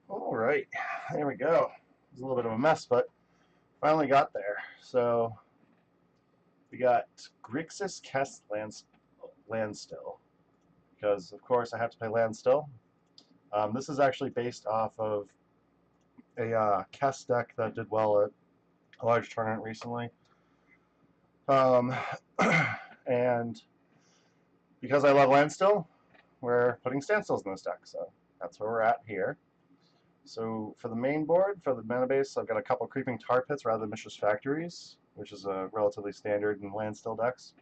All right, there we go. It was a little bit of a mess, but finally got there. So we got Grixis Kess Landstill, because of course I have to play Landstill. This is actually based off of a Kess deck that did well at a large tournament recently. Um, and because I love Landstill, we're putting standstills in this deck, so that's where we're at here. So for the main board, for the mana base, I've got a couple Creeping Tar Pits rather than Mistress Factories, which is a relatively standard in Landstill decks.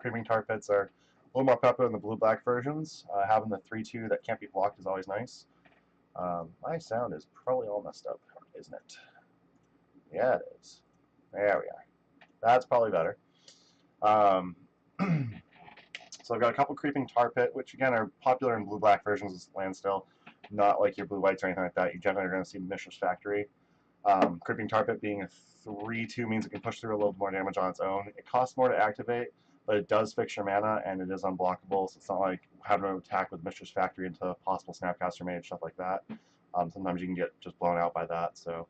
Creeping Tar Pits are a little more popular in the blue-black versions. Having the 3/2 that can't be blocked is always nice. My sound is probably all messed up, isn't it? Yeah, it is. There we are. That's probably better. Um, so I've got a couple Creeping Tar Pit, which again are popular in blue-black versions of Landstill, not like your blue-whites or anything like that. You generally are going to see Mistress Factory. Creeping Tar Pit being a 3/2 means it can push through a little more damage on its own. It costs more to activate, but it does fix your mana, and it is unblockable, so it's not like having to attack with Mistress Factory into a possible Snapcaster Mage, stuff like that. Sometimes you can get just blown out by that, so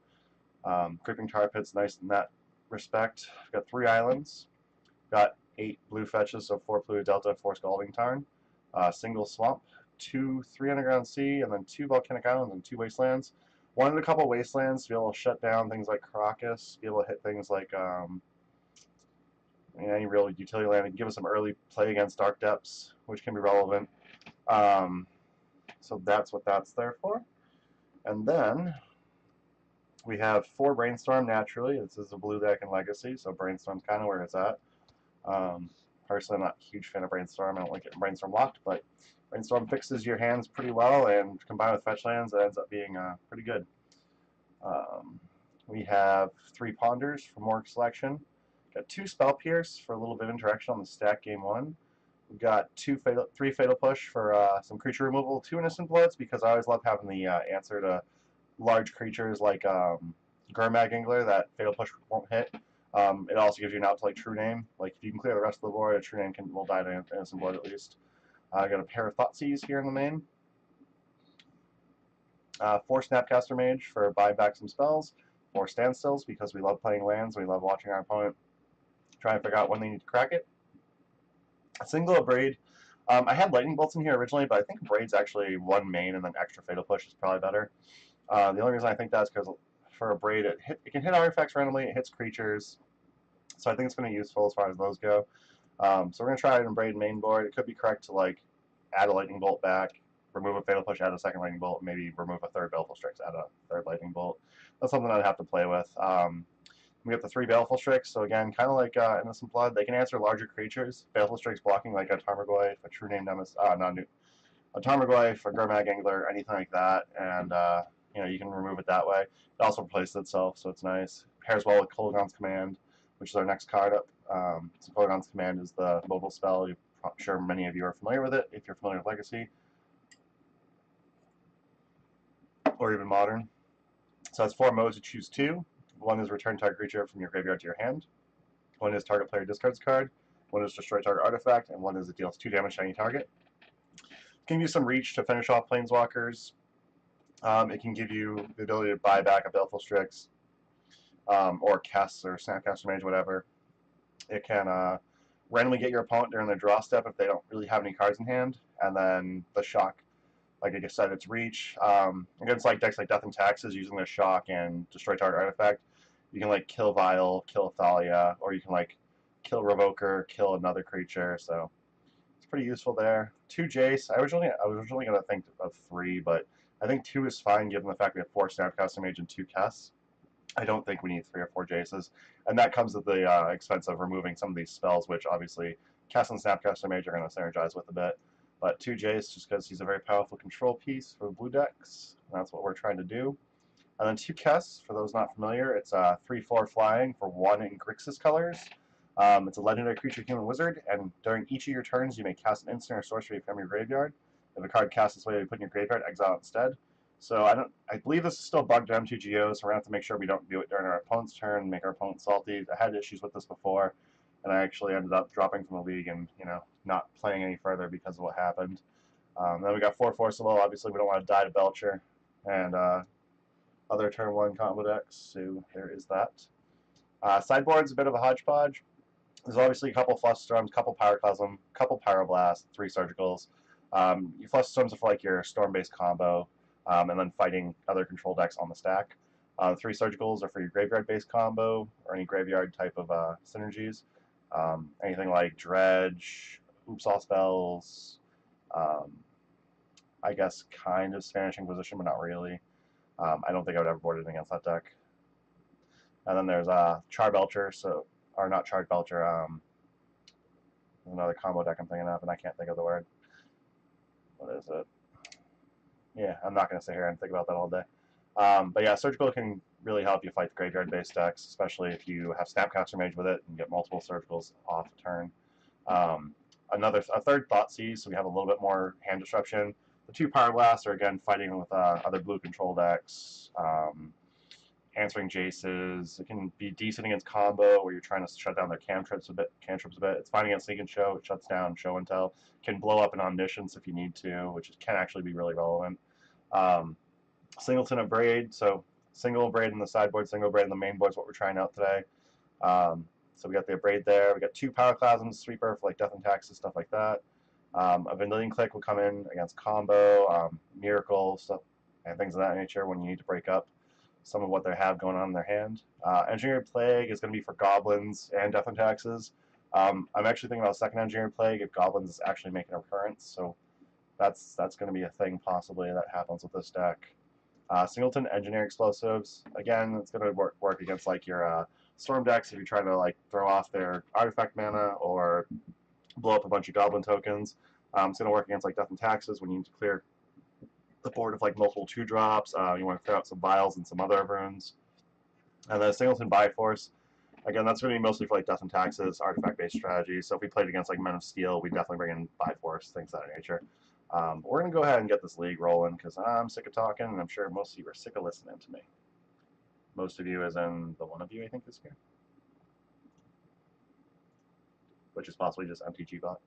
Creeping Tar Pit's nice in that respect. I've got 3 islands, got 8 blue fetches, so 4 Pluto Delta, 4 Scalding Tarn, single swamp, 2 3 Underground Sea, and then 2 Volcanic Islands and 2 Wastelands. Wanted a couple Wastelands to be able to shut down things like Crocus, be able to hit things like any real utility land, and give us some early play against Dark Depths, which can be relevant. So that's what that's there for. And then we have 4 Brainstorm naturally. This is a blue deck in Legacy, so Brainstorm's kind of where it's at. Personally, I'm not a huge fan of Brainstorm. I don't like getting Brainstorm locked, but Brainstorm fixes your hands pretty well, and combined with fetch lands, it ends up being pretty good. We have 3 Ponders for more selection. Got 2 Spell Pierce for a little bit of interaction on the stack game 1. We've got 3 Fatal Push for some creature removal, 2 Innocent Bloods, because I always love having the answer to large creatures like Gurmag Angler that Fatal Push won't hit. It also gives you an out to like True Name. Like if you can clear the rest of the board, a True Name will die to Innocent Blood at least. I got a pair of Thoughtseize here in the main. 4 Snapcaster Mage for buying back some spells. 4 Standstills because we love playing lands. We love watching our opponent try and figure out when they need to crack it. A single Abrade. I had Lightning Bolts in here originally, but I think Abrade's actually 1 main and then extra Fatal Push is probably better. The only reason I think that is because for Abrade, it can hit artifacts randomly, it hits creatures, so I think it's going to be useful as far as those go. So we're going to try it in Abrade main board. It could be correct to like add a Lightning Bolt back, remove a Fatal Push, add a second Lightning Bolt, maybe remove a 3rd Baleful Strix, add a 3rd Lightning Bolt. That's something I'd have to play with. We have the 3 Baleful Strix, so again, kind of like Innocent Blood, they can answer larger creatures. Baleful Strix blocking like a Tarmogoyf, a True Name Nemesis, a Tarmogoyf, a Gurmag Angler, anything like that, and you can remove it that way. It also replaces itself, so it's nice. Pairs well with Kolaghan's Command, which is our next card up. So Kolaghan's Command is the mobile spell. I'm sure many of you are familiar with it if you're familiar with Legacy or even Modern. So that's 4 modes to choose 2. 1 is return target creature from your graveyard to your hand. 1 is target player discards card. 1 is destroy target artifact, and 1 is it deals 2 damage to any target. It can use some reach to finish off Planeswalkers. It can give you the ability to buy back a Baleful Strix, or Kess or Snapcaster Mage, whatever. It can randomly get your opponent during their draw step if they don't really have any cards in hand, and then the shock, like I said, it's reach. Against like decks like Death and Taxes, using the shock and destroy target artifact, you can like kill Vial, kill Thalia, or you can like kill Revoker, kill another creature. So it's pretty useful there. 2 Jace. I was originally gonna think of 3, but I think 2 is fine given the fact we have 4 Snapcaster Mage and 2 Kess. I don't think we need 3 or 4 Jaces, and that comes at the expense of removing some of these spells, which obviously Kess and Snapcaster Mage are going to synergize with a bit. But 2 Jace, just because he's a very powerful control piece for blue decks, and that's what we're trying to do. And then 2 Kess, for those not familiar, it's 3/4 flying for 1 in Grixis colors. It's a legendary creature, human wizard, and during each of your turns, you may cast an instant or sorcery from your graveyard. If a card casts this way, you put in your graveyard, exile it instead. So I believe this is still bugged in M2GO, so we're gonna have to make sure we don't do it during our opponent's turn, make our opponent salty. I had issues with this before, and I actually ended up dropping from the league and not playing any further because of what happened. Then we got 4 Forcible. Obviously, we don't want to die to Belcher. and other turn 1 combo decks, so there is that. Sideboard's a bit of a hodgepodge. There's obviously a couple Flush Storms, couple Pyroclasm, couple Pyroblast, 3 Surgicals. Your Flush Storms are for like your Storm-based combo, and then fighting other control decks on the stack. 3 Surgicals are for your Graveyard-based combo, or any Graveyard type of synergies. Anything like Dredge, Oops All Spells, I guess kind of Spanish Inquisition, but not really. I don't think I would ever board it against that deck. And then there's Charbelcher, or not Charbelcher, another combo deck I'm thinking of, and I can't think of the word. What is it? Yeah, I'm not going to sit here and think about that all day. But yeah, Surgical can really help you fight the graveyard-based decks, especially if you have Snapcaster Mage with it and get multiple Surgicals off a turn. A third Thoughtseize, so we have a little bit more hand disruption. The 2 Power Blasts are again fighting with other blue control decks. Answering Jaces. It can be decent against combo where you're trying to shut down their cantrips a bit. It's fine against Sneak and Show. It shuts down Show and Tell. Can blow up an Omniscience if you need to, which can actually be really relevant. Singleton of Braid. So single Braid in the sideboard, single Braid in the main board is what we're trying out today. So we got the Braid there. We got 2 Pyroclasms, Sweeper for like Death and Taxes, stuff like that. A Vendilion Click will come in against combo, Miracle, stuff, and things of that nature when you need to break up some of what they have going on in their hand. Engineered Plague is going to be for Goblins and Death and Taxes. I'm actually thinking about a second Engineered Plague if Goblins is actually making a recurrence, so that's going to be a thing possibly that happens with this deck. Singleton Engineer Explosives, again, it's going to work against like your Storm decks if you're trying to like throw off their artifact mana or blow up a bunch of Goblin tokens. It's going to work against like Death and Taxes when you need to clear the board of like multiple 2-drops. You want to throw out some Vials and some other runes. And then Singleton Bioforce, again, that's going to be mostly for like Death and Taxes, artifact-based strategy. So if we played against like Men of Steel, we definitely bring in Bioforce, things of that nature. We're going to go ahead and get this league rolling because I'm sick of talking, and I'm sure most of you are sick of listening to me. Most of you, as in the one of you, I think, is here. Which is possibly just MTG bot.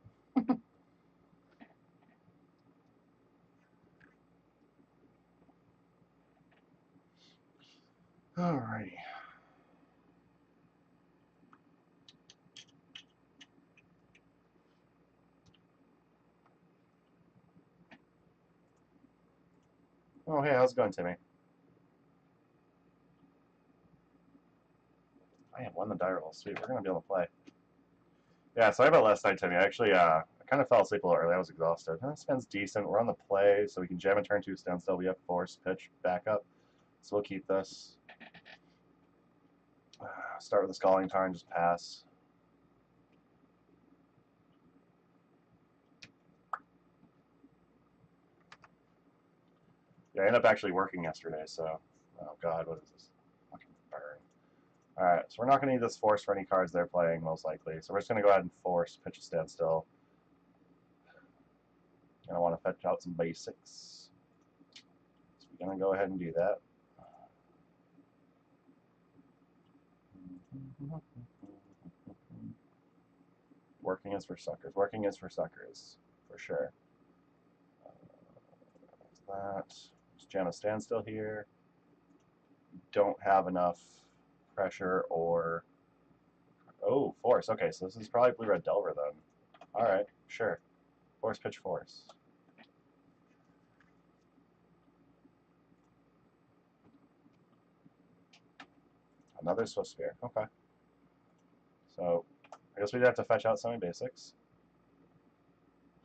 Alrighty. Oh, hey, how's it going, Timmy? I have won the die roll. Sweet, we're going to be able to play. Yeah, sorry about last night, Timmy. Actually, I kind of fell asleep a little early. I was exhausted. This spin's decent. We're on the play, so we can jam a turn 2 standstill. We have Force, Pitch, backup. So we'll keep this. Start with the Scalding Tarn, just pass. Yeah, I ended up actually working yesterday, so... Oh, God, what is this? Fucking burn. Alright, so we're not going to need this Force for any cards they're playing, most likely. So we're just going to go ahead and Force, Pitch a Standstill. And I want to fetch out some basics. So we're going to go ahead and do that. Working is for suckers. Working is for suckers, for sure. That. Just jam a Standstill here. Don't have enough pressure or... Oh, Force. Okay, so this is probably Blue-Red Delver then. Alright, sure. Force, Pitch, Force. Another Swift Spear. Okay. So, I guess we'd have to fetch out some basics.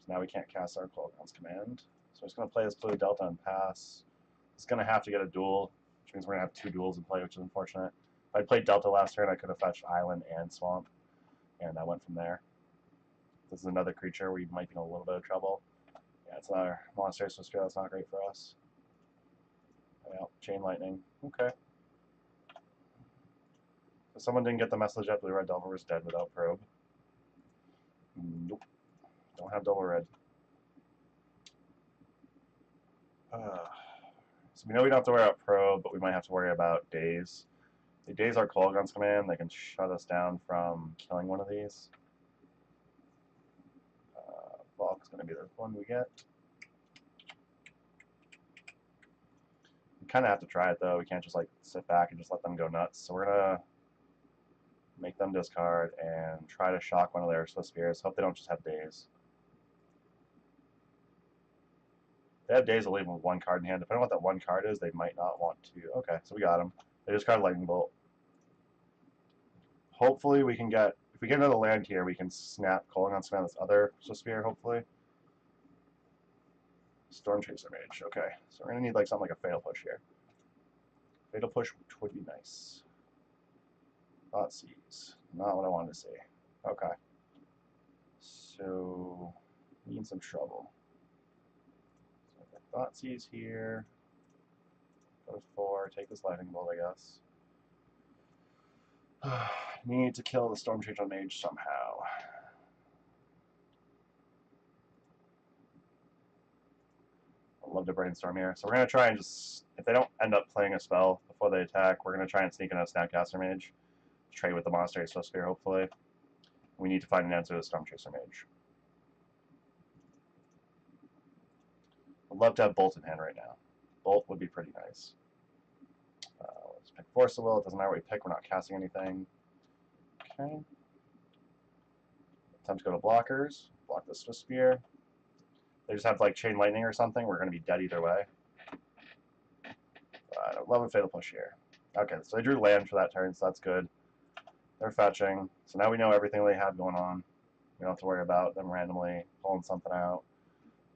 So now we can't cast our Coldground's Command. So I'm just going to play this Blue Delta and pass. It's going to have to get a duel, which means we're going to have 2 duels in play, which is unfortunate. If I played Delta last turn, I could have fetched Island and Swamp, and I went from there. This is another creature where you might be in a little bit of trouble. Yeah, it's another Monastery Swift Spear. That's not great for us. Well, Chain Lightning. Okay. So someone didn't get the message that Blue-Red Delver was dead without Probe. Nope. Don't have Double Red. So we know we don't have to worry about Probe, but we might have to worry about Daze. If they Daze our Coilgun's Command, they can shut us down from killing one of these. Valk's going to be the one we get. kind of have to try it though. We can't just like sit back and just let them go nuts. So we're gonna make them discard and try to shock one of their Swiss Spears. Hope they don't just have days. If they have days, they'll leave them with one card in hand. Depending on what that one card is, they might not want to. Okay, so we got them. They discard Lightning Bolt. Hopefully we can get, if we get another land here, we can snap calling on this other Swiss Spear, hopefully. Storm Chaser Mage. Okay, so we're gonna need like something like a Fatal Push here. Fatal Push would be nice. Thoughtseize. Not what I wanted to see. Okay. So, we need some trouble. So Thoughtseize here. Go to 4. Take this Lightning Bolt, I guess. Need to kill the Storm Chaser Mage somehow. I'd love to brainstorm here. So we're going to try and just, if they don't end up playing a spell before they attack, we're going to try and sneak in a Snapcaster Mage. Trade with the Monastery Swift Spear, hopefully. We need to find an answer to the Storm Chaser Mage. I'd love to have Bolt in hand right now. Bolt would be pretty nice. Let's pick Force of Will. It doesn't matter what we pick. We're not casting anything. Okay. Time to go to blockers. Block the Swift Spear. They just have like Chain Lightning or something. We're going to be dead either way. I love a Fatal Push here. Okay, so they drew land for that turn, so that's good. They're fetching. So now we know everything they have going on. We don't have to worry about them randomly pulling something out.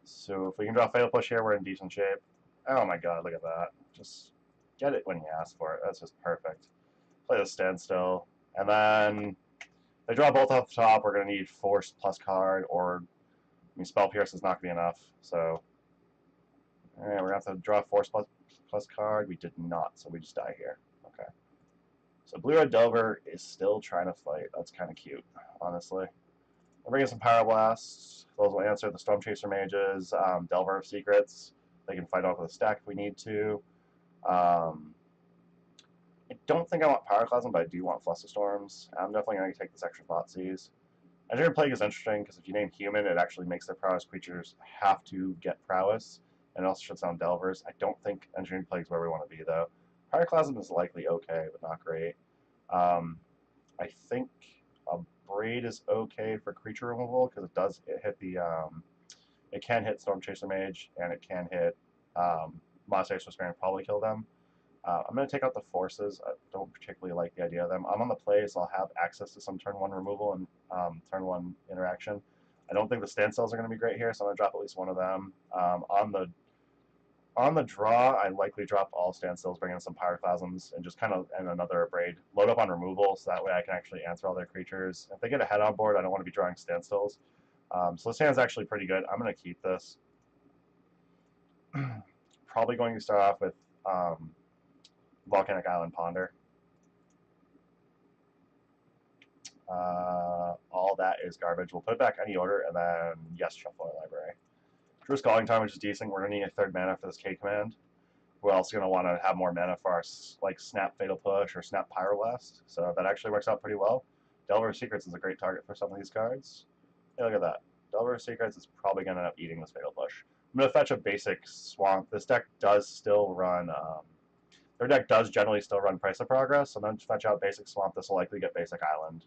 So if we can draw Fatal Push here, we're in decent shape. Oh my god, look at that. Just get it when you ask for it. That's just perfect. Play the Standstill. And then they draw both off the top. We're going to need Force plus card, or I mean, Spell Pierce is not going to be enough. So we're going to have to draw Force plus card. We did not, so we just die here. Okay. So Blue-Red Delver is still trying to fight. That's kind of cute, honestly. We'll bring in some Pyroblast. Those will answer the Storm Chaser Mages, Delver of Secrets. They can fight off with a stack if we need to. I don't think I want Pyroclasm, but I do want Flusterstorms. I'm definitely going to take this extra Thoughtseize. Engineered Plague is interesting because if you name Human, it actually makes their prowess creatures have to get prowess, and it also shuts down Delvers. I don't think Engineered Plague is where we want to be, though. Pyroclasm is likely okay, but not great. I think a Braid is okay for creature removal because it can hit Storm Chaser Mage, and it can hit Monastery Swift Spear and probably kill them. I'm going to take out the Forces. I don't particularly like the idea of them. I'm on the play, so I'll have access to some turn 1 removal and turn 1 interaction. I don't think the Standstills are going to be great here, so I'm going to drop at least one of them. On the draw, I likely drop all Standstills, bring in some Pyroclasms, and just kind of and another Braid. Load up on removal, so that way I can actually answer all their creatures. If they get a head on board, I don't want to be drawing Standstills. So this hand's actually pretty good. I'm going to keep this. Probably going to start off with Volcanic Island Ponder. All that is garbage. We'll put it back any order, and then yes, shuffle our library. Drew Scalding Time, which is decent. We're going to need a 3rd mana for this K command. We're also going to want to have more mana for our like Snap Fatal Push or Snap Pyroblast. So that actually works out pretty well. Delver of Secrets is a great target for some of these cards. Hey, look at that. Delver of Secrets is probably going to end up eating this Fatal Push. I'm going to fetch a basic Swamp. This deck does still run... their deck does generally still run Price of Progress, so then fetch out basic Swamp. This will likely get basic Island.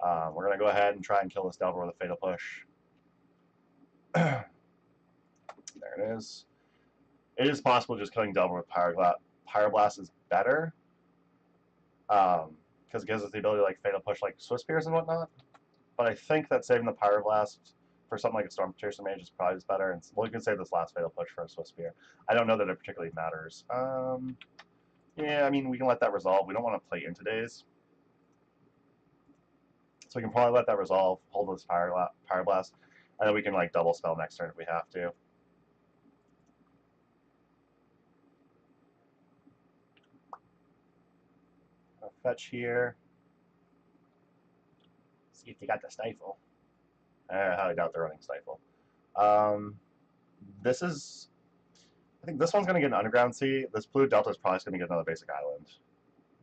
We're going to go ahead and try and kill this Delver with a Fatal Push. There it is. It is possible just killing Delver with Pyroblast is better, because it gives us the ability to like Fatal Push like Swift Spears and whatnot. But I think that saving the Pyroblast for something like a Storm Chaser Mage is probably just better. And well, you can save this last Fatal Push for a Swift Spear. I don't know that it particularly matters. Yeah, I mean, we can let that resolve. We don't want to play into days. So we can probably let that resolve, hold this Pyroblast, and then we can like double spell next turn if we have to. I'll fetch here. See if they got the Stifle. I highly doubt they're running Stifle. This is... I think this one's going to get an Underground Sea. This Blue Delta is probably going to get another basic island.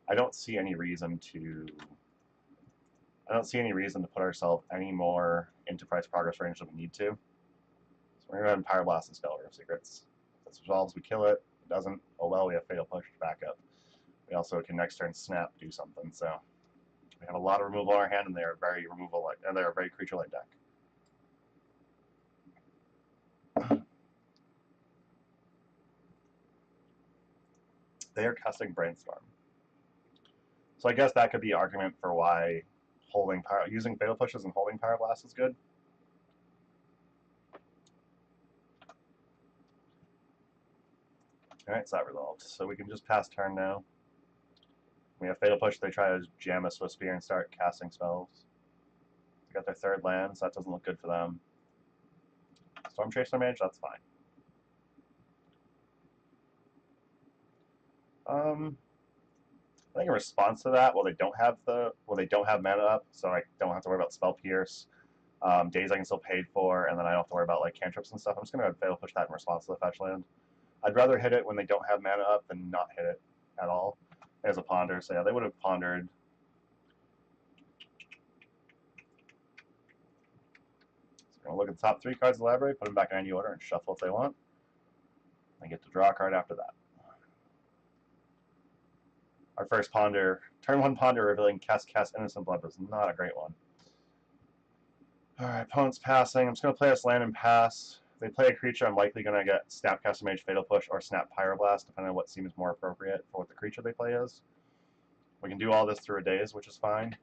I don't see any reason to put ourselves any more into Price Progress range than we need to. So we're going to go ahead and Pyroblast this Delver of Secrets. If this resolves, we kill it. it doesn't, oh well, we have Fatal Push backup. We also can next turn snap, do something. So we have a lot of removal in our hand, and they're a very removal-like, and they're a very creature-like deck. They are casting Brainstorm. So I guess that could be an argument for why using Fatal Pushes and holding Pyroblast is good. Alright, it's not resolved. So we can just pass turn now. We have Fatal Push, they try to jam a Swift Spear and start casting spells. They got their third land, so that doesn't look good for them. Storm Chaser Mage, that's fine. I think in response to that, they don't have mana up, so I don't have to worry about Spell Pierce. Days I can still pay for, and then I don't have to worry about like cantrips and stuff. I'm just gonna Fatal Push that in response to the fetch land. I'd rather hit it when they don't have mana up than not hit it at all. There's a Ponder, so yeah, they would have pondered. So we're gonna look at the top 3 cards of the library, put them back in any order, and shuffle if they want. I get to draw a card after that. Our first Ponder, turn 1 Ponder revealing Kess Innocent Blood was not a great one. Alright, opponent's passing. I'm just going to play this land and pass. If they play a creature, I'm likely going to get Snapcaster Mage, Fatal Push, or Snap Pyroblast, depending on what seems more appropriate for what the creature they play is. We can do all this through a Daze, which is fine.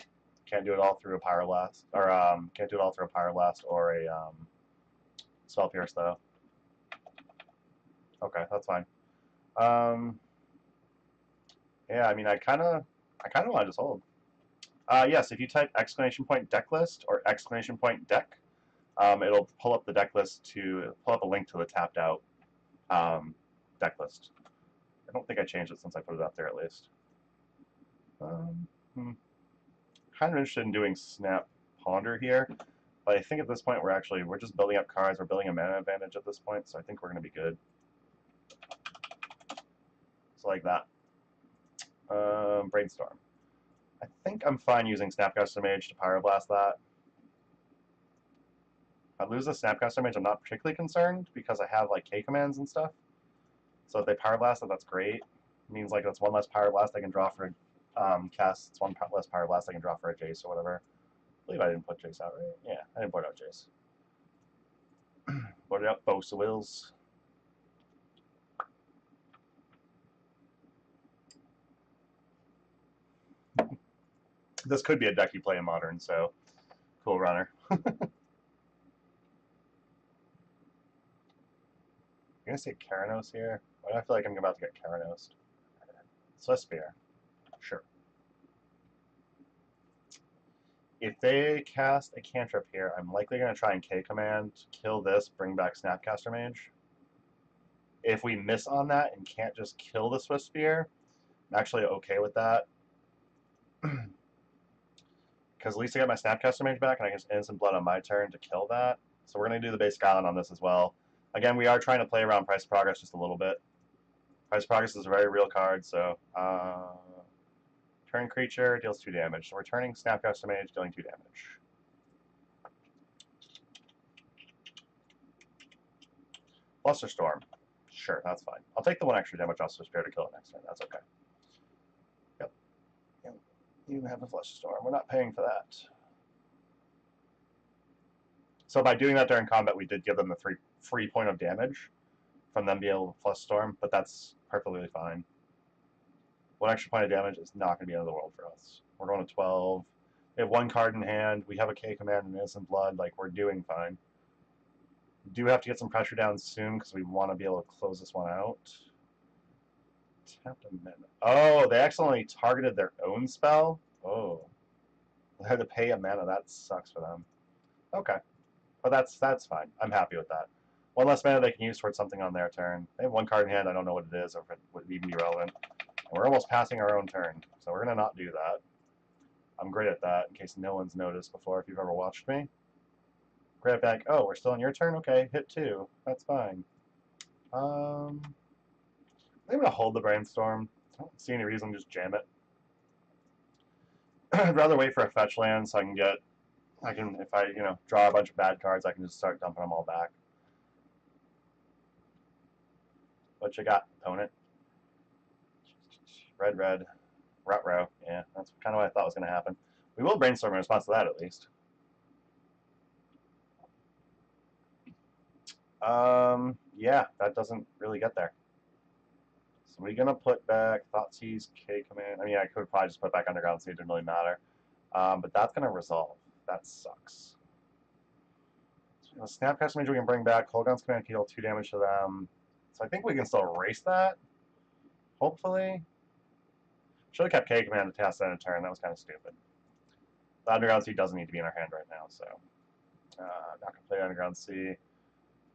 Can't do it all through a Pyroblast, or can't do it all through a Pyroblast or a Spell Pierce, though. Okay, that's fine. Yeah, I mean, I kind of want to just hold. Yes, if you type !deck list or !deck, it'll pull up the deck list to pull up a link to the tapped out deck list. I don't think I changed it since I put it up there at least. Kind of interested in doing Snap Ponder here, but I think at this point we're just building up cards. We're building a mana advantage at this point, so I think we're going to be good. So like that. Brainstorm. I think I'm fine using Snapcaster Mage to Pyroblast that. If I lose the Snapcaster Mage, I'm not particularly concerned because I have like K commands and stuff. So if they Pyroblast it, that's great. It means like that's 1 less Pyroblast I can draw for Kess. It's 1 less Pyroblast I can draw for a Jace or whatever. I believe I didn't put Jace out, right? Yeah, I didn't put out Jace. Put it up, Bosa Wills. This could be a deck you play in Modern, so cool runner. You're gonna say Keranos here? Why do I feel like I'm about to get Keranos? Swift Spear. Sure. If they cast a cantrip here, I'm likely going to try and K command, kill this, bring back Snapcaster Mage. If we miss on that and can't just kill the Swift Spear, I'm actually okay with that. Because at least I get my Snapcaster Mage back and I can Innocent Blood on my turn to kill that. So we're going to do the basic island on this as well. Again, we are trying to play around Price of Progress just a little bit. Price of Progress is a very real card, so turn creature deals 2 damage. So we're turning Snapcaster Mage, dealing 2 damage. Flusterstorm. Sure, that's fine. I'll take the 1 extra damage off Swift Spear to kill it next turn. That's okay. Yep. You have a Flusterstorm. We're not paying for that. So by doing that during combat, we did give them the 3 free point of damage from them being able to Flusterstorm, but that's perfectly fine. 1 extra point of damage is not going to be the end of the world for us. We're going to 12. We have 1 card in hand. We have a K command and Innocent Blood. Like, we're doing fine. We do have to get some pressure down soon because we want to be able to close this one out. Tapped a mana. Oh, they accidentally targeted their own spell? Oh. They had to pay a mana. That sucks for them. Okay. But that's fine. I'm happy with that. 1 less mana they can use towards something on their turn. They have 1 card in hand. I don't know what it is or if it would even be relevant. And we're almost passing our own turn. So we're going to not do that. I'm great at that in case no one's noticed before if you've ever watched me. Grab back. Oh, we're still on your turn? Okay, hit 2. That's fine. I'm going to hold the Brainstorm. I don't see any reason to just jam it. I'd rather wait for a fetch land so I can get... if I, draw a bunch of bad cards, I can just start dumping them all back. What you got, opponent? Red, red. Row. Yeah, that's kind of what I thought was going to happen. We will brainstorm in response to that, at least. Yeah, that doesn't really get there. So we're going to put back Thoughtseize, K command. I mean, I could probably just put back Underground Sea. It didn't really matter. But that's going to resolve. That sucks. So Snapcaster Mage we can bring back. Holgun's command can deal 2 damage to them. So I think we can still erase that. Hopefully. Should have kept K command to cast that in a turn. That was kind of stupid. The Underground Sea doesn't need to be in our hand right now, so I'm not going to play the Underground Sea.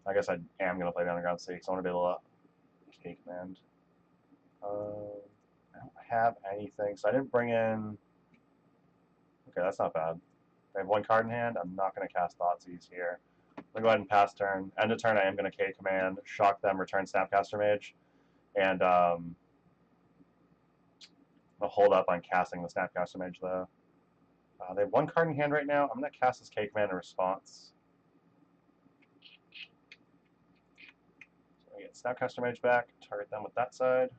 I guess I am going to play the Underground Sea because I want to be able to K command. I don't have anything, so I didn't bring in. Okay, that's not bad. I have 1 card in hand. I'm not going to cast Thoughtseize here. I'm going to go ahead and pass turn. End of turn, I am going to K command, shock them, return Snapcaster Mage, and I'll hold up on casting the Snapcaster Mage though. They have 1 card in hand right now. I'm going to cast this K command in response. So I get Snapcaster Mage back, target them with that side.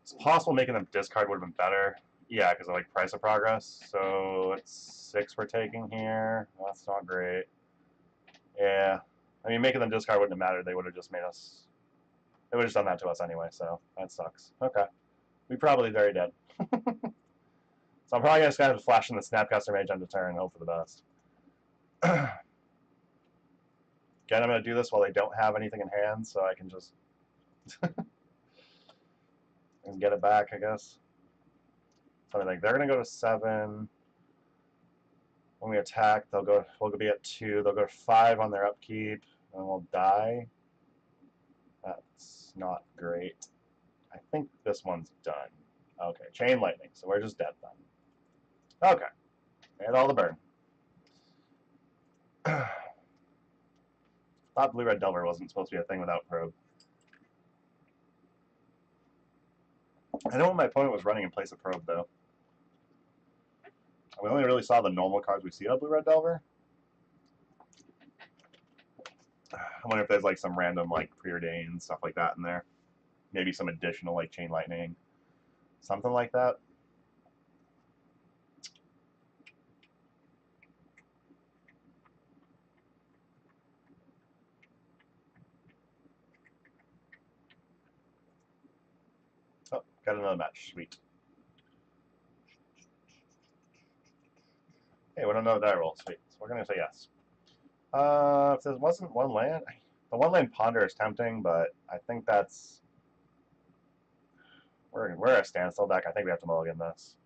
It's possible making them discard would have been better. Yeah, because of like price of progress. So it's 6 we're taking here. That's not great. Yeah. I mean, making them discard wouldn't have mattered. They would have just made us. They would have just done that to us anyway, so that sucks. Okay. We probably very dead. So I'm probably just going to have to flash in the Snapcaster Mage end of turn and hope for the best. Again, I'm going to do this while they don't have anything in hand, so I can just and get it back, I guess. So I think they're going to go to 7. When we attack, we'll be at 2. They'll go to 5 on their upkeep, and we'll die. That's not great. I think this one's done. Okay, Chain Lightning, so we're just dead then. Okay, and all the burn. Thought Blue Red Delver wasn't supposed to be a thing without probe. I know what my opponent was running in place of probe, though. We only really saw the normal cards we see out of Blue Red Delver. I wonder if there's like some random like preordained stuff like that in there. Maybe some additional like Chain Lightning. Something like that. Oh, got another match. Sweet. Hey, we don't know die roll. Sweet. So we're going to say yes. If there wasn't 1 land, the 1 land Ponder is tempting, but I think that's. We're a standstill deck. I think we have to mulligan this.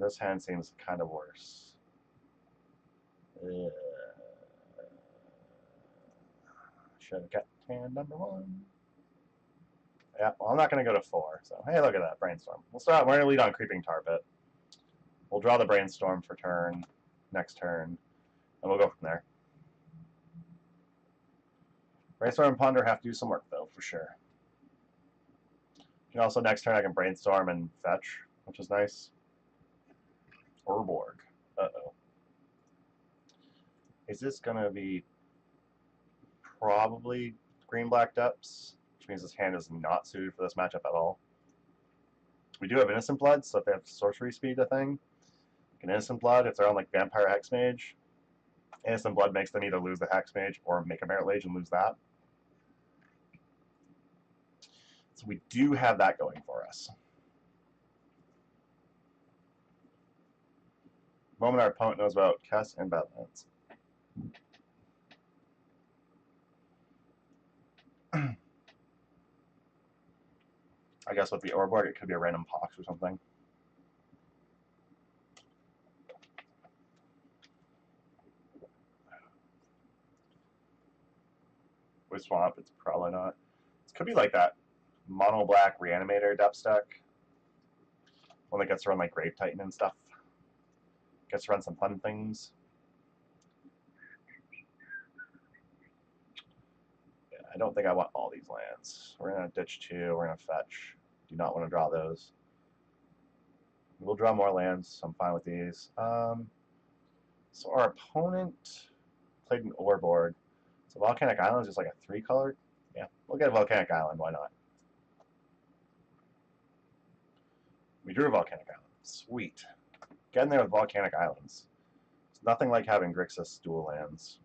This hand seems kind of worse. Should have kept hand number 1. Yeah, well, I'm not going to go to 4. So, hey, look at that. Brainstorm. We're going to lead on Creeping Tar Pit. We'll draw the Brainstorm for next turn, and we'll go from there. Brainstorm and Ponder have to do some work, though, for sure. And also, next turn I can Brainstorm and Fetch, which is nice. Urborg. Uh-oh. Is this going to be probably green-black depths, which means this hand is not suited for this matchup at all. We do have Innocent Blood, so if they have Sorcery Speed, a thing. An Innocent Blood, if they're on like Vampire Hexmage, Innocent Blood makes them either lose the Hexmage or make a Merit Lage and lose that. So we do have that going for us. The moment our opponent knows about Kess and Badlands. I guess with the Urborg, it could be a random Pox or something. With Swamp, it's probably not. It could be like that mono black Reanimator depth deck. One that gets to run like Grave Titan and stuff. Gets to run some fun things. Yeah, I don't think I want all these lands. We're going to ditch 2. We're going to fetch. Do not want to draw those. We'll draw more lands, so I'm fine with these. So our opponent played an ore board. So Volcanic Island is just like a 3-colored. Yeah, we'll get a Volcanic Island. Why not? We drew a Volcanic Island. Sweet. Getting there with Volcanic Islands. It's nothing like having Grixis dual lands.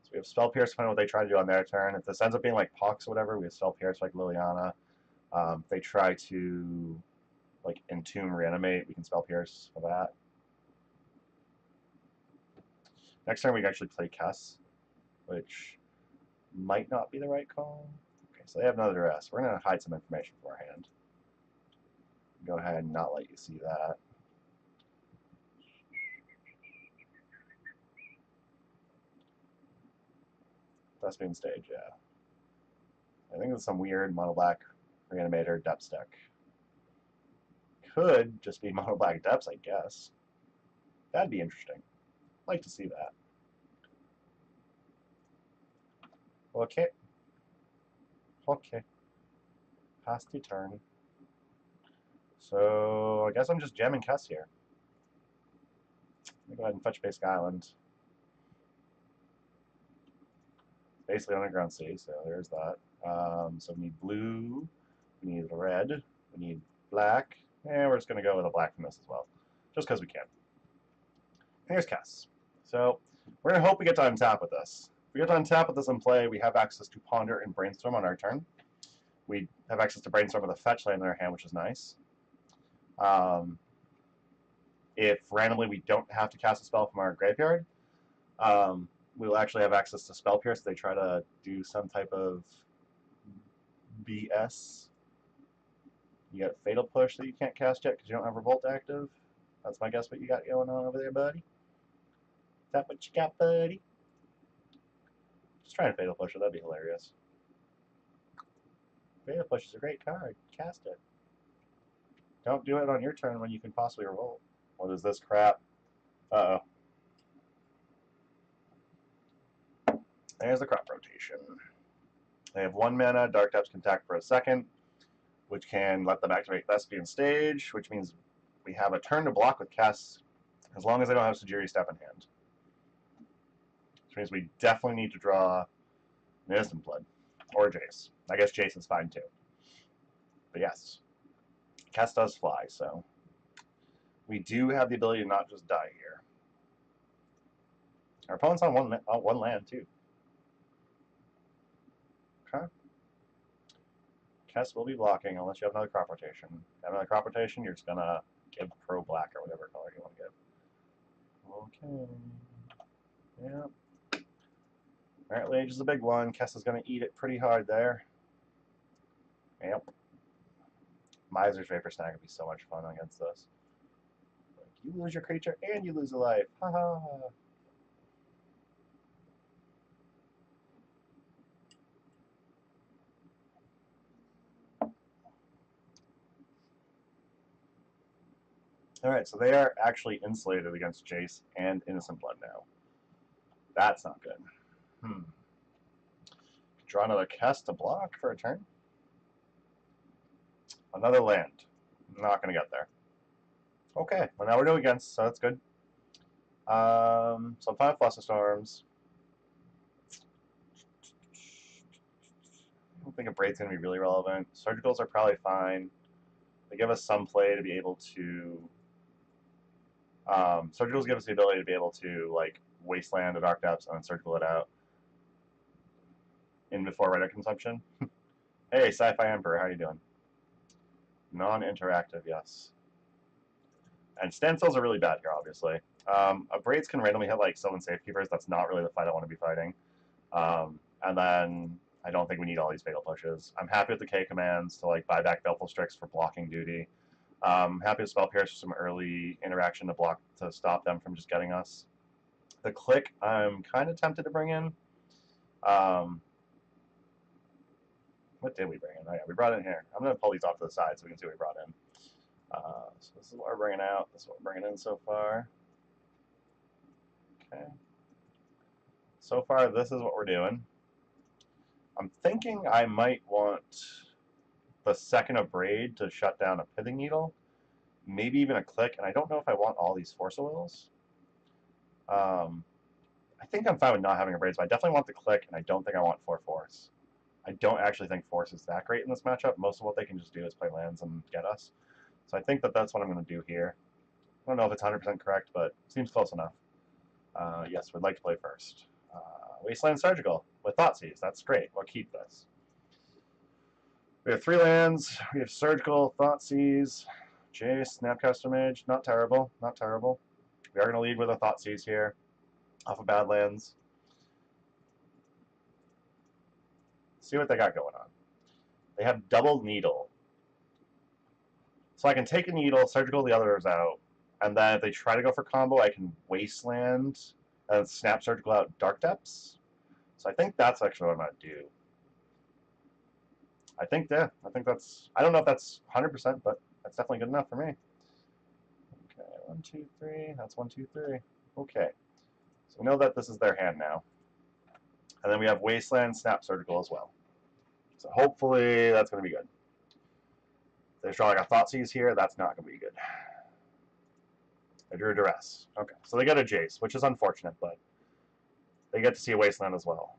So we have Spell Pierce, depending on what they try to do on their turn. If this ends up being like Pox or whatever, we have Spell Pierce like Liliana. If they try to like Entomb Reanimate, we can Spell Pierce for that. Next turn we can actually play Kess, which might not be the right call. Okay, so they have another duress. We're going to hide some information beforehand. Go ahead and not let you see that. Thespian Stage, yeah. I think it's some weird mono black reanimator depths deck. Could just be mono black depths, I guess. That'd be interesting. I'd like to see that. Okay. Okay. Past the turn. So I guess I'm just jamming Kess here. Let me go ahead and fetch Basic Island. Basically Underground Sea, so there's that. So we need blue, we need red, we need black, and we're just going to go with a black from this as well, just because we can. And here's Kess. So we're going to hope we get to untap with this. If we get to untap with this in play, we have access to Ponder and Brainstorm on our turn. We have access to Brainstorm with a fetch land in our hand, which is nice. If randomly we don't have to cast a spell from our graveyard, we'll actually have access to Spell Pierce. They try to do some type of BS. You got Fatal Push that you can't cast yet because you don't have Revolt active. That's my guess what you got going on over there, buddy. Is that what you got, buddy? Just try and Fatal Push it. That'd be hilarious. Fatal Push is a great card. Cast it. Don't do it on your turn when you can possibly Revolt. What is this crap? Uh-oh. There's the crop rotation. They have 1 mana, Dark Depths can attack for a second, which can let them activate Thespian Stage, which means we have a turn to block with Kess, as long as they don't have Sejiri Step in hand. Which means we definitely need to draw an Instant Blood, or Jace. I guess Jace is fine too. But yes, Kess does fly, so we do have the ability to not just die here. Our opponent's on one land too. Okay. Kess will be blocking unless you have another crop rotation. If you have another crop rotation, you're just gonna give pro black or whatever color you want to give. Okay. Yep. Alright, Lage is a big one. Kess is gonna eat it pretty hard there. Yep. Miser's Vapor Snag would be so much fun against this. Like, you lose your creature and you lose a life. Ha ha. Alright, so they are actually insulated against Jace and Innocent Blood now. That's not good. Draw another Kess to block for a turn. Another land. Not going to get there. Okay, well now we're doing against, so that's good. Some Final Fluster Storms. I don't think a Braid's going to be really relevant. Surgicals are probably fine. They give us some play to be able to... Surgicals give us the ability to be able to, like, Wasteland a Dark Depths and then Surgical it out in before Red consumption. Hey, Sci-Fi Emperor, how you doing? Non-interactive, yes. And standstills are really bad here, obviously. Braids can randomly hit like Sylvan Safekeepers. That's not really the fight I want to be fighting. And then I don't think we need all these fatal pushes. I'm happy with the K commands to like buy back Baleful Strix for blocking duty. Happy with Spell Pierce for some early interaction to block to stop them from just getting us. The Click I'm kind of tempted to bring in. What did we bring in? Oh, yeah, we brought in here. I'm going to pull these off to the side so we can see what we brought in. So this is what we're bringing out. This is what we're bringing in so far. Okay. So far, this is what we're doing. I'm thinking I might want the second of Braid to shut down a Pithing Needle. Maybe even a Click, and I don't know if I want all these Force of Wills. I think I'm fine with not having a raise, but I definitely want the click, and I don't think I want 4/4. I don't actually think force is that great in this matchup. Most of what they can just do is play lands and get us. So I think that that's what I'm going to do here. I don't know if it's 100% correct, but it seems close enough. Yes, we'd like to play first. Wasteland Surgical with Thoughtseize. That's great. We'll keep this. We have 3 lands. We have Surgical, Thoughtseize, Jace, Snapcaster Mage. Not terrible. Not terrible. We are going to lead with a Thoughtseize here off of Badlands. See what they got going on. They have double Needle. So I can take a Needle, Surgical the others out, and then if they try to go for combo, I can Wasteland and Snap Surgical out Dark Depths. So I think that's actually what I'm going to do. I think that's, I don't know if that's 100%, but that's definitely good enough for me. Okay, 1, 2, 3. That's 1, 2, 3. Okay. So we know that this is their hand now. And then we have Wasteland, Snap Surgical as well. So hopefully that's going to be good. If they draw like a Thoughtseize here, that's not going to be good. They drew a Duress. Okay, so they get a Jace, which is unfortunate, but they get to see a Wasteland as well.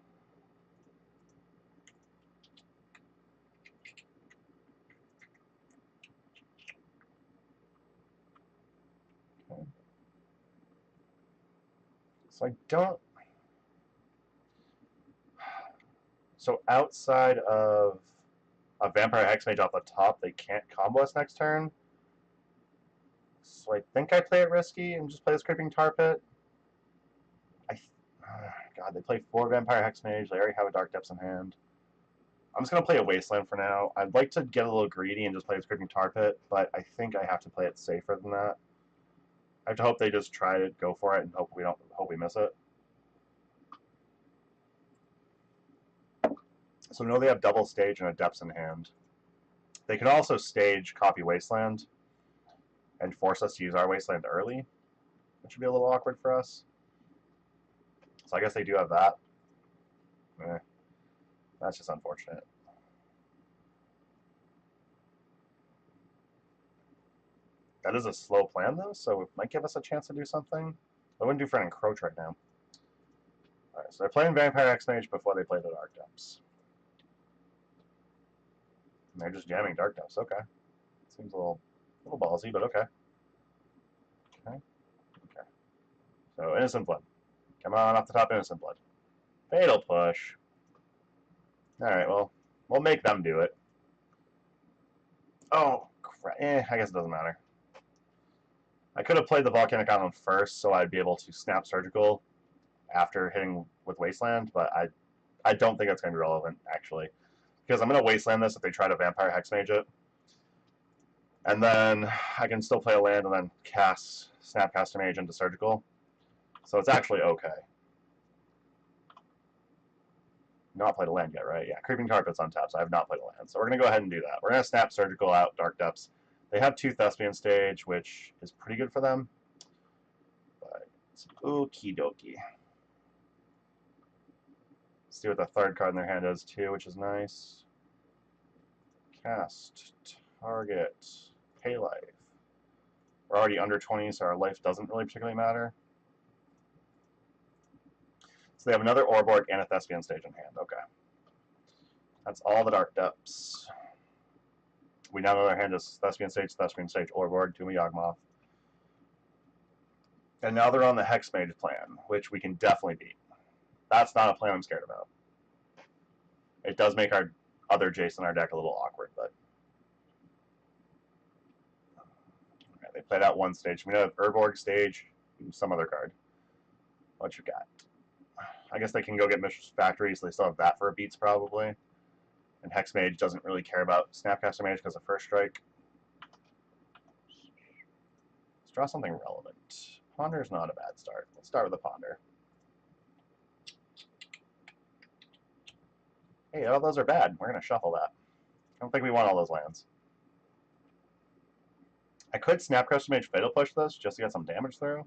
Okay. So I don't... So outside of a Vampire Hexmage off the top, they can't combo us next turn. So I think I play it risky and just play this Creeping Tar Pit. God, they play 4 Vampire Hexmage. They already have a Dark Depths in hand. I'm just going to play a Wasteland for now. I'd like to get a little greedy and just play this Creeping Tar Pit, but I think I have to play it safer than that. I have to hope they just try to go for it and hope we miss it. So we know they have double stage and a Depths in hand. They could also stage copy Wasteland and force us to use our Wasteland early, which would be a little awkward for us. So I guess they do have that. That's just unfortunate. That is a slow plan, though, so it might give us a chance to do something. I wouldn't do for an Encroach right now. Alright, so they're playing Vampire Hexmage before they play the Dark Depths. And they're just jamming Dark Depths, okay. Seems a little ballsy, but okay. Okay. So, Innocent Blood. Come on, off the top, Innocent Blood. Fatal Push. Alright, well, we'll make them do it. Oh, crap. I guess it doesn't matter. I could have played the Volcanic Island first, so I'd be able to Snap Surgical after hitting with Wasteland, but I don't think that's going to be relevant, actually. Because I'm going to Wasteland this if they try to Vampire Hexmage it. And then I can still play a land and then cast Snapcaster Mage into Surgical. So it's actually okay. Not played a land yet, right? Yeah, Creeping Tar Pit's on tap, so I have not played a land. So we're going to go ahead and do that. We're going to Snap Surgical out Dark Depths. They have 2 Thespian Stage, which is pretty good for them. But it's okie dokie. See what the 3rd card in their hand is, too, which is nice. Cast, target, pay life. We're already under 20, so our life doesn't really particularly matter. So they have another Orborg and a Thespian Stage in hand. Okay. That's all the Dark Depths. We now know their hand is Thespian Stage, Orborg, Tuma Yawgmoth. And now they're on the Hexmage plan, which we can definitely beat. That's not a plan I'm scared about. It does make our other Jace in our deck a little awkward, but... Okay, they played out 1 stage. We have Urborg Stage, some other card. What you got? I guess they can go get Mistress Factory, so they still have that for a beats, probably. And Hexmage doesn't really care about Snapcaster Mage because of First Strike. Let's draw something relevant. Ponder's not a bad start. Let's start with a Ponder. Hey, all those are bad. We're going to shuffle that. I don't think we want all those lands. I could Snapcaster Mage Fatal Push this just to get some damage through.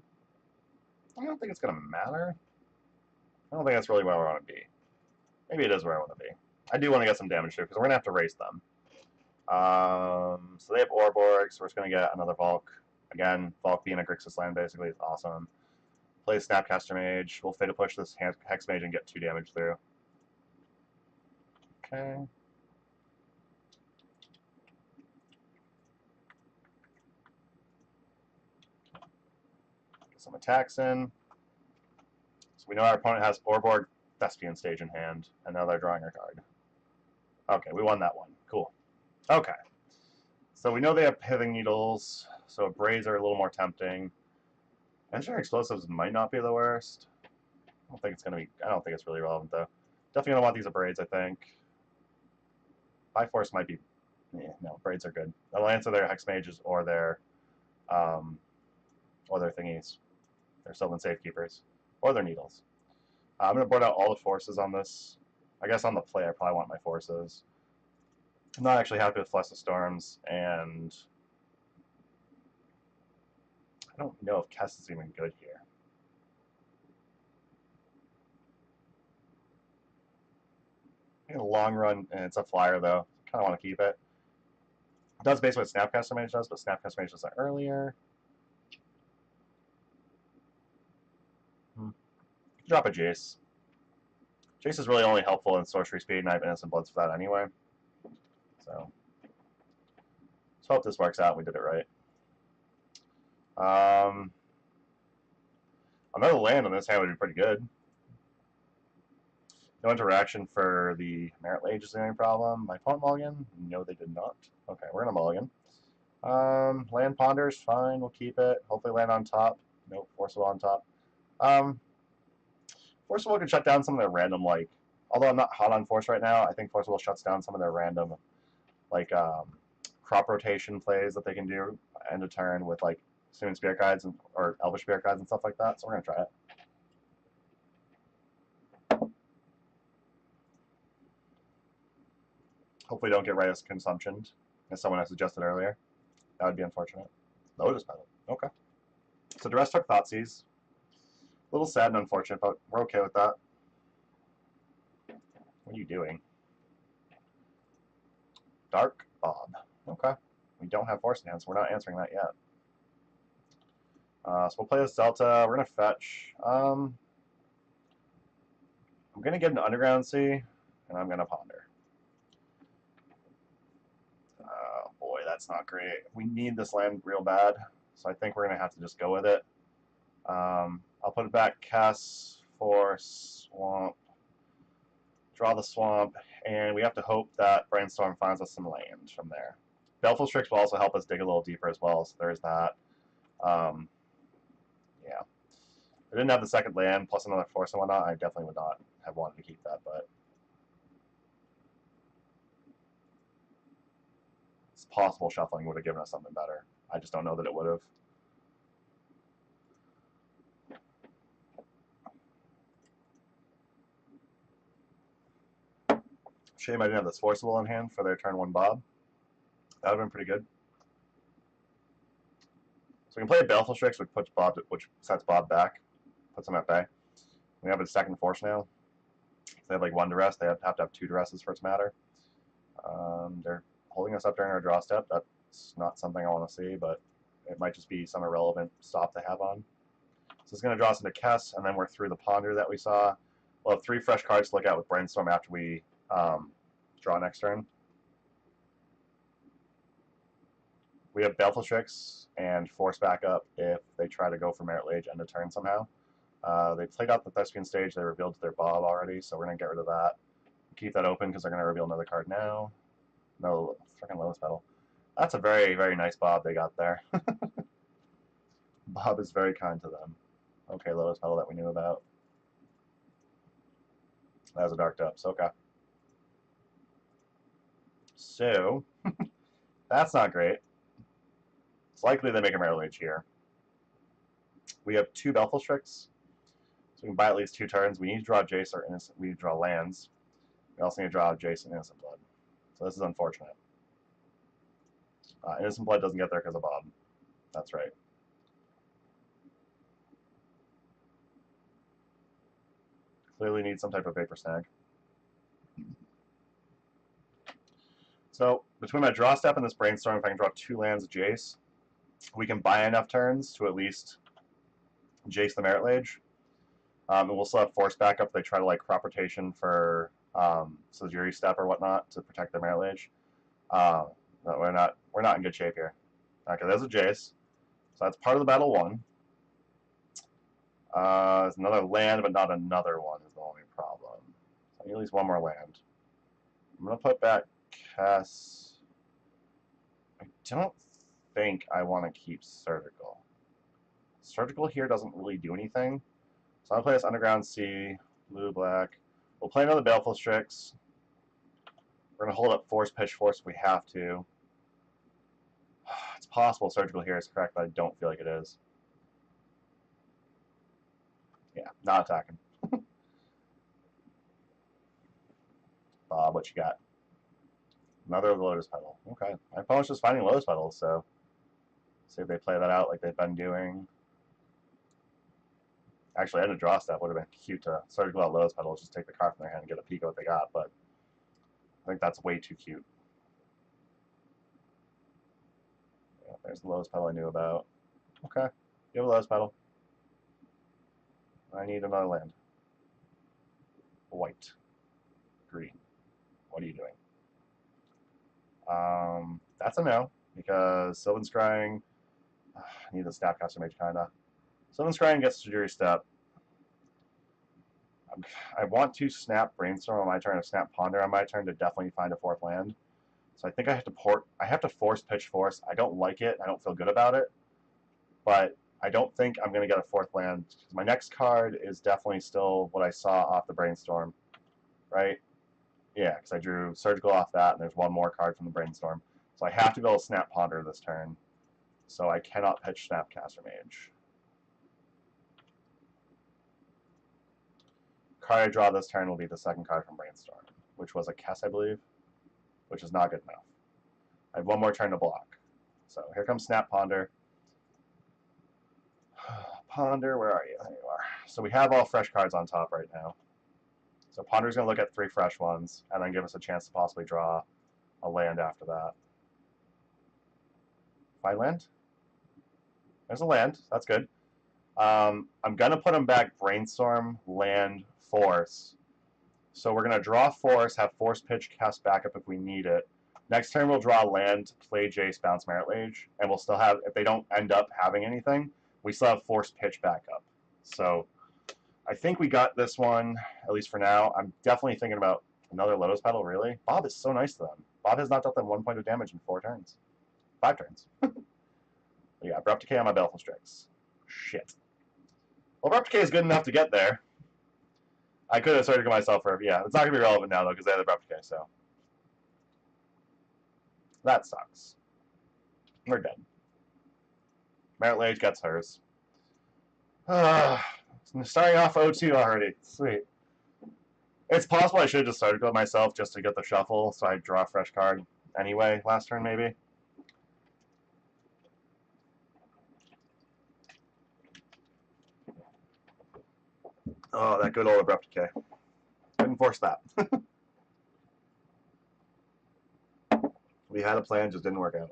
I don't think it's going to matter. I don't think that's really where I want to be. Maybe it is where I want to be. I do want to get some damage through because we're going to have to race them. So they have Orborg, so we're just going to get another Volk. Again, Volk being a Grixis land basically is awesome. Play Snapcaster Mage. We'll Fatal Push this Hex Mage and get 2 damage through. Okay. Get some attacks in. So we know our opponent has Orborg Thespian Stage in hand, and now they're drawing a card. Okay, we won that one. Cool. Okay. So we know they have Pithing Needles, so Braids are a little more tempting. Engineering Explosives might not be the worst. I don't think it's really relevant, though. Definitely going to want these Braids, I think. Biforce might be... no, Braids are good. They'll answer their Hex Mages or their thingies. Their Sylvan Safekeepers. Or their Needles. I'm going to board out all the forces on this. I guess on the play I probably want my forces. I'm not actually happy with Flush of Storms, and I don't know if Kess is even good here. In the long run, and it's a flyer though, kind of want to keep it. It does basically what Snapcaster Mage does, but Snapcaster Mage does that earlier. Drop a Jace. Jace is really only helpful in sorcery speed, and I have Innocent Bloods for that anyway. So, let's hope this works out. We did it right. Another land on this hand would be pretty good. No interaction for the Merit Lage is the only problem. My opponent mulligan? No, they did not. Okay, we're gonna mulligan. Land Ponders, fine, we'll keep it. Hopefully land on top. Nope, Forcible on top. Forcible can shut down some of their random, like, although I'm not hot on Force right now, I think Forcible shuts down some of their random, like, crop rotation plays that they can do end of turn with, like, Summon Spirit Guides or Elvish Spirit Guides and stuff like that, so we're going to try it. Hopefully don't get Riot's consumptioned, as someone has suggested earlier. That would be unfortunate. Lotus Petal. Okay. So the rest took Thoughtseize. A little sad and unfortunate, but we're okay with that. What are you doing? Dark Bob. Okay. We don't have Force in hand, so we're not answering that yet. So we'll play this Delta. We're going to fetch. I'm going to get an Underground Sea, and I'm going to Ponder. Boy, that's not great. We need this land real bad, so I think we're going to have to just go with it. I'll put it back Kess for Swamp. Draw the Swamp, and we have to hope that Brainstorm finds us some land from there. Baleful Strix will also help us dig a little deeper as well, so there's that. Yeah. If I didn't have the second land plus another force and whatnot, I definitely would not have wanted to keep that, but it's possible shuffling would have given us something better. I just don't know that it would have. Shame I didn't have this Forcible in hand for their turn 1 Bob. That would have been pretty good. So we can play a Baleful Strix, which sets Bob back, puts him at bay. We have a second force now. If they have like 1 duress, they have to have 2 duresses for it to matter. They're holding us up during our draw step. That's not something I want to see, but it might just be some irrelevant stop they have on. So it's going to draw us into Kess, and then we're through the Ponder that we saw. We'll have 3 fresh cards to look at with Brainstorm after we draw next turn. We have Baleful Strix and Force backup if they try to go for Merit Lage end of turn somehow. They played out the Thespian Stage. They revealed their Bob already, so we're going to get rid of that. Keep that open because they're going to reveal another card now. No, freaking Lotus Petal. That's a very, very nice Bob they got there. Bob is very kind to them. Okay, Lotus Petal that we knew about. That was a Dark Depths. Okay. So, that's not great. It's likely they make a Merit Lage here. We have 2 Baleful Strix, so we can buy at least 2 turns. We need to draw Jace or Innocent. We need to draw lands. We also need to draw Jace and Innocent Blood. So this is unfortunate. Innocent Blood doesn't get there because of Bob. That's right. Clearly need some type of Vapor Snag. So between my draw step and this Brainstorm, if I can draw 2 lands of Jace, we can buy enough turns to at least Jace the Merit Lage. And we'll still have force backup if they try to like crop rotation for Sojiri step or whatnot to protect the Merit Lage. But we're not in good shape here. Okay, there's a Jace. So that's part of the battle one. There's another land, but not another one is the only problem. So I need at least one more land. I'm gonna put back Kess. I don't think I want to keep Surgical. Surgical here doesn't really do anything. So I'll play this Underground Sea, blue, black. We'll play another Baleful Strix. We're going to hold up Force Pitch Force if we have to. It's possible Surgical here is correct, but I don't feel like it is. Yeah, not attacking. Bob, what you got? Another Lotus Petal. Okay. My opponent's just finding Lotus Petals, so see if they play that out like they've been doing. Actually, I had a draw step. Would have been cute to Surgical out Lotus Petals, just take the card from their hand and get a peek at what they got, but I think that's way too cute. Yeah, there's the Lotus Petal I knew about. Okay. You have a Lotus Petal. I need another land. White. Green. What are you doing? That's a no, because Sylvan Scrying. I need the Snapcaster Mage, kinda. Sylvan Scrying gets Sojiri Step. I want to snap Brainstorm on my turn, or snap Ponder on my turn to definitely find a fourth land. So I think I have to force Pitch Force. I don't like it. I don't feel good about it. But I don't think I'm going to get a fourth land. My next card is definitely still what I saw off the Brainstorm. Right? Yeah, because I drew Surgical off that, and there's one more card from the Brainstorm. So I have to be able to snap Ponder this turn. So I cannot pitch Snapcaster Mage. Card I draw this turn will be the second card from Brainstorm, which was a Kess, I believe, which is not good enough. I have one more turn to block. So here comes Snap Ponder. Ponder, where are you? There you are. So we have all fresh cards on top right now. So Ponder's going to look at 3 fresh ones, and then give us a chance to possibly draw a land after that. Find land? There's a land. That's good. I'm going to put him back Brainstorm, Land, Force. So we're going to draw Force, have Force Pitch, cast backup if we need it. Next turn we'll draw Land, play Jace, bounce Merit Lage, and we'll still have, if they don't end up having anything, we still have Force Pitch backup. So I think we got this one, at least for now. I'm definitely thinking about another Lotus Petal, really. Bob is so nice to them. Bob has not dealt them 1 point of damage in 4 turns. 5 turns. Yeah, Abrupt Decay on my Baleful Strix. Shit. Well, Abrupt Decay is good enough to get there. I could have started to myself for, yeah, it's not going to be relevant now, though, because they have the Abrupt Decay, so. That sucks. We're dead. Merit Lage gets hers. Starting off 0-2 already. Sweet. It's possible I should have just started with myself just to get the shuffle, so I draw a fresh card anyway last turn, maybe. Oh, that good old Abrupt Decay. Couldn't force that. We had a plan, just didn't work out.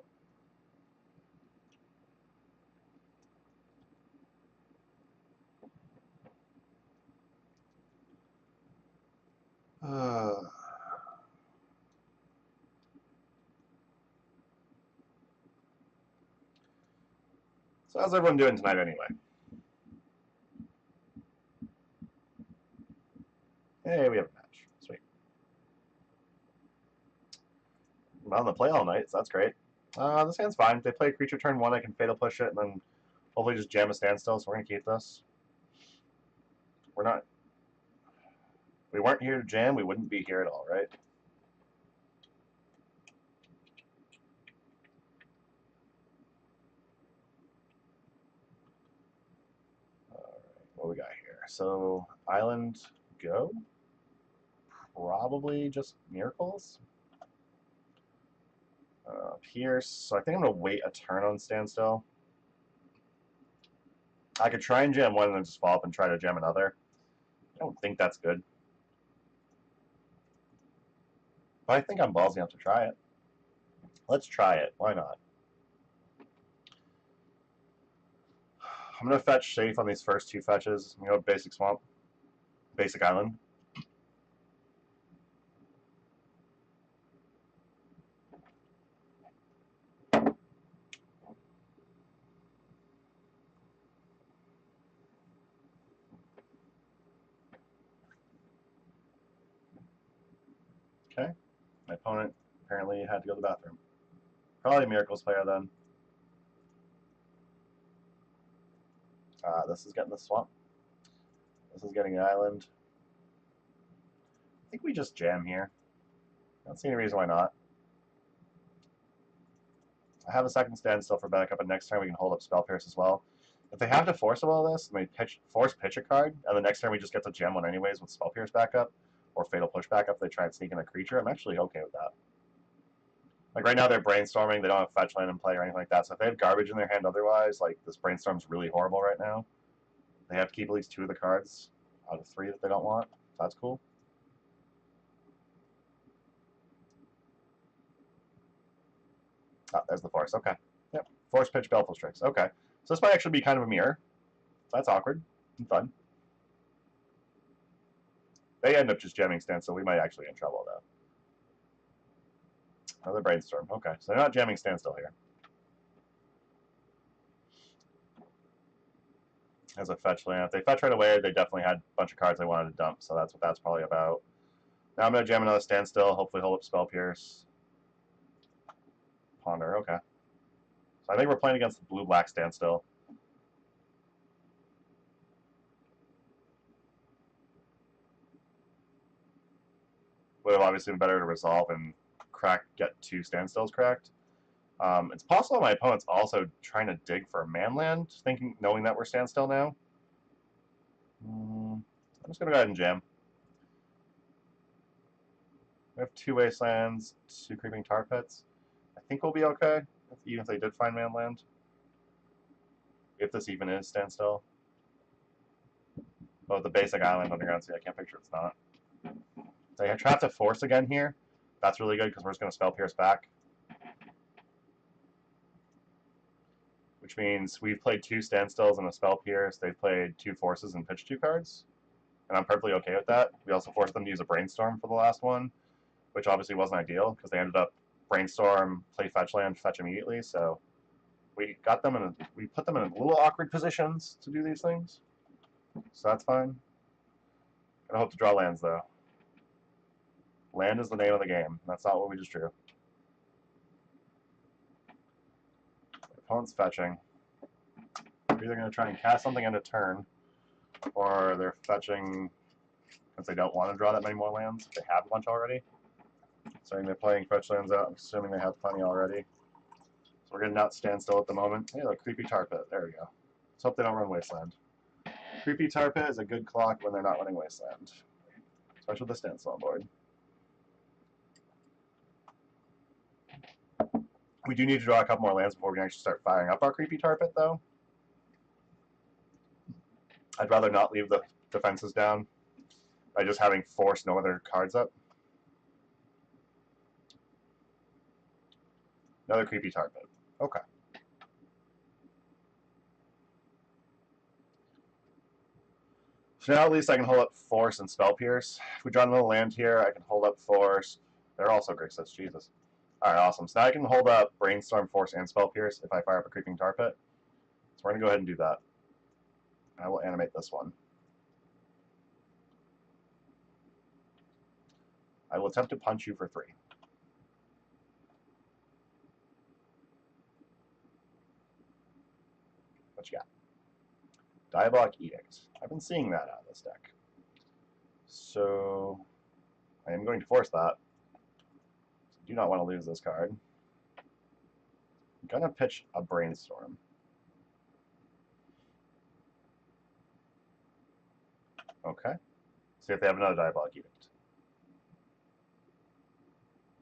So how's everyone doing tonight anyway? Hey, we have a match. Sweet. I'm on the play all night, so that's great. This hand's fine. If they play a creature turn 1, I can Fatal Push it, and then hopefully just jam a Standstill, so we're going to keep this. We're not... If we weren't here to jam, we wouldn't be here at all, right? Alright, what we got here? So, Island go? Probably just Miracles? Pierce, so I think I'm going to wait a turn on Standstill. I could try and jam one and then just follow up and try to jam another. I don't think that's good. But I think I'm ballsy enough to try it. Let's try it. Why not? I'm going to fetch safe on these first two fetches. I'm going to go basic swamp, basic island. Okay. My opponent apparently had to go to the bathroom. Probably a Miracles player then. This is getting the swamp. This is getting an island. I think we just jam here. I don't see any reason why not. I have a second standstill for backup, and next turn we can hold up Spell Pierce as well. If they have to force of all this, and they force pitch a card, and the next turn we just get to jam one anyways with Spell Pierce backup, or Fatal Push backup, they try and sneak in a creature, I'm actually okay with that. Like right now they're brainstorming, they don't have fetch land in play or anything like that, so if they have garbage in their hand otherwise, like this brainstorm's really horrible right now. They have to keep at least 2 of the cards out of 3 that they don't want, so that's cool. Oh, there's the force. Okay. Yep. Force pitch, Baleful Strix. Okay. So this might actually be kind of a mirror. That's awkward and fun. They end up just jamming standstill. We might actually get in trouble, though. Another brainstorm. Okay. So they're not jamming standstill here. As a fetch land. If they fetch right away, they definitely had a bunch of cards they wanted to dump. So that's what that's probably about. Now I'm going to jam another standstill. Hopefully hold up Spell Pierce. Ponder. Okay. So I think we're playing against the blue-black standstill. Would have obviously been better to resolve and get 2 standstills cracked. It's possible my opponent's also trying to dig for a manland, knowing that we're standstill now. I'm just going to go ahead and jam. We have 2 wastelands, 2 creeping tar pits. I think we'll be okay, even if they did find manland. If this even is standstill. Oh, the basic island underground sea, I can't picture it's not. So I have to force again here. That's really good because we're just going to Spell Pierce back. Which means we've played 2 standstills and a Spell Pierce. They've played 2 forces and pitched 2 cards. And I'm perfectly okay with that. We also forced them to use a Brainstorm for the last one, which obviously wasn't ideal because they ended up Brainstorm, play fetch land, fetch immediately. So we got them in we put them in a little awkward positions to do these things. So that's fine. I hope to draw lands though. Land is the name of the game. That's not what we just drew. The opponent's fetching. They're either going to try and cast something end of turn, or they're fetching because they don't want to draw that many more lands. They have a bunch already. So they're playing fetch lands out. I'm assuming they have plenty already. So we're getting out standstill at the moment. Hey, look, creepy tar pit. There we go. Let's hope they don't run wasteland. Creepy tar pit is a good clock when they're not running wasteland, especially with the standstill on board. We do need to draw a couple more lands before we can actually start firing up our creepy tar pit, though. I'd rather not leave the defenses down by just having forced no other cards up. Another creepy tar pit. Okay. So now at least I can hold up Force and Spell Pierce. If we draw another land here, I can hold up Force. They're also Grixis, Jesus. Alright, awesome. So now I can hold up Brainstorm, Force, and Spell Pierce if I fire up a Creeping Tar Pit. So we're going to go ahead and do that. I will animate this one. I will attempt to punch you for 3. What you got? Diabolic Edict. I've been seeing that out of this deck. So I am going to force that. Do not want to lose this card. I'm going to pitch a Brainstorm. Okay. See if they have another Diabolic Edict.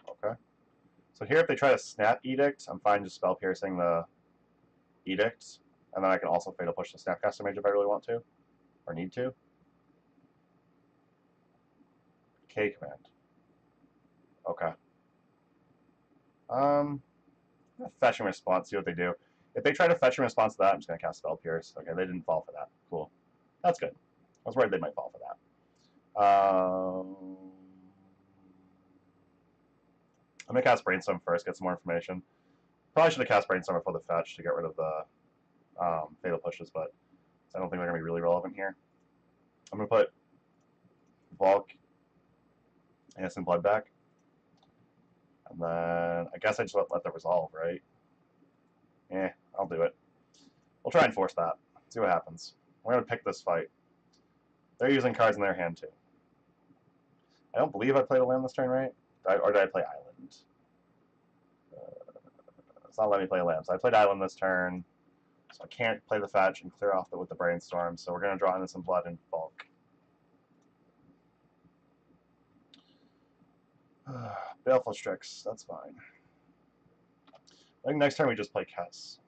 Okay. So here if they try to snap Edict, I'm fine just spell piercing the Edict. And then I can also Fatal Push the Snapcaster Mage if I really want to. Or need to. K command. Okay. Fetch and response, see what they do. If they try to fetch in response to that, I'm just going to cast Spell Pierce. Okay, they didn't fall for that. Cool. That's good. I was worried they might fall for that. I'm going to cast Brainstorm first, get some more information. Probably should have cast Brainstorm before the fetch to get rid of the Fatal Pushes, but I don't think they're going to be really relevant here. I'm going to put Volk, Innocent Blood back. And then I guess I just let that resolve, right? I'll do it. We'll try and force that. See what happens. We're going to pick this fight. They're using cards in their hand, too. I don't believe I played a land this turn, right? Or did I play Island? It's not letting me play a land. So I played Island this turn. So I can't play the fetch and clear off with the Brainstorm. So we're going to draw Innocent Blood and Bulk. Baleful Strix. That's fine. I think next turn we just play Kess.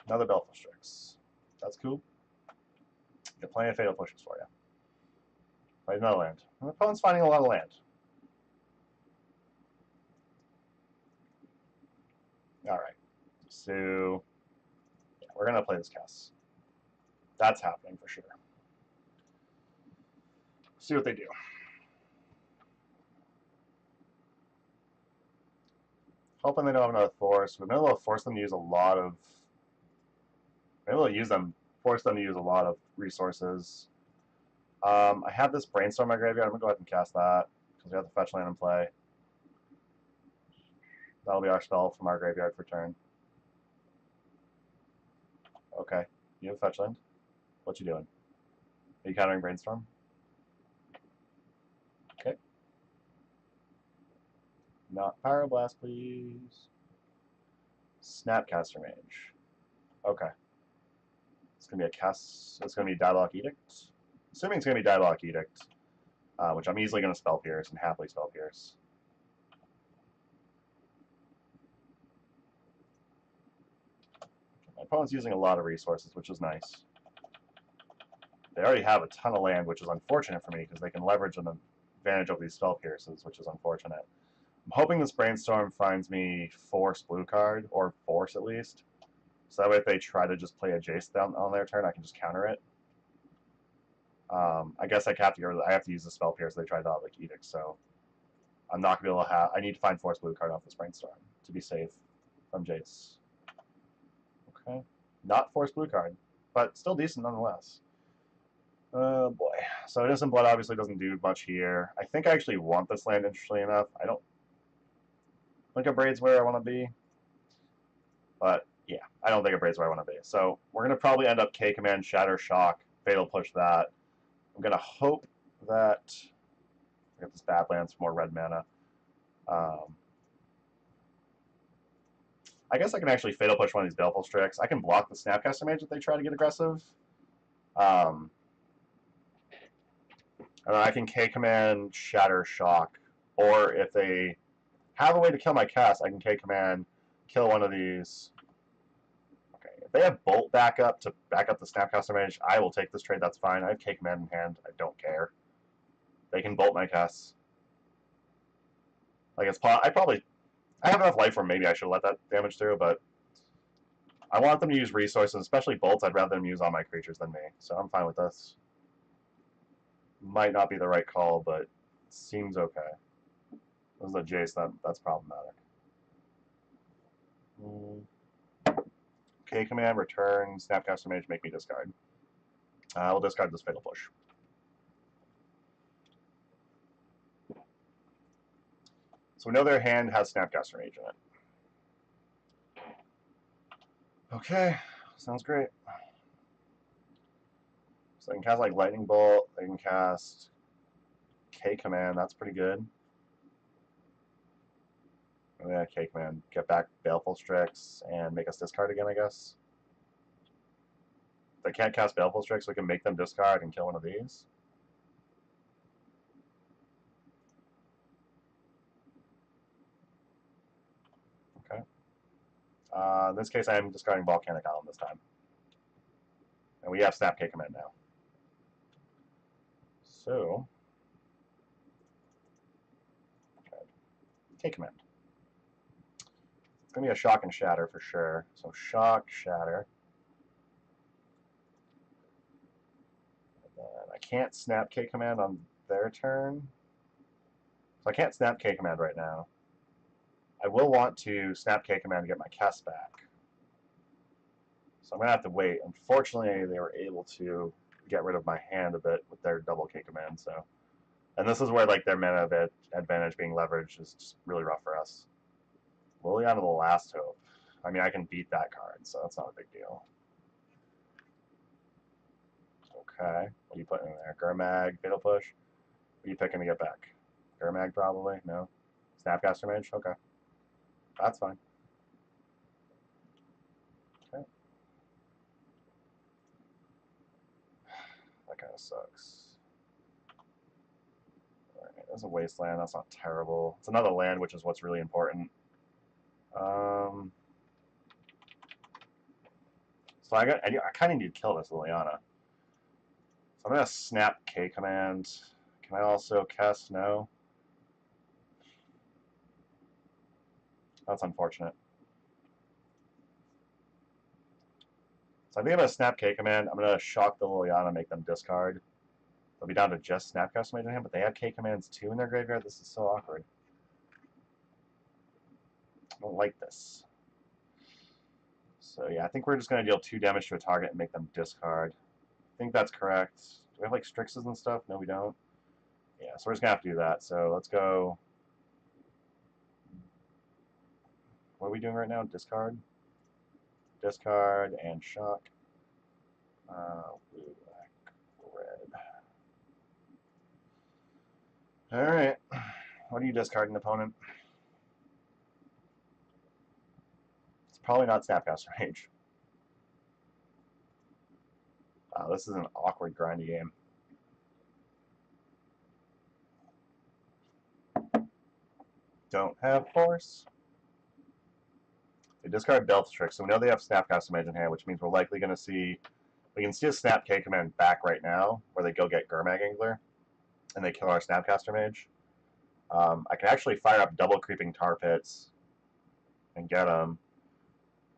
Another Baleful Strix. That's cool. Got plenty of Fatal Pushes for you. Play another land. My opponent's finding a lot of land. Alright. So, yeah, we're going to play this Kess. That's happening for sure. See what they do. Hoping they don't have another force. We've been able to force them to use a lot of... force them to use a lot of resources. I have this Brainstorm in my graveyard. I'm going to go ahead and cast that, because we have the fetch land in play. That'll be our spell from our graveyard for turn. Okay. You have fetch land? What you doing? Are you countering Brainstorm? Okay. Not Pyroblast, please. Snapcaster Mage. Okay. It's going to be a cast. It's going to be Diabolic Edict. Assuming it's going to be Diabolic Edict, which I'm easily going to Spell Pierce and happily Spell Pierce. My opponent's using a lot of resources, which is nice. They already have a ton of land, which is unfortunate for me because they can leverage an advantage over these Spell Pierces, which is unfortunate. I'm hoping this Brainstorm finds me Force blue card, or Force at least. So that way if they try to just play a Jace down on their turn, I can just counter it. I guess I have to use the Spell Pierce. They tried Diabolic Edict, so I'm not going to be able to have... I need to find Force blue card off this Brainstorm to be safe from Jace. Okay. Not Force blue card, but still decent nonetheless. Oh boy. So Innocent Blood obviously doesn't do much here. I think I actually want this land, interestingly enough. I don't think a Braid's where I want to be. But yeah, I don't think a Braid's where I want to be. So we're going to probably end up K-Command, Shatter, Shock, Fatal Push that. I'm going to hope that I get this Badlands for more red mana. I guess I can actually Fatal Push one of these Baleful Strix. I can block the Snapcaster Mage if they try to get aggressive. And I can K-Command, Shatter, Shock. Or if they have a way to kill my cast, I can K-Command, kill one of these. Okay, if they have Bolt backup to back up the Snapcaster Mage, I will take this trade, that's fine. I have K-Command in hand, I don't care. They can Bolt my casts. Like, I have enough life where maybe I should let that damage through, but I want them to use resources, especially bolts. I'd rather them use all my creatures than me, so I'm fine with this. Might not be the right call, but seems okay. This is a Jace, that's problematic. K-Command, return, Snapcaster Mage, make me discard. We'll discard this Fatal Push. So we know their hand has Snapcaster Mage in it. Okay, sounds great. So they can cast like Lightning Bolt, they can cast K-Command, that's pretty good. And then K-Command, get back Baleful Strix, and make us discard again, I guess. If they can't cast Baleful Strix, we can make them discard and kill one of these. Okay. In this case, I am discarding Volcanic Island this time. And we have Snap K-Command now. So, okay. K-Command. It's going to be a shock and shatter for sure. So shock, shatter. And then I can't snap K command on their turn. So I can't snap K command right now. I will want to snap K command to get my Kess back. So I'm going to have to wait. Unfortunately, they were able to get rid of my hand a bit with their double K command. So, and this is where like their mana advantage being leveraged is just really rough for us. Liliana the Last Hope. I mean, I can beat that card, so that's not a big deal. Okay, what are you putting in there? Gurmag, Fatal Push? What are you picking to get back? Gurmag probably? No? Snapcaster Mage? Okay. That's fine. Okay. That kind of sucks. Alright, there's a Wasteland. That's not terrible. It's another land, which is what's really important. So I kind of need to kill this Liliana. So I'm going to snap K command. Can I also cast? No. That's unfortunate. So I think I'm going to snap K command. I'm going to shock the Liliana, make them discard. They'll be down to just Snapcaster Mage in hand, but they have K commands too in their graveyard. This is so awkward. I don't like this. So yeah, I think we're just going to deal 2 damage to a target and make them discard. I think that's correct. Do we have like Strixes and stuff? No, we don't. Yeah, so we're just going to have to do that. So let's go. What are we doing right now? Discard. Discard and shock. Blue, black, red. Alright. What are you discarding, opponent? It's probably not Snapcaster Mage. Wow, this is an awkward, grindy game. Don't have force. They discard Beltrix, so we know they have Snapcaster Mage in hand, which means we're likely going to see... We can see a Snap K command back right now, where they go get Gurmag Angler, and they kill our Snapcaster Mage. I can actually fire up double Creeping Tar Pits and get them.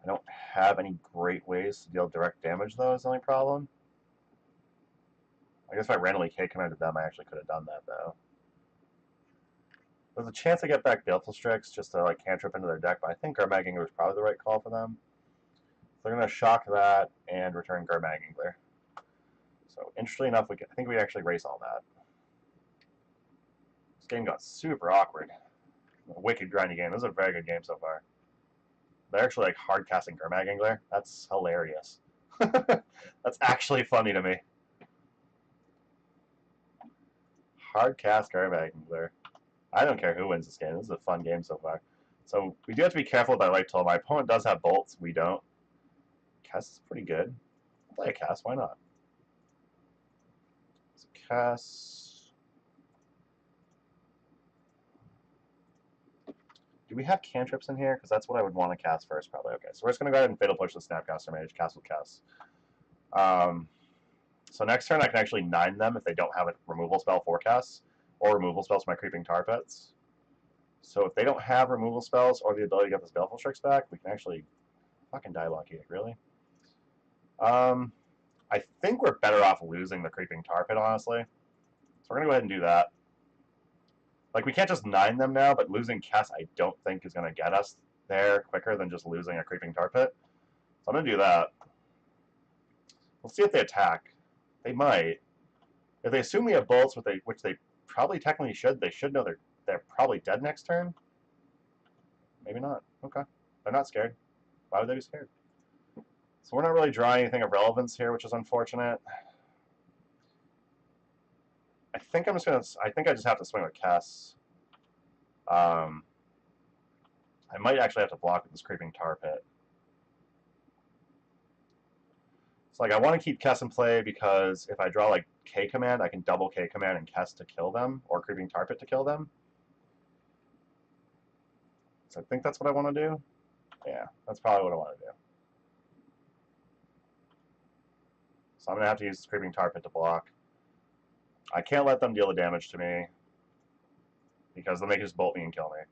I don't have any great ways to deal direct damage, though, is the only problem. I guess if I randomly K commanded them, I actually could have done that, though. There's a chance I get back Baleful-Strix just to like cantrip into their deck, but I think Gurmag Angler is probably the right call for them. So they're going to shock that and return Gurmag Angler. So interestingly enough, I think we actually race all that. This game got super awkward. A wicked grindy game. This is a very good game so far. They're actually like hard casting Gurmag Angler. That's hilarious. That's actually funny to me. Hard cast Gurmag Angler. I don't care who wins this game. This is a fun game so far. So we do have to be careful with our light tool. My opponent does have bolts. We don't. Kess is pretty good. I'll play a Kess. Why not? So Kess. Do we have cantrips in here? Because that's what I would want to cast first, probably. Okay, so we're just going to go ahead and Fatal Push the Snapcaster Mage. Cast with Kess. So next turn I can actually 9 them if they don't have a removal spell for Kess. Or removal spells for my Creeping Tar Pits. So if they don't have removal spells or the ability to get this Baleful-Strix back, we can actually fucking dialogue it, really. I think we're better off losing the Creeping Tar Pit, honestly. So we're going to go ahead and do that. Like, we can't just 9 them now, but losing Kess I don't think is going to get us there quicker than just losing a Creeping Tar Pit. So I'm going to do that. We'll see if they attack. They might. If they assume we have bolts, which they probably technically should. They should know they're probably dead next turn. Maybe not. Okay. They're not scared. Why would they be scared? So we're not really drawing anything of relevance here, which is unfortunate. I think I just have to swing with Kess. I might actually have to block with this Creeping Tar Pit. So like I want to keep Kess in play because if I draw like K command, I can double K command and Kess to kill them, or Creeping Tar Pit to kill them. So I think that's what I want to do. Yeah, that's probably what I want to do. So I'm going to have to use Creeping Tar Pit to block. I can't let them deal the damage to me because they'll make just bolt me and kill me.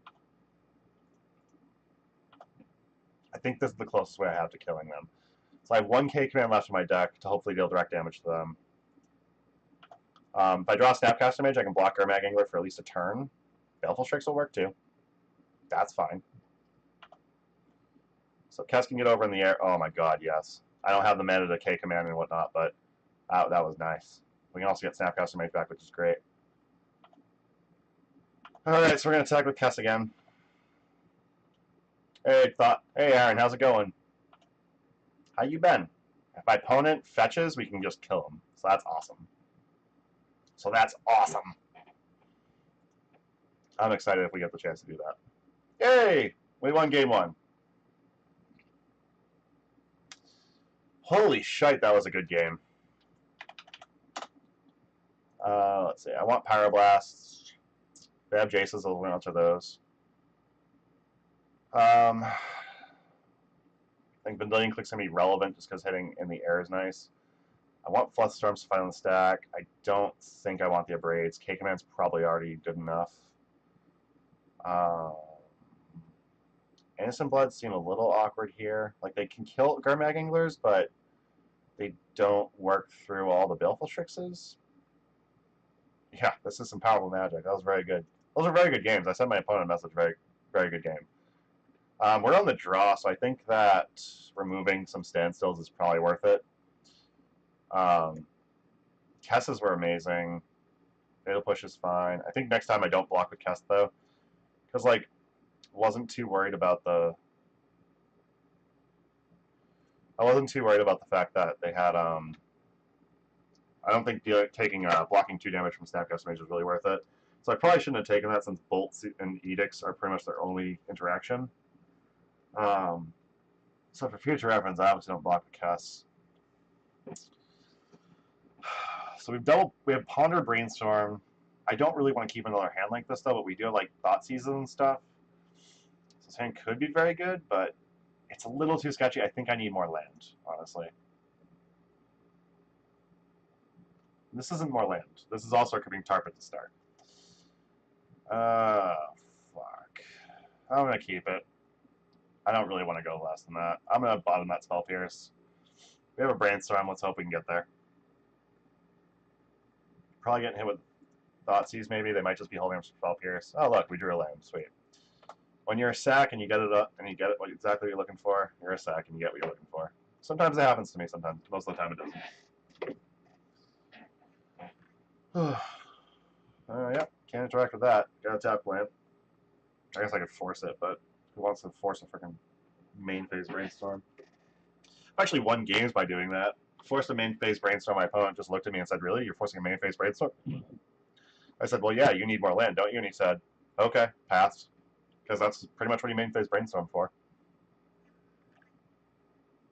I think this is the closest way I have to killing them. So I have 1 K command left in my deck to hopefully deal direct damage to them. If I draw a Snapcaster Mage, I can block Gurmag Angler for at least a turn. Baleful Strix will work too. That's fine. So Kess can get over in the air. Oh my god, yes. I don't have the mana to K command and whatnot, but that was nice. We can also get Snapcaster Mage back, which is great. Alright, so we're going to attack with Kess again. Hey, Aaron, how's it going? How you been? If my opponent fetches, we can just kill him. So that's awesome. I'm excited if we get the chance to do that. Yay! We won game 1. Holy shite, that was a good game. Let's see. I want Pyroblasts. They have Jaces, I'll win onto those. I think Vendilion Click's going to be relevant just because hitting in the air is nice. I want Flusterstorms to find on the stack. I don't think I want the Abrades. K-Command's probably already good enough. Innocent Bloods seem a little awkward here. Like, they can kill Gurmag Anglers, but they don't work through all the Baleful Strixes. Yeah, this is some powerful magic. That was very good. Those are very good games. I sent my opponent a message. Very, very good game. We're on the draw, so I think that removing some standstills is probably worth it. Kesses were amazing. Fatal Push is fine. I think next time I don't block with Kess, though. Because, like, wasn't too worried about the... I wasn't too worried about the fact that they had, I don't think taking blocking 2 damage from Snapcaster Mage was really worth it. So I probably shouldn't have taken that since Bolts and Edicts are pretty much their only interaction. So for future reference, I obviously don't block with Kess. So we have Ponder Brainstorm. I don't really want to keep another hand like this though, but we do have like Thought Season and stuff. So this hand could be very good, but it's a little too sketchy. I think I need more land, honestly. This isn't more land. This is also a Creeping Tarpit to start. Fuck. I'm gonna keep it. I don't really want to go less than that. I'm gonna bottom that Spell Pierce. We have a Brainstorm. Let's hope we can get there. Probably getting hit with Thoughtseize, maybe. They might just be holding up Spell Pierce. Oh, look, we drew a land. Sweet. When you're a sack and you get it up and you get it exactly what you're looking for, you're a sack and you get what you're looking for. Sometimes it happens to me. Sometimes, most of the time, it doesn't. Yep, can't interact with that. Got a tap land. I guess I could force it, but who wants to force a freaking main phase Brainstorm? I've actually won games by doing that. Forced a main phase Brainstorm. My opponent just looked at me and said, "Really? You're forcing a main phase Brainstorm?" I said, "Well, yeah, you need more land, don't you?" And he said, "Okay, pass." Because that's pretty much what he main phase Brainstorm for.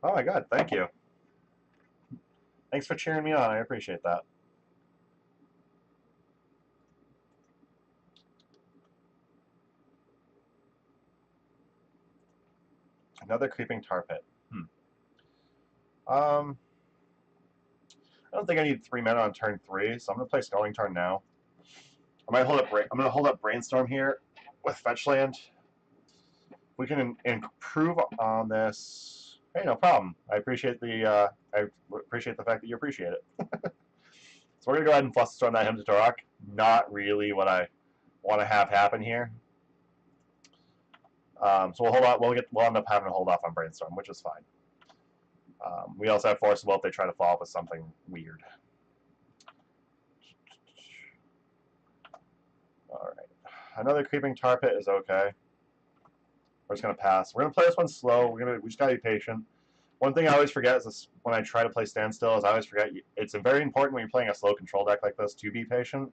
Oh my god, thank you. Thanks for cheering me on. I appreciate that. Another Creeping Tarpit. I don't think I need 3 mana on turn 3, so I'm gonna play Sculling Tarn now. I'm gonna hold up Brainstorm here with Fetch Land. We can improve on this. Hey, no problem. I appreciate the fact that you appreciate it. So we're gonna go ahead and Flusterstorm that Hymn to Torok. Not really what I want to have happen here. So we'll hold on. We'll end up having to hold off on Brainstorm, which is fine. We also have Forcible if they try to follow up with something weird. All right, another Creeping Tar Pit is okay. We're just gonna pass. We're gonna play this one slow. We just gotta be patient. One thing I always forget is this, when I try to play Standstill, is I always forget it's very important when you're playing a slow control deck like this to be patient.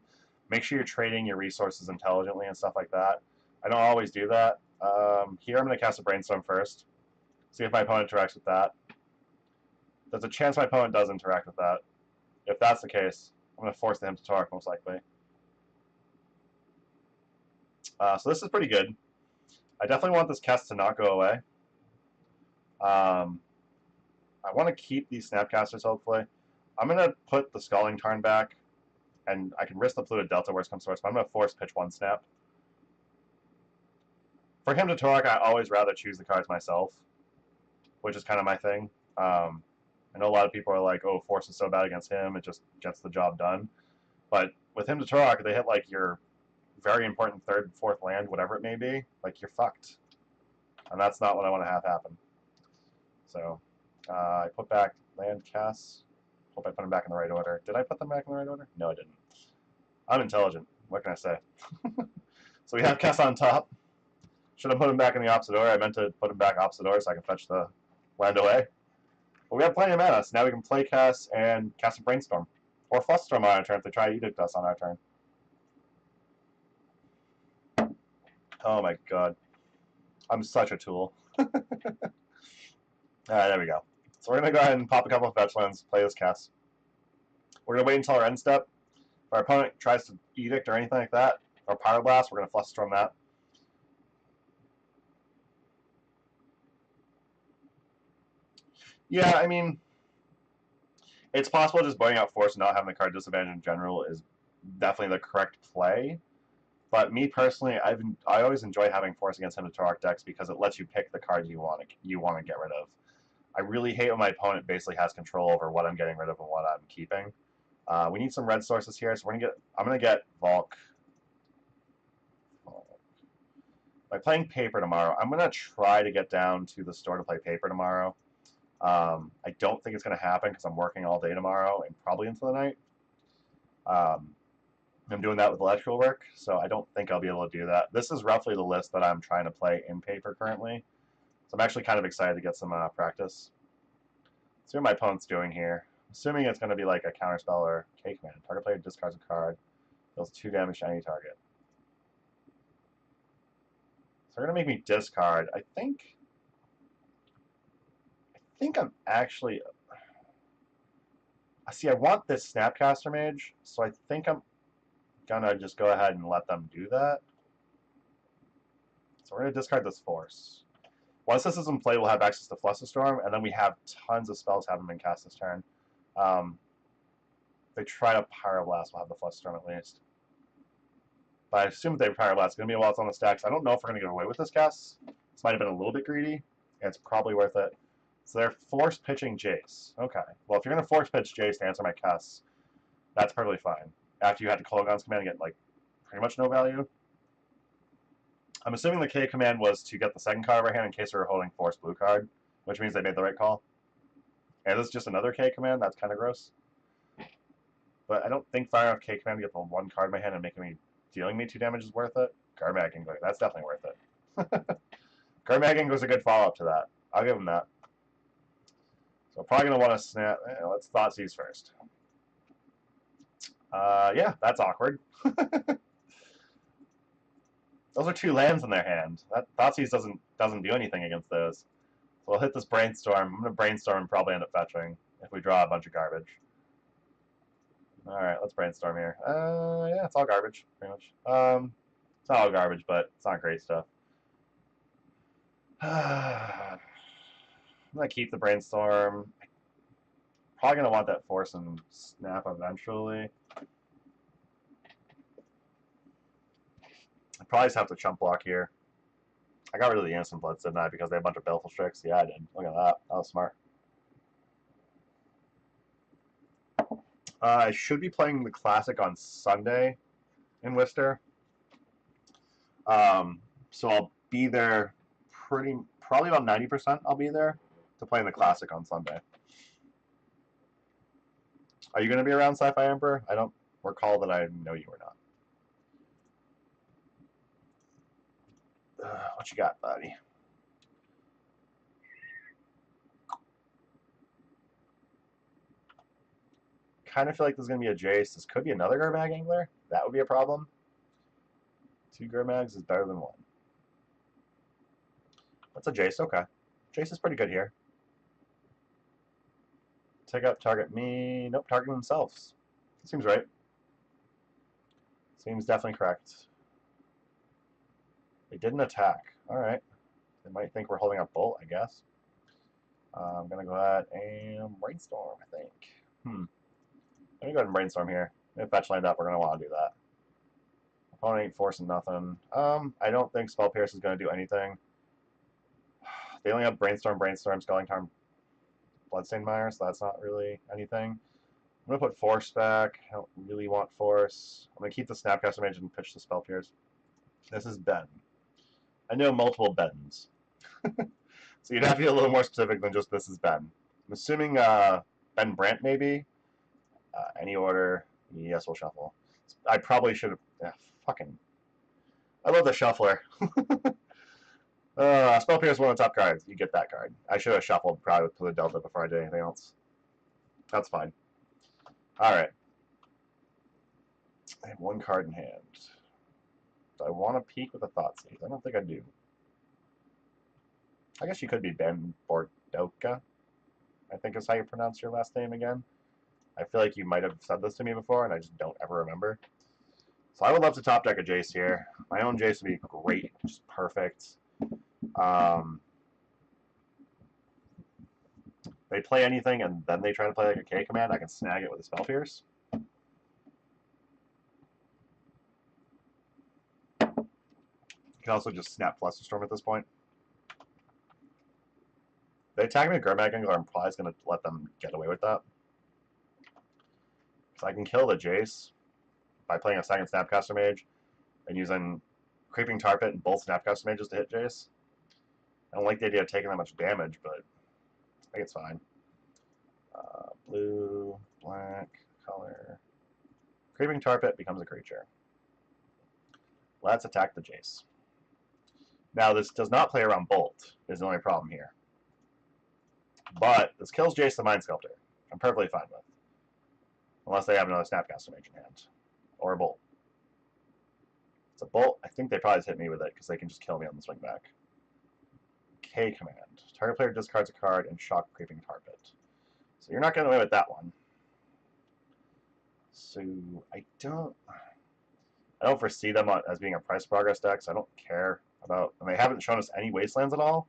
Make sure you're trading your resources intelligently and stuff like that. I don't always do that. Here I'm going to cast a Brainstorm first. See if my opponent interacts with that. There's a chance my opponent does interact with that. If that's the case, I'm going to force them to Torok most likely. So this is pretty good. I definitely want this Kess to not go away. I want to keep these Snapcasters, hopefully. I'm going to put the Sculling Tarn back, and I can risk the Polluted Delta worst comes to worst, but I'm going to force pitch 1 Snap. For him to Torok, I always rather choose the cards myself. which is kind of my thing. I know a lot of people are like, oh, Force is so bad against him, it just gets the job done. But with him to Turok, they hit like your very important third, fourth land, whatever it may be, like you're fucked. And that's not what I want to have happen. So I put back land Kess. Hope I put them back in the right order. Did I put them back in the right order? No, I didn't. I'm intelligent. What can I say? So we have Kess on top. Should have put him back in the opposite order. I meant to put him back opposite order so I can fetch the land away. But we have plenty of mana, so now we can play Kess and cast a Brainstorm. Or Flusterstorm on our turn if they try to Edict us on our turn. Oh my god. I'm such a tool. Alright, there we go. So we're going to go ahead and pop a couple of fetch lands, play this Kess. We're going to wait until our end step. If our opponent tries to Edict or anything like that, or Power Blast, we're going to Flusterstorm that. Yeah, I mean, it's possible just blowing out Force and not having the card disadvantage in general is definitely the correct play. But me personally, I always enjoy having Force against Hymn to Turok decks because it lets you pick the cards you want to get rid of. I really hate when my opponent basically has control over what I'm getting rid of and what I'm keeping. We need some red sources here, so I'm gonna get Volk. By playing Paper tomorrow, I'm gonna try to get down to the store to play Paper tomorrow. I don't think it's gonna happen because I'm working all day tomorrow and probably into the night. I'm doing that with electrical work, so I don't think I'll be able to do that. This is roughly the list that I'm trying to play in Paper currently. So I'm actually kind of excited to get some practice. Let's see what my opponent's doing here. Assuming it's going to be like a counterspell or K command. Target player discards a card, deals 2 damage to any target. So they're going to make me discard. I think I'm actually... See, I want this Snapcaster Mage, so I think I'm going to just go ahead and let them do that. So we're going to discard this Force. Once this is in play, we'll have access to Flusterstorm, and then we have tons of spells haven't been cast this turn. If they try to Pyroblast, we'll have the Flusterstorm at least. But I assume if they Pyroblast, it's going to be a while it's on the stacks. I don't know if we're going to get away with this cast. This might have been a little bit greedy, and it's probably worth it. So they're force pitching Jace. Okay. Well, if you're going to force pitch Jace to answer my cast, that's perfectly fine. After you had to Kolaghan's command and get, like, pretty much no value. I'm assuming the K command was to get the second card of our hand in case we were holding Force Blue card, which means they made the right call. And this is just another K command. That's kind of gross. But I don't think firing off K command to get the one card in my hand and dealing me 2 damage is worth it. Garmag Angler, that's definitely worth it. Garmag Angler is a good follow-up to that. I'll give him that. So probably going to want to snap. Let's Thoughtseize first. Yeah, that's awkward. Those are 2 lands in their hand. That Thoughtseize doesn't do anything against those. So we'll hit this Brainstorm. I'm going to Brainstorm and probably end up fetching if we draw a bunch of garbage. Alright, let's Brainstorm here. Yeah, it's all garbage, pretty much. It's not all garbage, but it's not great stuff. I'm going to keep the Brainstorm. Probably going to want that Force and Snap eventually. I probably just have to chump block here. I got rid of the Innocent Bloods, didn't I? Because they had a bunch of Baleful Strix. Yeah, I did. Look at that. That was smart. I should be playing the Classic on Sunday in Worcester. So I'll be there probably about 90% I'll be there to play in the Classic on Sunday. Are you going to be around Sci-Fi Emperor? I don't recall that I know you were not. What you got, buddy? Kind of feel like there's going to be a Jace. This could be another Garmag Angler. That would be a problem. 2 Garmags is better than 1. That's a Jace, okay. Jace is pretty good here. Take out, target me. Nope, target themselves. Seems right. Seems definitely correct. They didn't attack. Alright. They might think we're holding up Bolt, I guess. I'm going to go ahead and Brainstorm, I think. Let me go ahead and Brainstorm here. If fetch land up, we're going to want to do that. Opponent ain't forcing nothing. I don't think Spell Pierce is going to do anything. They only have Brainstorm, Sculling Tarn, Bloodstained Mire, so that's not really anything. I'm going to put Force back. I don't really want Force. I'm going to keep the Snapcaster Mage and pitch the Spell Pierce. This is Ben. I know multiple Bens. So you'd have to be a little more specific than just this is Ben. I'm assuming Ben Brandt maybe. Any order. Yes, we'll shuffle. I probably should have... Yeah, fucking... I love the shuffler. Spell Pierce is one of the top cards. You get that card. I should have shuffled probably with the Delta before I did anything else. That's fine. Alright. I have one card in hand. Do I want to peek with a Thoughtseize? I don't think I do. I guess you could be Ben Bordoka, I think is how you pronounce your last name again. I feel like you might have said this to me before, and I just don't ever remember. So I would love to top deck a Jace here. My own Jace would be great, just perfect. They play anything, and then they try to play like a K command. I can snag it with a Spell Pierce. You can also just snap Flusterstorm at this point. They attack me with Gurmag Angler, I'm probably going to let them get away with that. So I can kill the Jace by playing a second Snapcaster Mage and using Creeping Tar Pit and both Snapcaster Mages to hit Jace. I don't like the idea of taking that much damage, but I think it's fine. Blue, black, color. Creeping Tar Pit becomes a creature. Let's attack the Jace. Now, this does not play around Bolt, is the only problem here. But this kills Jace the Mind Sculptor. I'm perfectly fine with. Unless they have another Snapcaster Mage in hand. Or a Bolt. It's a Bolt. I think they probably just hit me with it, because they can just kill me on the swing back. K command. Target player discards a card and shock Creeping Tar Pit. So you're not getting away with that one. So I don't foresee them as being a price progress deck, so I don't care about... And they haven't shown us any Wastelands at all.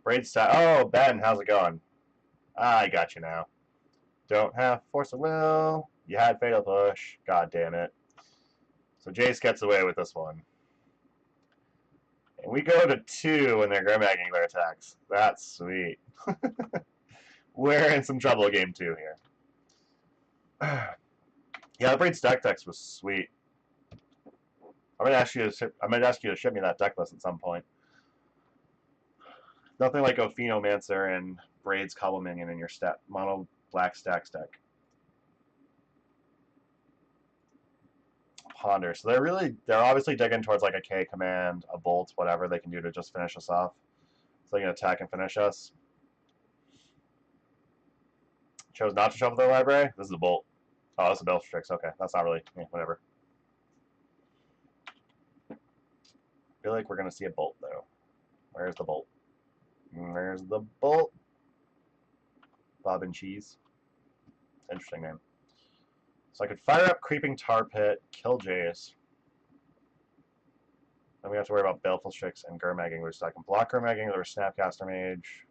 Braid stat. Oh, Ben, how's it going? I got you now. Don't have Force of Will. You had Fatal Push. God damn it. So Jace gets away with this one. And we go to 2 when their Gurmag Angler attacks. That's sweet. We're in some trouble game 2 here. Yeah, the Braid Stack text was sweet. I might ask you to ship me that deck list at some point. Nothing like Ophenomancer and Braid's Cobble Minion in your mono black stacks deck. Ponder. So they're obviously digging towards like a K command, a Bolt, whatever they can do to just finish us off. So they can attack and finish us. Chose not to shuffle their library. This is a Bolt. Oh, that's a Bellatrix. Okay, that's not really whatever. I feel like we're gonna see a Bolt though. Where's the Bolt? There's the Bolt. Bob and Cheese. Interesting name. So I could fire up Creeping Tar Pit, kill Jace. Then we have to worry about Baleful Strix and Gurmag Angler. So I can block Gurmag Angler with Snapcaster Mage.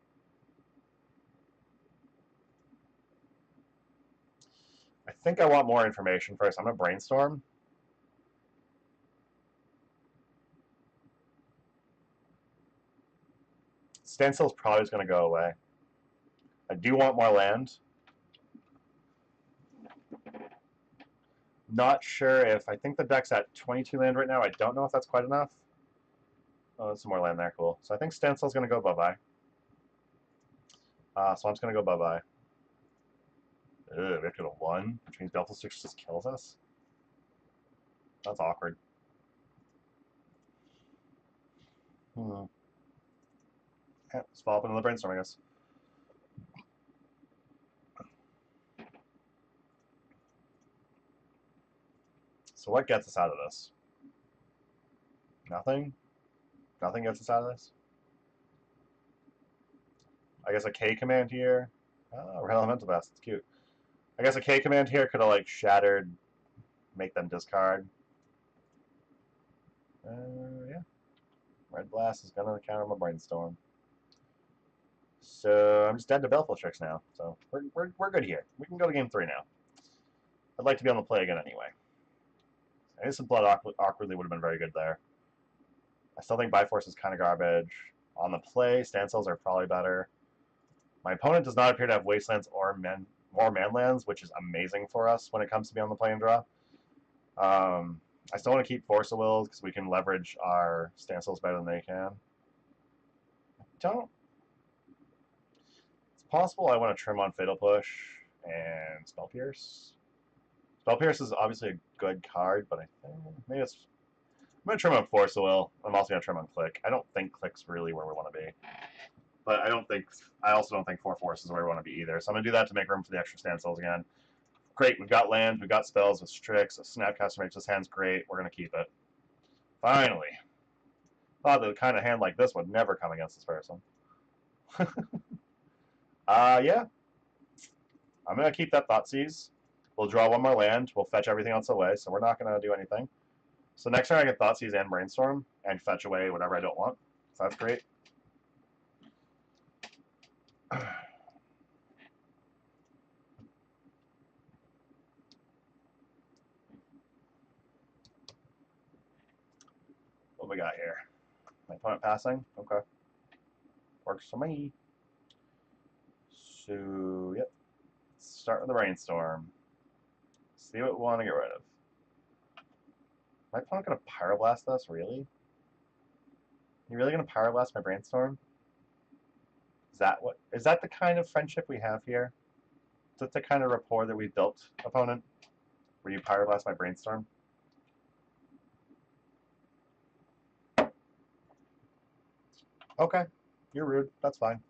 I think I want more information first. I'm going to brainstorm. Standstill is probably just going to go away. I do want more land. Not sure if... I think the deck's at 22 land right now. I don't know if that's quite enough. Oh, there's some more land there. Cool. So I think Standstill's going to go bye-bye. So I'm just going to go bye-bye. We have to go to 1, which means Baleful Strix just kills us. That's awkward. Yeah, let's follow up into the brainstorm, I guess. So what gets us out of this? Nothing? Nothing gets us out of this? I guess a K command here. Oh, Red Elemental Blast. It's cute. I guess a K command here could have, like, shattered, make them discard. Yeah. Red Blast is going to counter my Brainstorm. So I'm just dead to Baleful Strix now. So we're good here. We can go to game 3 now. I'd like to be able to play again anyway. Innocent Blood awkwardly would have been very good there. I still think Biforce is kind of garbage. On the play, standstills are probably better. My opponent does not appear to have wastelands or more manlands, which is amazing for us when it comes to be on the play and draw. I still want to keep Force of Will because we can leverage our standstills better than they can. It's possible I want to trim on Fatal Push and Spell Pierce. Spell Pierce is obviously a good card, but I think maybe I'm going to trim on Force of Will. I'm also going to trim on Click. I don't think Click's really where we want to be. But I also don't think 4 Force is where we want to be either. So I'm going to do that to make room for the extra standstills again. Great, we've got land, we've got spells with tricks, a Snapcaster makes this hand's great, we're going to keep it. Finally. Thought that a kind of hand like this would never come against this person. Yeah. I'm going to keep that Thoughtseize. We'll draw one more land, we'll fetch everything else away, so we're not going to do anything. So next turn I get Thoughtseize and Brainstorm, and fetch away whatever I don't want. So that's great. What we got here? My opponent passing? Okay. Works for me. So, yep. Let's start with the Brainstorm. See what we want to get rid of. My opponent going to Pyroblast us? Really? You really going to Pyroblast my Brainstorm? Is that the kind of friendship we have here? Is that the kind of rapport that we built, opponent? Where you Pyroblast my Brainstorm? Okay. You're rude. That's fine. I'm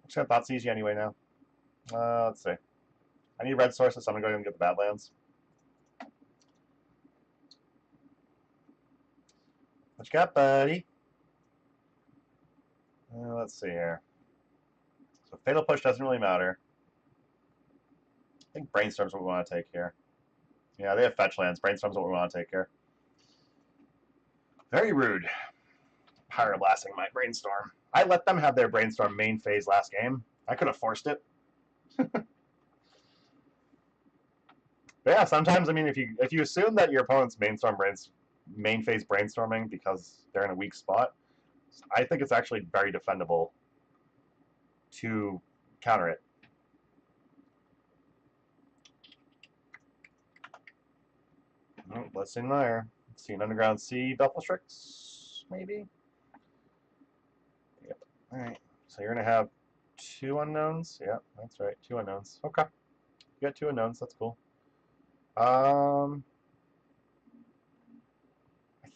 just going to Thoughtseize you anyway now. Let's see. I need red sources, so I'm going to go ahead and get the Badlands. What you got, buddy? Let's see here. So Fatal Push doesn't really matter. I think Brainstorm's what we want to take here. Yeah, they have fetch lands. Brainstorm's what we want to take here. Very rude. Pyroblasting my Brainstorm. I let them have their Brainstorm main phase last game. I could have forced it. But yeah, sometimes, I mean, if you assume that your opponent's main phase brainstorming because they're in a weak spot, I think it's actually very defendable to counter it. Oh, Blessing Mire. See an Underground Sea, Belflestrix, maybe? Yep. Alright. So you're going to have 2 unknowns? Yeah, that's right. 2 unknowns. Okay. You got 2 unknowns. That's cool. I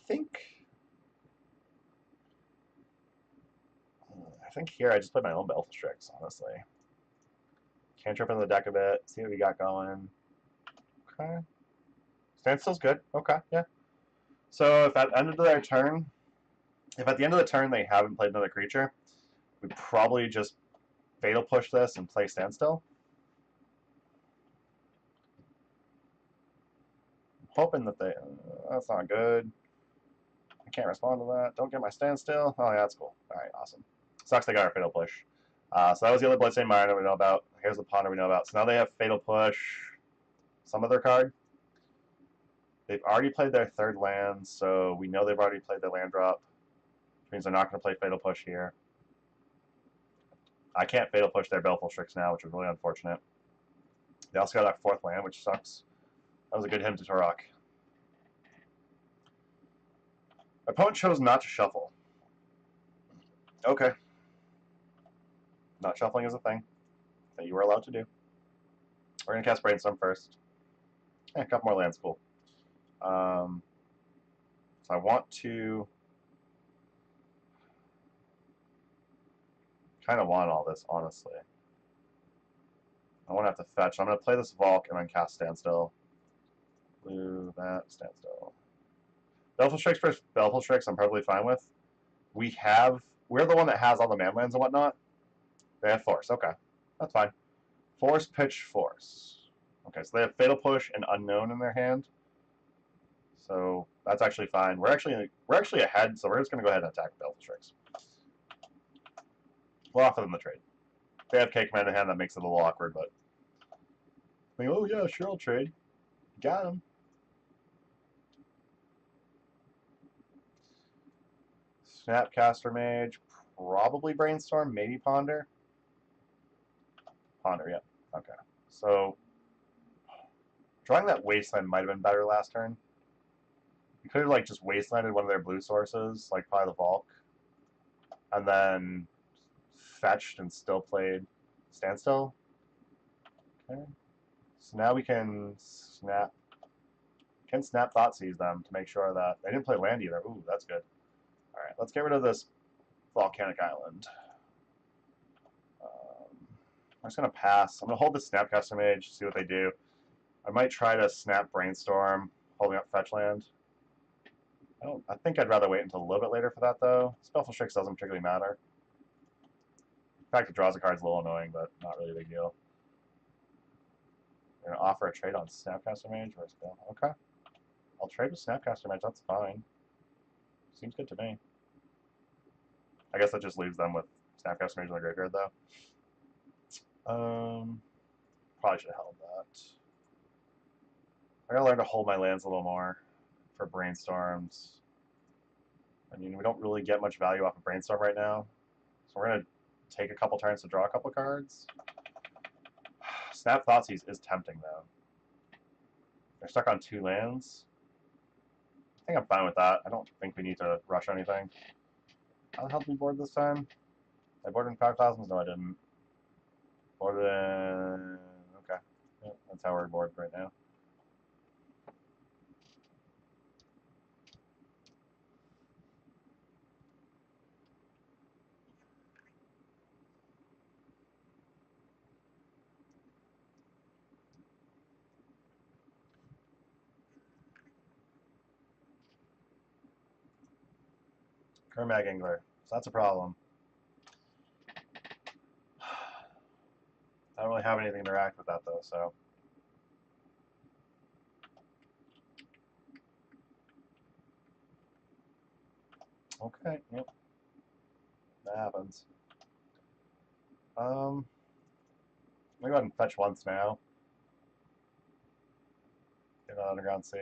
think here I just put my own Belflestrix, honestly. Cantrip in the deck a bit, see what we got going. Okay. Standstill's good. Okay, yeah. So if at the end of the turn they haven't played another creature, we probably just Fatal Push this and play Standstill. I'm hoping that they... that's not good. I can't respond to that. Don't get my Standstill. Oh, yeah, that's cool. Alright, awesome. Sucks they got our Fatal Push. So that was the other Bloodstained Mire that we know about. Here's the Ponder we know about. So now they have Fatal Push. Some other card. They've already played their 3rd land, so we know they've already played their land drop. Which means they're not going to play Fatal Push here. I can't Fatal Push their Belflestrix now, which is really unfortunate. They also got that 4th land, which sucks. That was a good hint to Turok. My opponent chose not to shuffle. Okay. Not shuffling is a thing that you were allowed to do. We're going to cast Brainstorm first. A couple more lands, cool. So I want to kind of want all this, honestly. I want to have to fetch. I'm going to play this Valk and then cast Standstill. Blue, that, Standstill. Belflestrix versus Belflestrix I'm perfectly fine with. We're the one that has all the manlands and whatnot. They have Force, okay. That's fine. Force, Pitch, Force. Okay, so they have Fatal Push and Unknown in their hand. So that's actually fine. We're actually ahead, so we're just going to go ahead and attack Belflestrix. We'll offer them the trade. They have K-Command in hand, that makes it a little awkward, but... like, oh yeah, sure, I'll trade. Got him. Snapcaster Mage, probably Brainstorm, maybe Ponder. Ponder, yeah. Okay. So, drawing that Wasteland might have been better last turn. You could have like just Wastelanded one of their blue sources, like probably the Volk, and then fetched and still played Standstill. Okay. So now we can snap Thoughtseize them to make sure that they didn't play land either. Ooh, that's good. All right, let's get rid of this volcanic island. I'm just gonna pass. I'm gonna hold the Snapcaster Mage, see what they do. I might try to snap Brainstorm, holding up fetch land. I think I'd rather wait until a little bit later for that though. Spellful Strix doesn't particularly matter. In fact, it draws a card's a little annoying, but not really a big deal. You're gonna offer a trade on Snapcaster Mage or Spell. Okay. I'll trade with Snapcaster Mage, that's fine. Seems good to me. I guess that just leaves them with Snapcaster Mage in the graveyard though. Probably should have held that. I gotta learn to hold my lands a little more for Brainstorms. I mean, we don't really get much value off of Brainstorm right now. So we're gonna take a couple turns to draw a couple cards. Snap Thoughtseize is tempting though. They're stuck on 2 lands. I think I'm fine with that. I don't think we need to rush anything. How the hell did we board this time? I boarded in 5,000s? No, I didn't. Boarded in... Okay. Yeah, that's how we're boarded right now. Kermag Angler. So that's a problem. I don't really have anything to interact with that though, so. Okay, yep. That happens. Let me go ahead and fetch once now. Get an Underground Sea.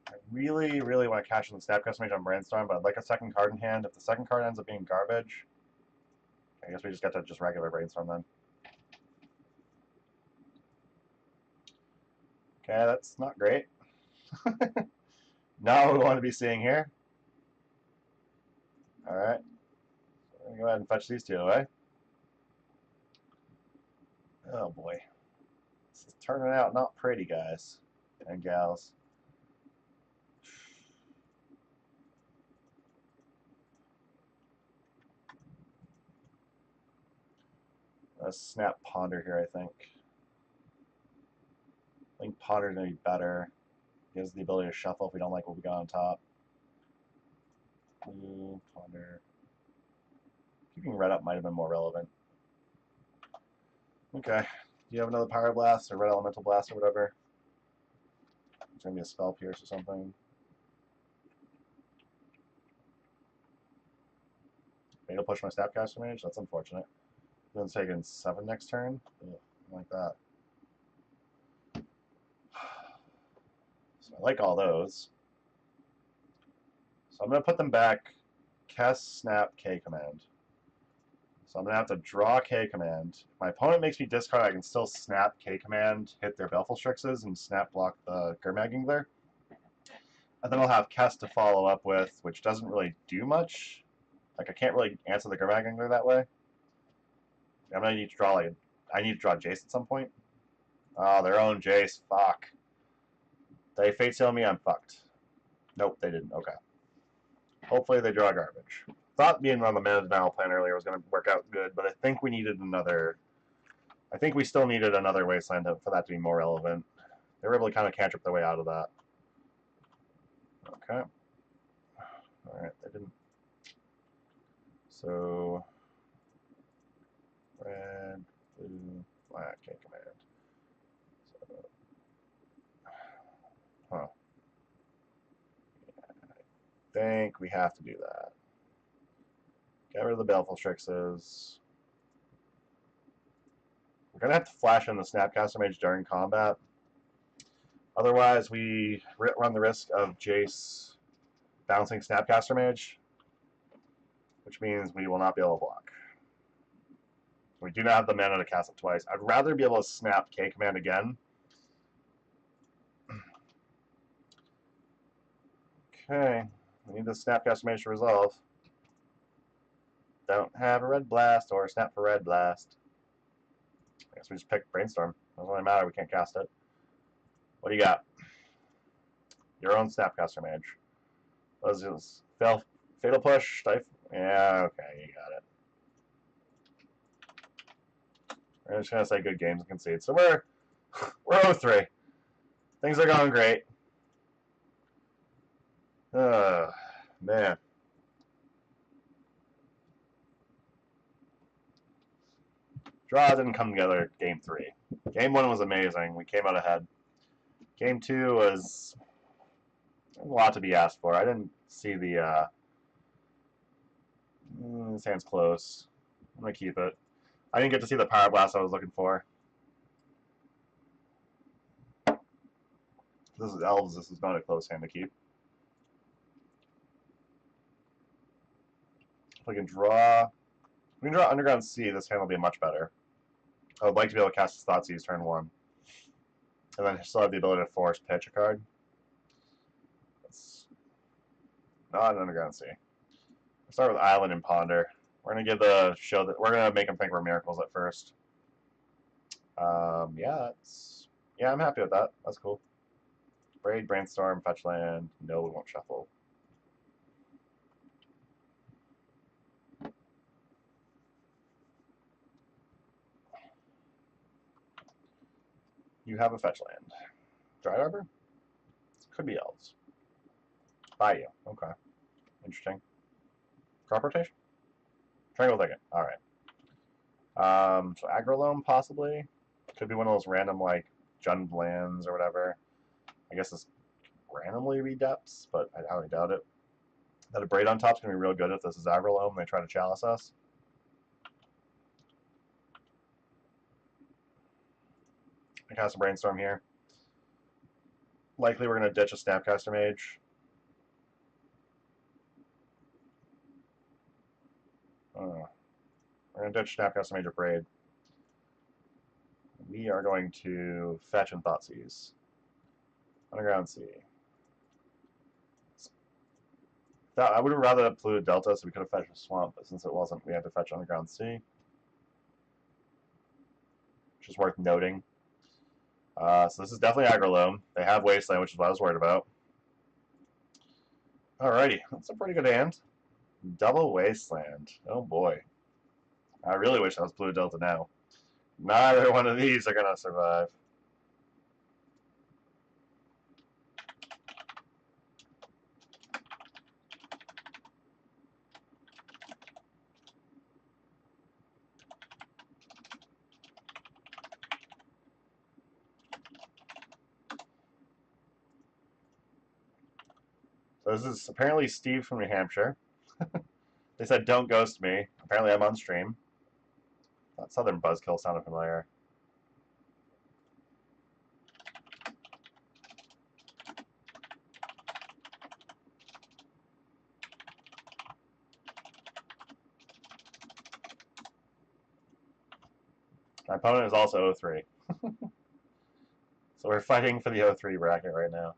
I really, really want to cash in the Snapcaster Mage on Brainstorm, but I'd like a second card in hand. If the second card ends up being garbage, I guess we just get to just regular Brainstorm then. Okay, that's not great. Not what we want to be seeing here. Alright. So I'm going to go ahead and fetch these 2 away. Oh boy. This is turning out not pretty, guys and gals. Let's snap Ponder here, I think. I think Ponder's going to be better. Gives the ability to shuffle if we don't like what we got on top. Blue, Ponder. Keeping red up might have been more relevant. Okay. Do you have another Power Blast or Red Elemental Blast or whatever? It's going to be a Spell Pierce or something. Maybe I'll push my Snapcaster Mage? That's unfortunate. Then taking 7 next turn? Ugh, I don't like that. So I like all those. So I'm going to put them back. Kess, Snap, K command. So I'm going to have to draw K command. If my opponent makes me discard, I can still Snap K command, hit their Baleful Strixes, and Snap block the Gurmag Angler. And then I'll have Kess to follow up with, which doesn't really do much. Like, I can't really answer the Gurmag Angler that way. I'm going to need to draw, like, I need to draw Jace at some point. Oh, their own Jace. Fuck. They Fate Seal me, I'm fucked. Nope, they didn't. Okay. Hopefully they draw garbage. Thought being on the mana denial plan earlier was going to work out good, but I think we needed another... I think we still needed another Wasteland for that to be more relevant. They were able to kind of cantrip their way out of that. Okay. Alright, they didn't... So... Red, blue, black, K command. So... Huh. I think we have to do that. Get rid of the Baleful Strixes. We're going to have to flash in the Snapcaster Mage during combat. Otherwise, we run the risk of Jace bouncing Snapcaster Mage, which means we will not be able to block. We do not have the mana to cast it twice. I'd rather be able to snap K command again. Okay, we need the Snapcaster Mage to resolve. Don't have a Red Blast or a Snap for Red Blast. I guess we just pick Brainstorm. Doesn't really matter, we can't cast it. What do you got? Your own Snapcaster Mage. What is this? Fatal Push? Yeah, okay, you got it. We're just gonna say good games and concede. So we're 0-3. Things are going great. Man. Draw didn't come together game 3. Game 1 was amazing. We came out ahead. Game 2 was a lot to be asked for. I didn't see the this hand's close. I'm gonna keep it. I didn't get to see the Power Blast I was looking for. This is Elves. This is not a close hand to keep. If we can draw Underground Sea, this hand will be much better. I would like to be able to cast Thoughtseize turn 1. And then still have the ability to force pitch a card. It's not an Underground Sea. We'll start with Island and Ponder. We're gonna give the show that we're gonna make them think we're miracles at first. Yeah, I'm happy with that. That's cool. Braid, Brainstorm, Fetch Land. No, we won't shuffle. You have a Fetch Land. Dry Arbor? Could be Elves. Bayou. Okay. Interesting. Crop rotation? Triangle Thicket. Alright. So Agrolome, possibly. Could be one of those random, like, Jund lands or whatever. I guess this randomly be depths, but I highly doubt it. That a Braid on top is going to be real good if this is Agrolome and they try to chalice us. I cast a Brainstorm here. Likely we're going to ditch a Snapcaster Mage. We're going to ditch Snapcaster Mage or Braid. We are going to fetch and Thoughtseize. Underground Sea. I would have rather have polluted Delta, so we could have fetched a Swamp, but since it wasn't, we had to fetch Underground Sea. Which is worth noting. So this is definitely Agrolome. They have Wasteland, which is what I was worried about. Alrighty, that's a pretty good hand. Double Wasteland. Oh boy. I really wish I was Blue Delta now. Neither one of these are going to survive. So this is apparently Steve from New Hampshire. They said, don't ghost me. Apparently I'm on stream. That Southern Buzzkill sounded familiar. My opponent is also 0-3. So we're fighting for the 0-3 bracket right now.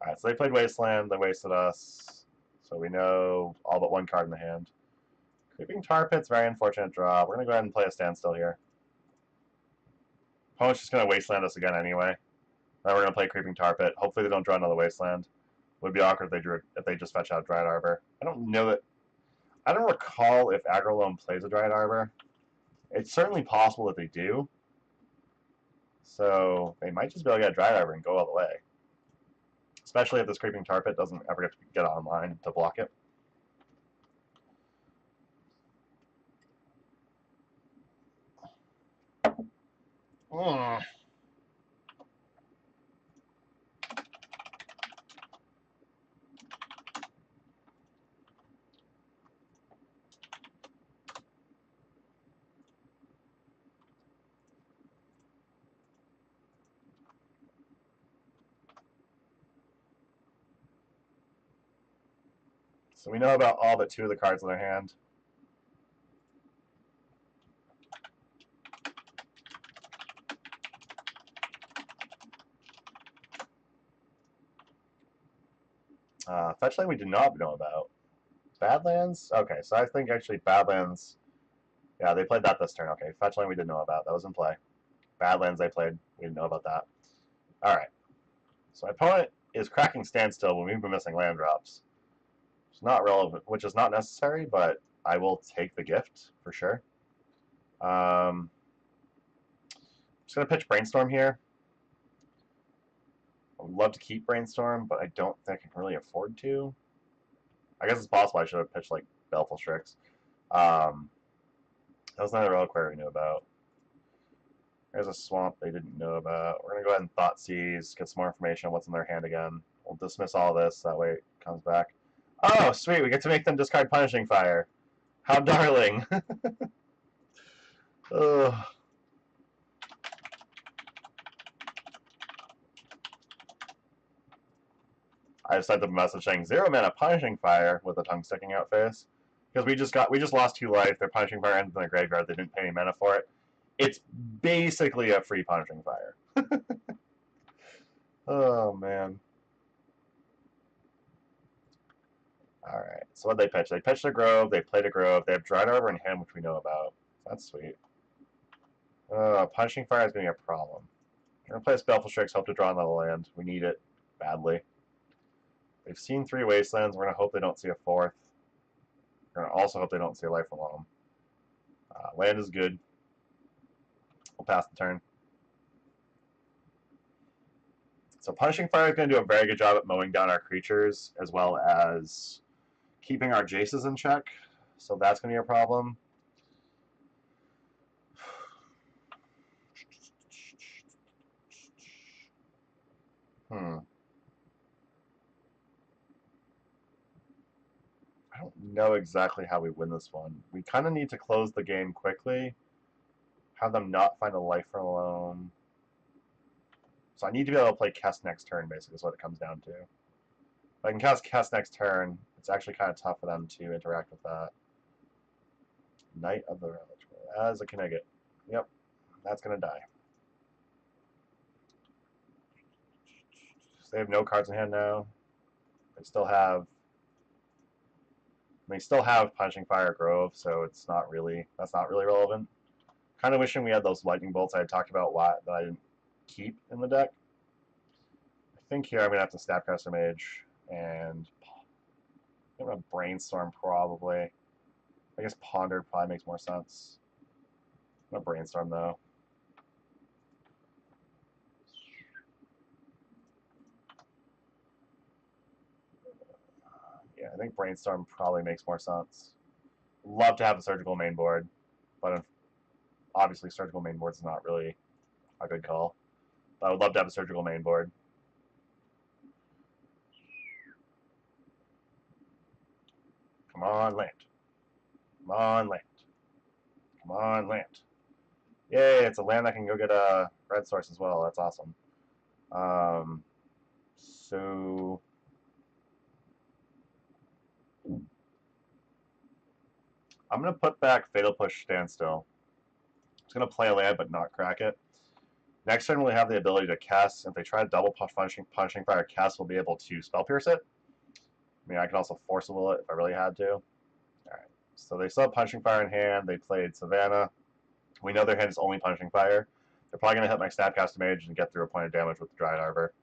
Alright, so they played Wasteland, they wasted us. So we know all but one card in the hand. Creeping Tar Pit's very unfortunate draw. We're going to go ahead and play a standstill here. Opponent's just going to Wasteland us again anyway. Then we're going to play Creeping Tar Pit. Hopefully they don't draw another Wasteland. It would be awkward if they just fetch out Dryad Arbor. I don't know that... I don't recall if Agrolome plays a Dryad Arbor. It's certainly possible that they do. So they might just be able to get a Dryad Arbor and go all the way. Especially if this Creeping Tar Pit doesn't ever get online to block it. So we know about all but 2 of the cards in their hand. Fetchland we did not know about. Badlands? Okay, so I think actually Badlands, yeah, they played that this turn. Okay, Fetchland we didn't know about. That was in play. Badlands they played. We didn't know about that. Alright. So my opponent is cracking Standstill when we've been missing land drops. It's not relevant, which is not necessary, but I will take the gift for sure. I'm just going to pitch Brainstorm here. I would love to keep Brainstorm, but I don't think I can really afford to. I guess it's possible I should have pitched like Baleful Strix. That was another reliquary we knew about. There's a swamp they didn't know about. We're going to go ahead and Thoughtseize, get some more information on what's in their hand again. We'll dismiss all this, that way it comes back. Oh, sweet, we get to make them discard Punishing Fire. How darling. Ugh. I just sent them a message saying 0 mana Punishing Fire with a tongue sticking out face. Because we just lost 2 life, their Punishing Fire ends in their graveyard, they didn't pay any mana for it. It's basically a free Punishing Fire. Oh man. Alright, so what they pitch? They pitched a Grove, they played a Grove, they have Dried Arbor in hand, which we know about. That's sweet. Punishing Fire is going to be a problem. We're going to play a Baleful Strix, hope to draw another land. We need it badly. They've seen 3 Wastelands, we're going to hope they don't see a 4th. We're going to also hope they don't see a Life Alone. Land is good. We'll pass the turn. So Punishing Fire is going to do a very good job at mowing down our creatures, as well as keeping our Jaces in check. So that's going to be a problem. I don't know exactly how we win this one. We kind of need to close the game quickly. Have them not find a Life Alone. So I need to be able to play Kess next turn, basically, is what it comes down to. If I can cast Kess next turn, it's actually kind of tough for them to interact with that. Knight of the Relic. As a Knegit. Yep, that's going to die. So they have no cards in hand now. They still have Punishing Fire Grove, so that's not really relevant. Kind of wishing we had those Lightning Bolts I had talked about that I didn't keep in the deck. I think here I'm going to have to Snapcaster Mage, and I'm going to Brainstorm probably. I guess Ponder probably makes more sense. I'm going to Brainstorm though. Yeah, I think Brainstorm probably makes more sense. Love to have a Surgical main board, but obviously Surgical main board is not really a good call. But I would love to have a Surgical main board. Come on, land. Come on, land. Come on, land. Yay, it's a land that can go get a red source as well. That's awesome. So I'm going to put back Fatal Push Standstill. It's going to play a land but not crack it. Next turn we'll have the ability to cast. If they try to double Punishing Fire cast, we'll be able to Spell Pierce it. I mean, I can also Force Will it if I really had to. Alright, so they still have Punishing Fire in hand. They played Savannah. We know their hand is only Punishing Fire. They're probably going to hit my Snapcaster Mage and get through a point of damage with the Dried Arbor.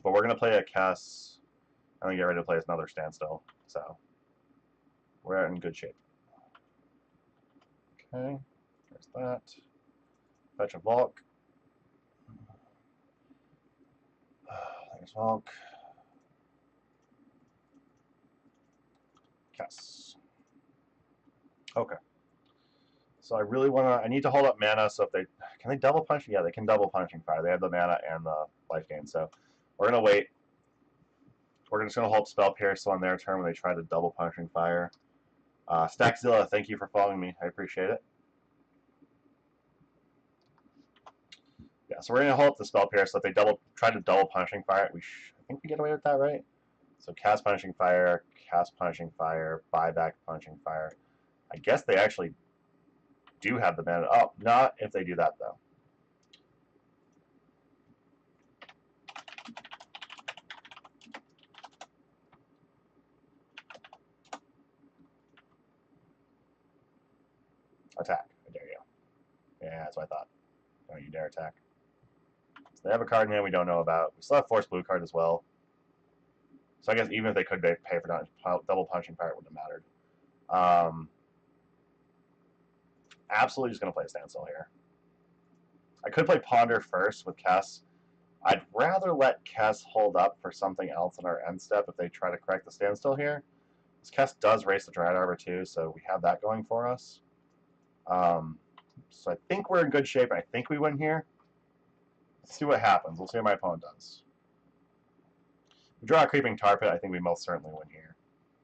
But we're going to play a Kess and then get ready to play another Standstill. So we're in good shape. Okay, there's that. Fetch a Volk. There's Volk. Kess. Okay. So I really want to. I need to hold up mana. So if they can they double punch? Yeah, they can double Punishing Fire. They have the mana and the life gain. So we're gonna wait. We're just gonna hold Spell Pierce on their turn when they try to double Punishing Fire. Stackzilla, thank you for following me. I appreciate it. Yeah, so we're gonna hold up the Spell Pierce. So if they try to double Punishing Fire, I think we get away with that, right? So cast Punishing Fire, buyback Punishing Fire. I guess they actually do have the mana. Oh, not if they do that though. Attack. I dare you. Yeah, that's what I thought. Don't you dare attack. So they have a card in hand we don't know about. We still have Force Blue card as well. So I guess even if they could pay for double Punishing Fire, it wouldn't have mattered. Absolutely just going to play a Standstill here. I could play Ponder first with Kess. I'd rather let Kess hold up for something else in our end step if they try to correct the Standstill here. Because Kess does race the Dread Arbor too, so we have that going for us. So I think we're in good shape, and I think we win here. Let's see what happens. We'll see what my opponent does. If we draw a Creeping Tar Pit, I think we most certainly win here.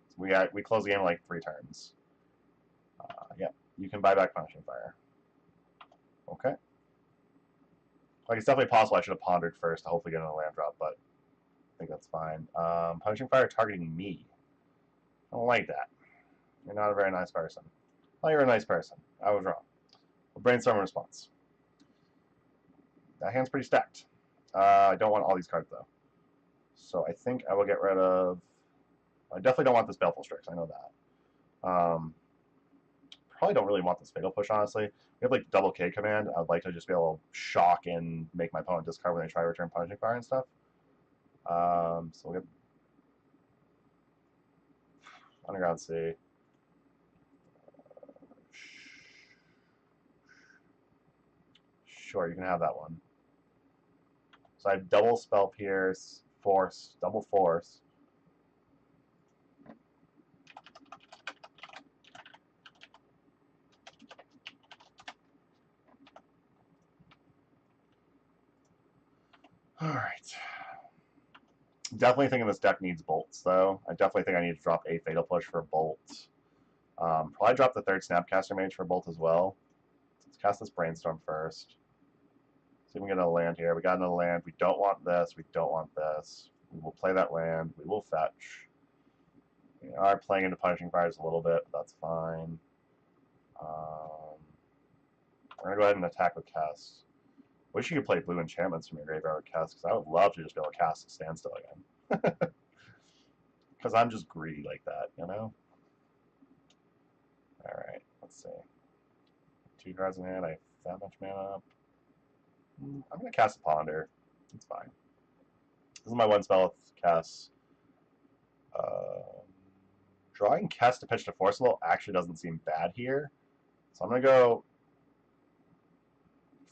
So we close the game in like 3 turns. Yeah, you can buy back Punishing Fire. Okay. Like, it's definitely possible I should have pondered first to hopefully get another land drop, but I think that's fine. Punishing Fire targeting me. I don't like that. You're not a very nice person. Well, you're a nice person. I was wrong. We'll brainstorm a response. That hand's pretty stacked. I don't want all these cards, though. So I think I will get rid of... I definitely don't want this Baleful Strix. I know that. Probably don't really want this Fatal Push, honestly. We have like double K command. I'd like to just be able to shock and make my opponent discard when they try to return Punishing Fire and stuff. So we'll get Underground Sea. Sure, you can have that one. So I have double Spell Pierce, Force, double Force. Alright. Definitely thinking this deck needs bolts, though. I definitely think I need to drop a Fatal Push for bolt. Probably drop the 3rd Snapcaster Mage for bolt as well. Let's cast this Brainstorm first. See if we can get a land here. We got another land. We don't want this. We don't want this. We will play that land. We will fetch. We are playing into Punishing Fires a little bit, but that's fine. We're going to go ahead and attack with Kess. Wish you could play blue enchantments from your graveyard with Kess, because I would love to just be able to cast a Standstill again. Because I'm just greedy like that, you know? Alright, let's see. 2 cards in hand. I have that much mana. I'm going to cast a Ponder. It's fine. This is my one spell with Kess. Drawing Kess to pitch to Forcible actually doesn't seem bad here. So I'm going to go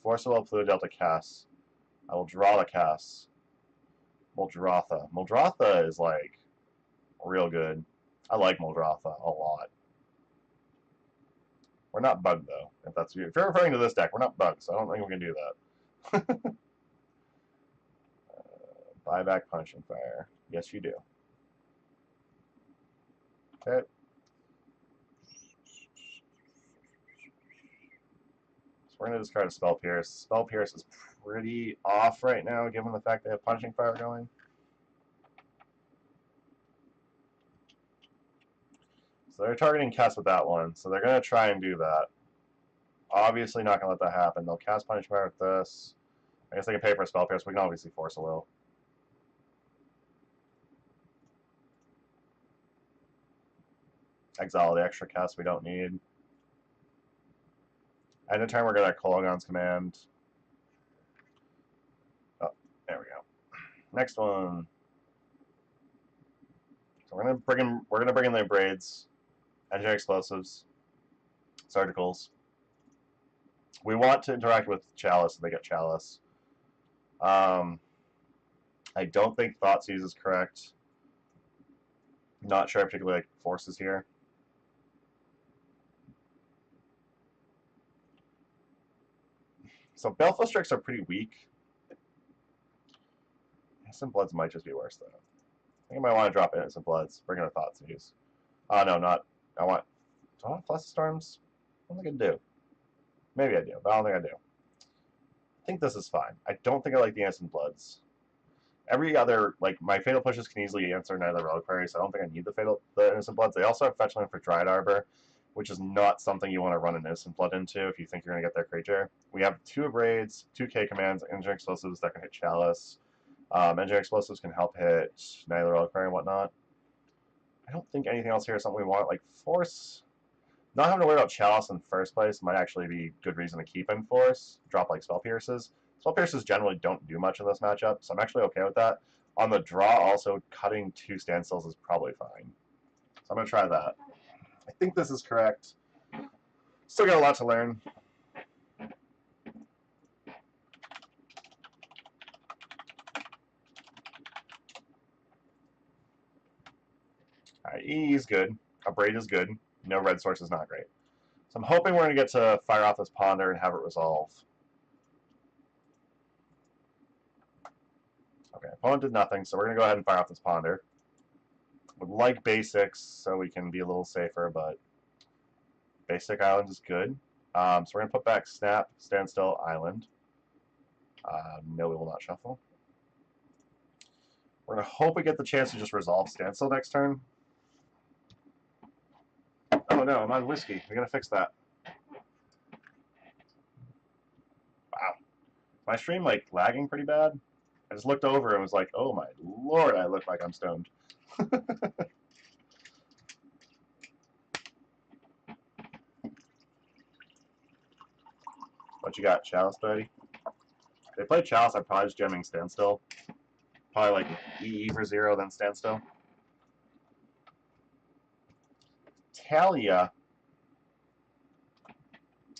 Forcible, Pluto Delta, Kess. I will draw the Kess. Muldrotha. Muldrotha is like real good. I like Muldrotha a lot. We're not bugged though. If you're referring to this deck, we're not bugged, so I don't think we can do that. Buyback Punishing Fire. Yes, you do. Okay. So we're going to discard a Spell Pierce. Spell Pierce is pretty off right now, given the fact they have Punishing Fire going. So they're targeting Kess with that one, so they're going to try and do that. Obviously not going to let that happen. They'll cast Punishing Fire with this. I guess they can pay for a Spell Pierce. We can obviously force a will. Exile the extra Kess we don't need. End of turn, we're going to Kologon's Command. Oh, there we go. Next one. So we're going to bring in the Braids, Engineer Explosives, Surgicals. We want to interact with Chalice, so they get Chalice. I don't think Thoughtseize is correct. Not sure I particularly like Forces here. So Baleful Strix are pretty weak. Innocent Bloods might just be worse, though. I think I might want to drop Innocent Bloods. Bring in a Thoughtseize. Oh, no, not... Do I want Fluster Storms? I don't think I do. Maybe I do, but I don't think I do. I think this is fine. I don't think I like the Innocent Bloods. Every other, like, my Fatal Pushes can easily answer Nether Reliquary, so I don't think I need the Innocent Bloods. They also have Fetch Land for Dried Arbor, which is not something you want to run an Innocent Blood into if you think you're going to get their creature. We have 2 Abrades, 2 K commands, Engineering Explosives that can hit Chalice. Engineering Explosives can help hit Nether Reliquary and whatnot. I don't think anything else here is something we want. Like, Force, not having to worry about Chalice in the first place might actually be good reason to keep in Force. Drop, like, Spell Pierces. Spell Pierces generally don't do much in this matchup, so I'm actually okay with that. On the draw, also, cutting 2 Standstills is probably fine. So I'm going to try that. I think this is correct. Still got a lot to learn. Alright, E is good. Abrade is good. No red source is not great. So I'm hoping we're going to get to fire off this Ponder and have it resolve. Okay, opponent did nothing, so we're going to go ahead and fire off this Ponder. Would like basics so we can be a little safer, but basic island is good. So we're going to put back Snap, Standstill, Island. No, we will not shuffle. We're going to hope we get the chance to just resolve Standstill next turn. Oh no, I'm on whiskey. We got to fix that. Wow. My stream, like, lagging pretty bad. I just looked over and was like, oh my lord, I look like I'm stoned. What you got, Chalice, buddy? If they play Chalice, I'm probably just jamming Standstill. Probably like EE for 0, then Standstill. Talia.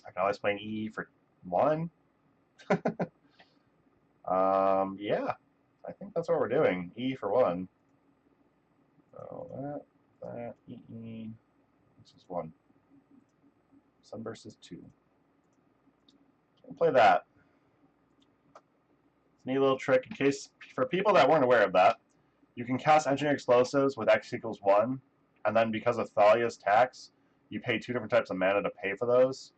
I can always play an EE for 1. Yeah. I think that's what we're doing. E for 1. So that, EE. This is 1. Sunburst is 2. We'll play that. It's a neat little trick in case, for people that weren't aware of that, you can cast Engineer Explosives with X equals 1, and then because of Thalia's tax, you pay 2 different types of mana to pay for those,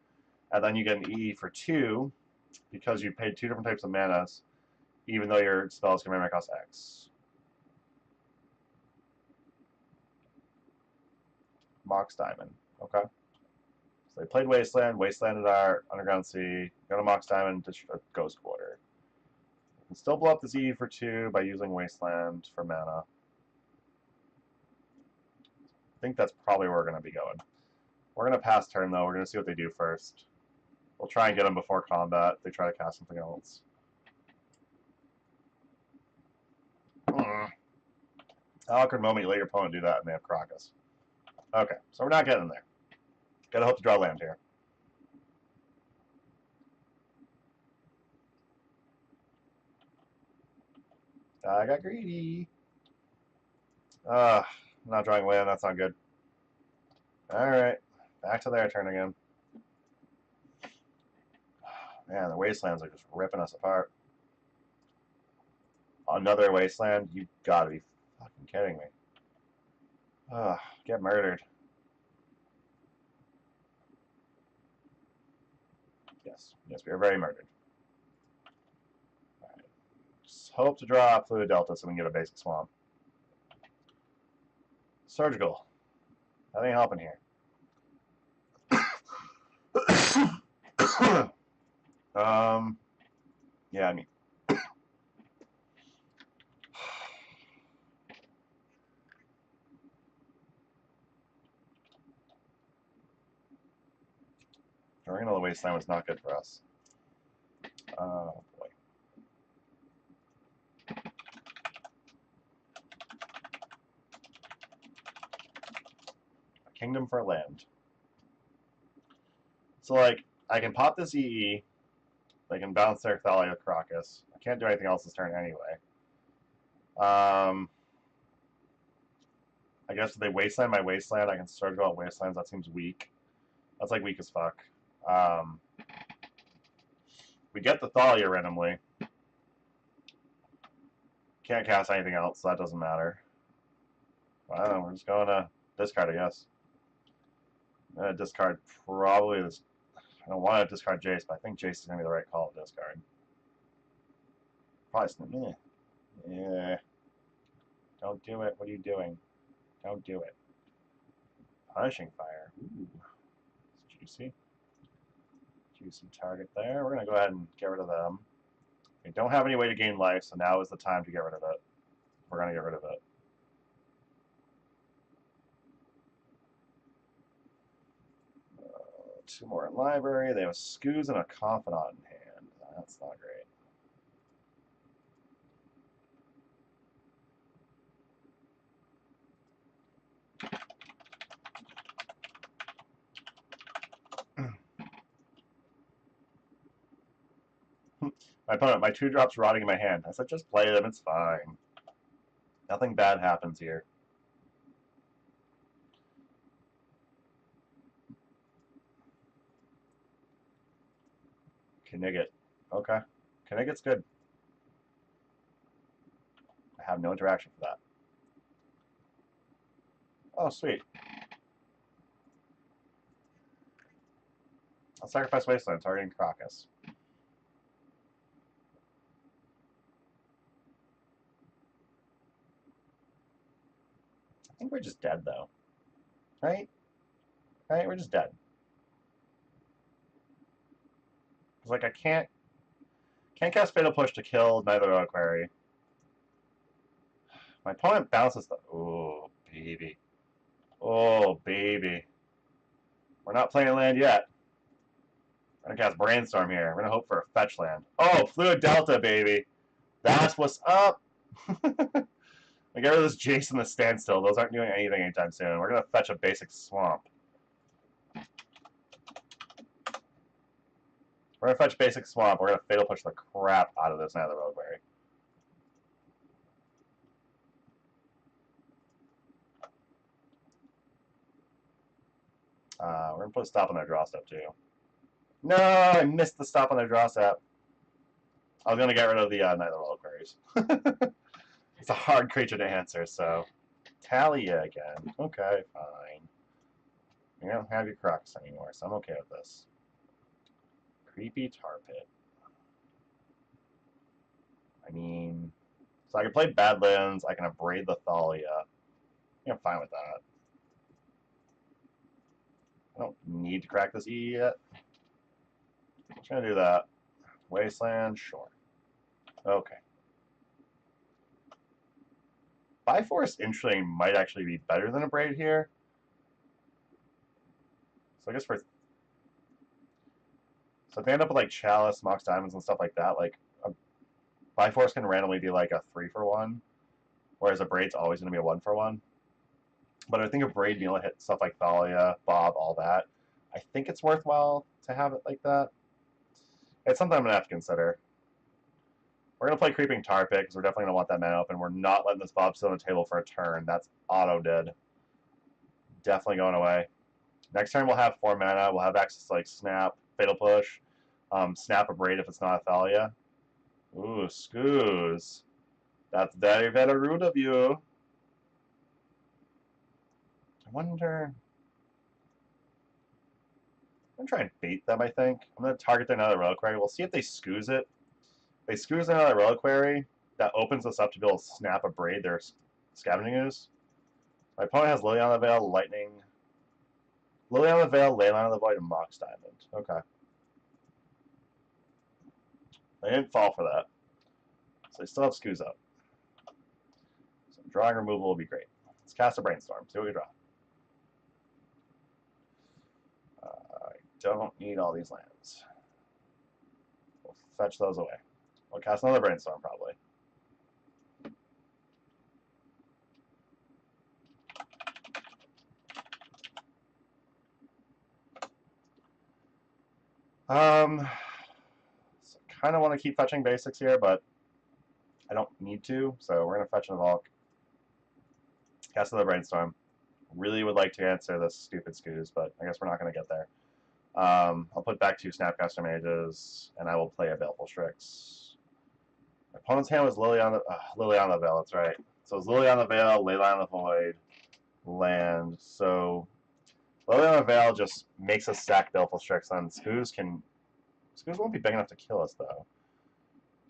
and then you get an EE for 2 because you paid 2 different types of manas, even though your spells can memory cost X. Mox Diamond. Okay. So they played Wasteland, Wastelanded our Underground Sea, go to Mox Diamond, Ghost Quarter. You can still blow up this EE for 2 by using Wasteland for mana. I think that's probably where we're going to be going. We're going to pass turn, though. We're going to see what they do first. We'll try and get them before combat if they try to cast something else. Awkward moment, you let your opponent do that and they have Crocus. Okay, so we're not getting there. Gotta hope to draw land here. I got greedy. Not drawing land, that's not good. Alright, back to their turn again. Man, the Wastelands are just ripping us apart. Another Wasteland? You gotta be fucking kidding me. Get murdered. Yes, we are very murdered. Alright. Just hope to draw Fluid Delta so we can get a basic swamp. Surgical. That ain't helping here. Yeah, I mean. Drawing another Wasteland was not good for us. Oh, boy. A kingdom for land. So, like, I can pop this EE. They can bounce their Thalia Crocus. I can't do anything else this turn anyway. I guess if they Wasteland my Wasteland, I can start to go out Wastelands. That seems weak. That's, like, weak as fuck. We get the Thalia randomly. Can't cast anything else, so that doesn't matter. Wow, we're just going to discard, I guess. I'm going to discard probably this. I don't want to discard Jace, but I think Jace is going to be the right call to discard. Probably snip me. Yeah. Don't do it. What are you doing? Don't do it. Punishing fire. Ooh. It's juicy. Juicy target there. We're going to go ahead and get rid of them. We don't have any way to gain life, so now is the time to get rid of it. We're going to get rid of it. Two more in library. They have a Scoos and a Confidant in hand. That's not great. My opponent, my 2-drops rotting in my hand. I said, just play them. It's fine. Nothing bad happens here. Knigget. Okay. Knigget's good. I have no interaction for that. Oh, sweet. I'll sacrifice Wasteland, targeting Crocus. I think we're just dead, though. Right? Right? We're just dead. It's like I can't cast Fatal Push to kill neither Reliquary. My opponent bounces the... Oh, baby. Oh, baby. We're not playing land yet. We're going to cast Brainstorm here. We're going to hope for a fetch land. Oh, Fluid Delta, baby. That's what's up. I get rid of this Jason the Standstill. Those aren't doing anything anytime soon. We're going to fetch a basic Swamp. We're going to fetch basic Swamp. We're going to Fatal Push the crap out of this Nether Reliquary. We're going to put a stop on their draw step, too. No, I missed the stop on their draw step. I was going to get rid of the Nether Reliquaries. It's a hard creature to answer, so... Talia again. Okay, fine. You don't have your Crux anymore, so I'm okay with this. Creepy Tar Pit. I mean... So I can play Badlands, I can Abrade the Thalia. I'm fine with that. I don't need to crack this E yet. I'm just gonna do that. Wasteland, sure. Okay. Biforce Entering might actually be better than Abrade here. So I guess for... So if they end up with like Chalice, Mox Diamonds, and stuff like that, like Biforce can randomly be like a 3-for-1, whereas Abrade's always going to be a 1-for-1. But I think Abrade being able to hit stuff like Thalia, Bob, all that, I think it's worthwhile to have it like that. It's something I'm going to have to consider. We're going to play Creeping Tar Pit because we're definitely going to want that mana open. We're not letting this Bob sit on the table for a turn. That's auto dead. Definitely going away. Next turn we'll have 4 mana. We'll have access to like Snap, Fatal Push, Snap Abrade if it's not a Thalia. Ooh, Scoos. That's very, very rude of you. I wonder... I'm going to try and bait them, I think. I'm going to target their Nether Reliquary. We'll see if they Scoos it. If they Scoos their Nether Reliquary, that opens us up to be able to snap Abrade their Scavenging Ooze. My opponent has Lily on the Veil, Lightning... Lily on the Veil, Leyline of the Void, and Mox Diamond. Okay. They didn't fall for that. So they still have Scoos up. So drawing removal will be great. Let's cast a Brainstorm. See what we draw. I don't need all these lands. We'll fetch those away. We'll cast another Brainstorm, probably. So kind of want to keep fetching basics here, but I don't need to, so we're going to fetch an Evolk. Cast another Brainstorm. Really would like to answer this stupid Scoos, but I guess we're not going to get there. I'll put back 2 Snapcaster Mages, and I will play a Baleful Strix. My opponent's hand was Lily on the Veil, that's right. So it's Lily on the Veil, Leyline on the Void, land. So Lily on the Veil just makes us stack Baleful Strix, and Scoos won't be big enough to kill us, though.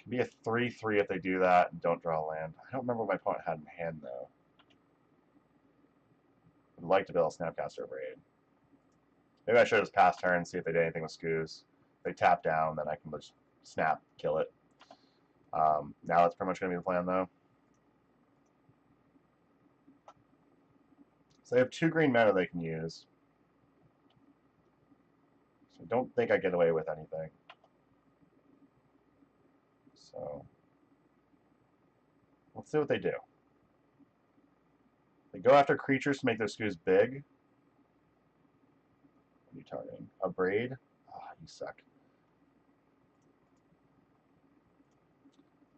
Could be a 3/3 if they do that and don't draw a land. I don't remember what my opponent had in hand, though. I'd like to be able to Snapcaster Braid. Maybe I should just pass turn and see if they did anything with Scoos. If they tap down, then I can just snap, kill it. Now that's pretty much going to be the plan, though. So they have 2 green mana they can use. So I don't think I get away with anything. So let's see what they do. They go after creatures to make their Scoos big. What are you targeting? A Braid? Ah, oh, you suck.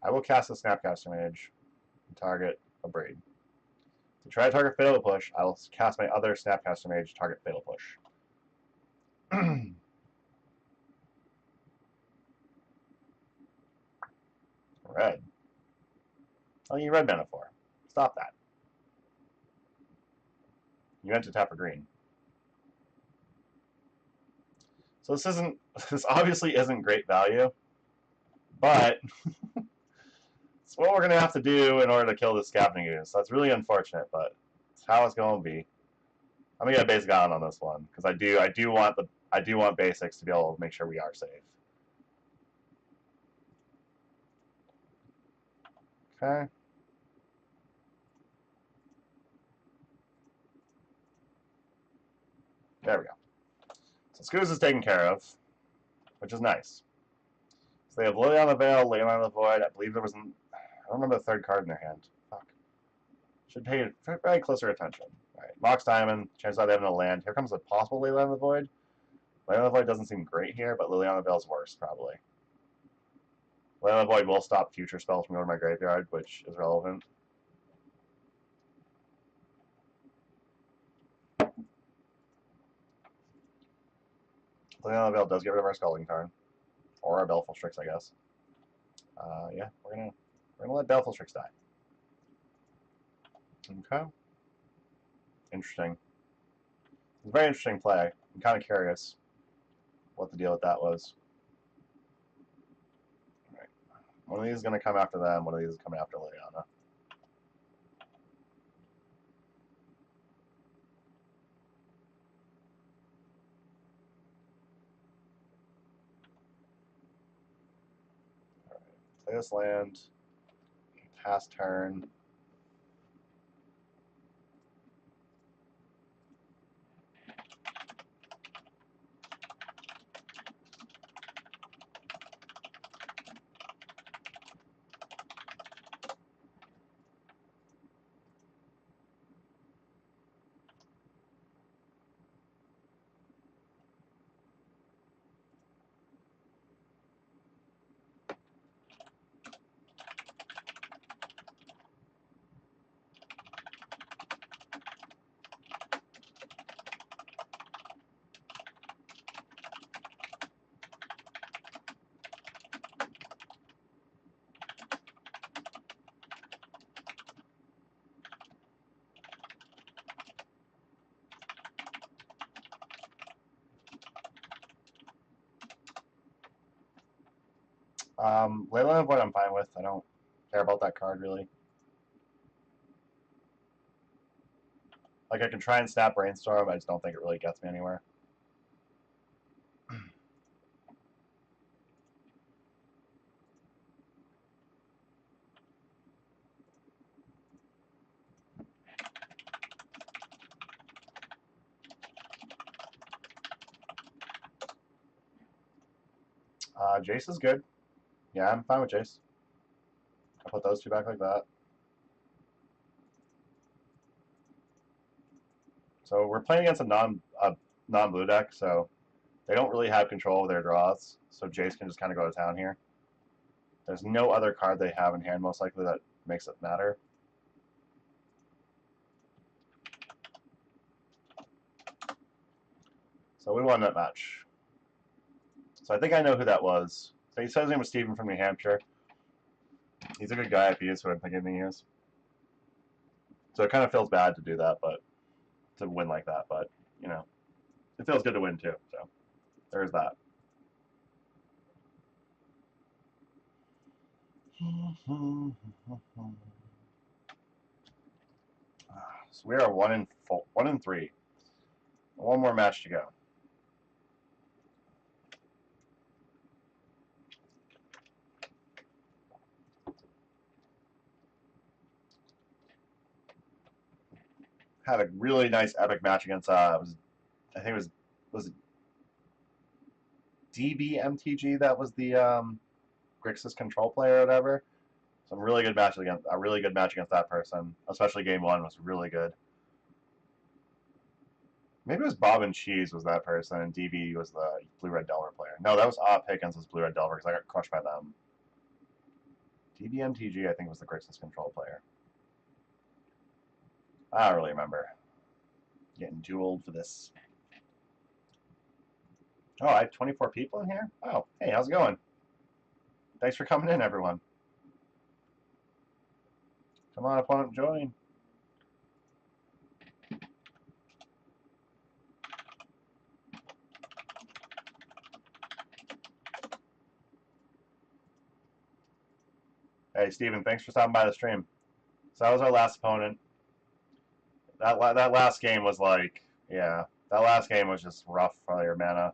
I will cast a Snapcaster Mage and target a Braid. To try to target Fatal Push, I will cast my other Snapcaster Mage to target Fatal Push. Red. Oh, you red mana for. Stop that. You meant to tap for green. So this obviously isn't great value, but it's what we're going to have to do in order to kill this Scavenging Ooze. So that's really unfortunate, but it's how it's going to be. I'm going to get a basic island on this one, because I do want basics to be able to make sure we are safe. Okay. There we go. So Scoos is taken care of, which is nice. So they have Lily on the Veil, Leyline on the Void. I believe there was I don't remember the third card in their hand. Fuck. Should pay very closer attention. Alright, Mox Diamond, chances are they have no land. Here comes a possible Leyline on the Void. Leyline on the Void doesn't seem great here, but Lily on the Veil is worse, probably. Leyline on the Void will stop future spells from going to my graveyard, which is relevant. Leyline on the Veil does get rid of our Scalding Tarn. Or our Baleful Strix, I guess. Yeah, we're gonna let Baleful Strix die. Okay. Interesting. It's a very interesting play. I'm kind of curious what the deal with that was. All right. One of these is going to come after them. One of these is coming after Liliana. All right. Play this land. Pass turn. Leyline of Void I'm fine with. I don't care about that card, really. Like, I can try and snap Brainstorm, I just don't think it really gets me anywhere. Jace is good. Yeah, I'm fine with Jace. I'll put those two back like that. So we're playing against a non-blue deck, so they don't really have control of their draws. So Jace can just kind of go to town here. There's no other card they have in hand, most likely, that makes it matter. So we won that match. So I think I know who that was. So he said his name was Steven from New Hampshire. He's a good guy if he is what I'm thinking he is. So it kind of feels bad to do that, but to win like that. But, you know, it feels good to win too. So there's that. So we are 1-3. One more match to go. Had a really nice epic match against I think it was it DBMTG that was the Grixis control player or whatever. Some really good matches against a really good match against that person. Especially game one was really good. Maybe it was Bob and Cheese was that person, and DB was the Blue Red Delver player. No, that was Pickens was Blue Red Delver because I got crushed by them. DBMTG I think was the Grixis control player. I don't really remember. Getting too old for this. Oh, I have 24 people in here? Oh, hey, how's it going? Thanks for coming in, everyone. Come on, opponent, join. Hey, Steven, thanks for stopping by the stream. So that was our last opponent. That last game was like, yeah, that last game was just rough for your mana.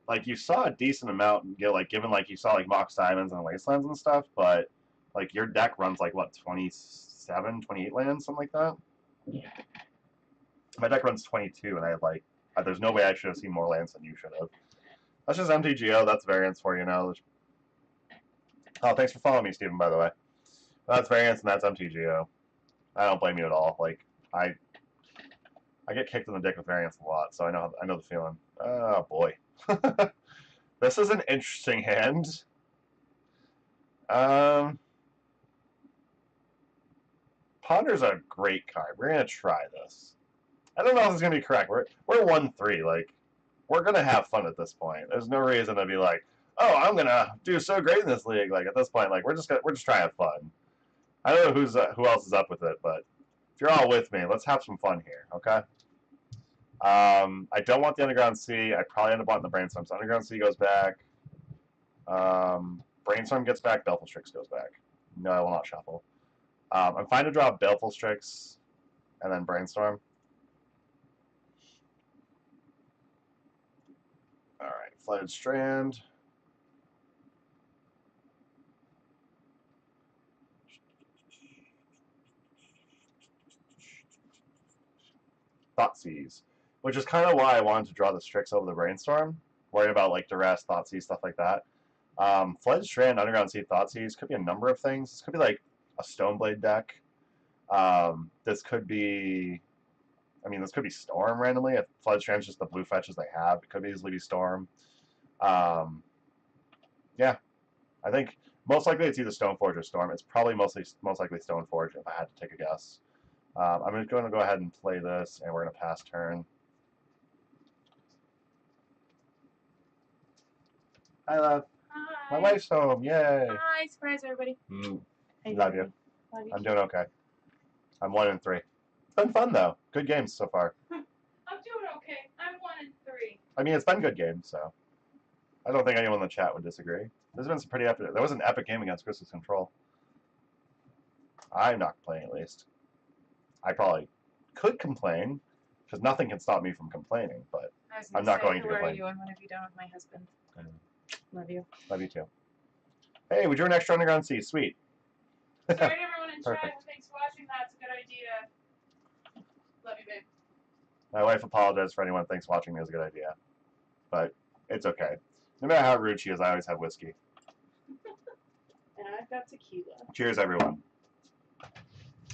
Like, you saw a decent amount, given, like, you saw, like, Mox Diamonds and Wastelands and stuff, but, like, your deck runs, like, what, 27, 28 lands, something like that? Yeah. My deck runs 22, and I have, like, there's no way I should have seen more lands than you should have. That's just MTGO, that's variance for you now. Oh, thanks for following me, Steven, by the way. That's variance, and that's MTGO. I don't blame you at all. Like, I get kicked in the dick with variance a lot, so I know the feeling. Oh, boy. This is an interesting hand. Ponder's a great card. We're gonna try this. I don't know if it's gonna be correct. We're 1-3. Like, we're gonna have fun at this point. There's no reason to be like, oh, I'm gonna do so great in this league. Like, at this point, like, we're just trying to have fun. I don't know who else is up with it, but if you're all with me, let's have some fun here, okay? I don't want the Underground Sea. I probably end up wanting the Brainstorm. So Underground Sea goes back. Brainstorm gets back. Baleful Strix goes back. No, I will not shuffle. I'm fine to draw Baleful Strix and then Brainstorm. All right, Flooded Strand. Thoughtseize, which is kind of why I wanted to draw the Strix over the Brainstorm. Worry about like Duress, Thoughtseize, stuff like that. Flooded Strand, Underground Sea, Thoughtseize could be a number of things. This could be like a Stoneblade deck. This could be, this could be Storm randomly. If Flooded Strand's just the blue fetches they have, it could easily be Storm. Yeah, I think most likely it's either Stoneforge or Storm. It's probably most likely Stoneforge if I had to take a guess. I'm just going to go ahead and play this, and we're going to pass turn. Hi, love. Hi. My wife's home. Yay. Hi. Surprise, everybody. Love you. Love you. I'm doing okay. I'm 1-3. It's been fun, though. Good games so far. I'm doing okay. I'm 1-3. I mean, it's been good games, so I don't think anyone in the chat would disagree. There's been some pretty epic. There was an epic game against Grixis Control. I'm not complaining, at least. I probably could complain, because nothing can stop me from complaining, but I'm not going to complain. Where are you and when have you done with my husband? Love you. Love you too. Hey, we drew an extra Underground Sea. Sweet. Sorry to everyone in chat. Thanks for watching. That's a good idea. Love you, babe. My wife apologized for anyone who thinks watching me is a good idea. But it's okay. No matter how rude she is, I always have whiskey. And I've got tequila. Cheers, everyone.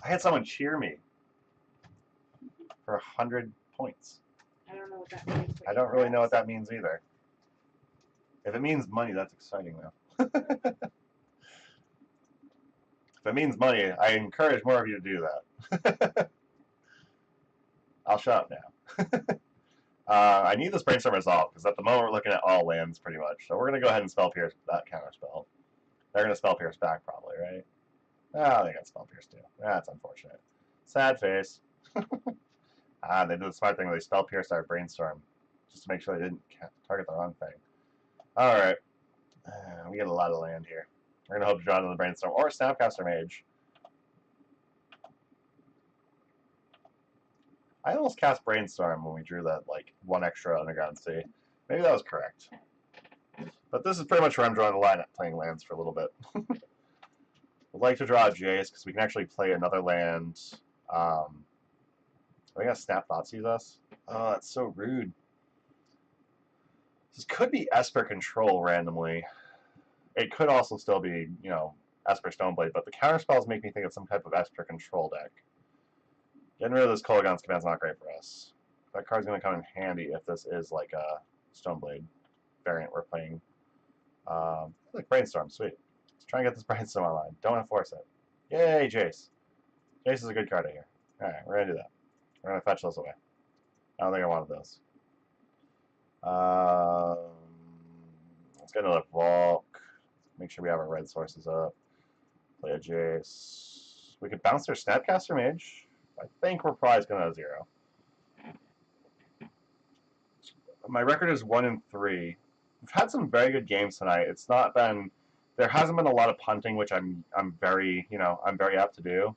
I had someone cheer me for 100 points. I don't know what that means. I don't really know what that means either. If it means money, that's exciting, though. If it means money, I encourage more of you to do that. I'll shut up now. I need this Brainstorm resolved, because at the moment we're looking at all lands, pretty much. So we're going to go ahead and Spell Pierce that counterspell. They're going to Spell Pierce back, probably, right? Oh, they got Spell Pierce, too. That's unfortunate. Sad face. They did the smart thing where they Spell Pierce our Brainstorm, just to make sure they didn't target the wrong thing. Alright. We get a lot of land here. We're going to hope to draw another Brainstorm or Snapcaster Mage. I almost cast Brainstorm when we drew that, like, one extra Underground Sea. Maybe that was correct. But this is pretty much where I'm drawing the line at playing lands for a little bit. Would like to draw a Jace because we can actually play another land. I think a Snap Thoughtseize us. Oh, that's so rude. This could be Esper Control randomly. It could also still be, you know, Esper Stoneblade, but the counterspells make me think it's some type of Esper Control deck. Getting rid of this Kolaghan's Command's not great for us. That card's going to come in handy if this is like a Stoneblade variant we're playing. Like Brainstorm, sweet. Let's try and get this Brainstorm online. Don't enforce it. Yay, Jace. Jace is a good card right here. Alright, we're going to do that. We're going to fetch those away. I don't think I wanted those. Let's get another Valk. Make sure we have our red sources up. Play a Jace. We could bounce their Snapcaster Mage. I think we're probably going to 0. My record is 1-3. We've had some very good games tonight. It's not been, there hasn't been a lot of punting, which I'm very, you know, I'm very apt to do.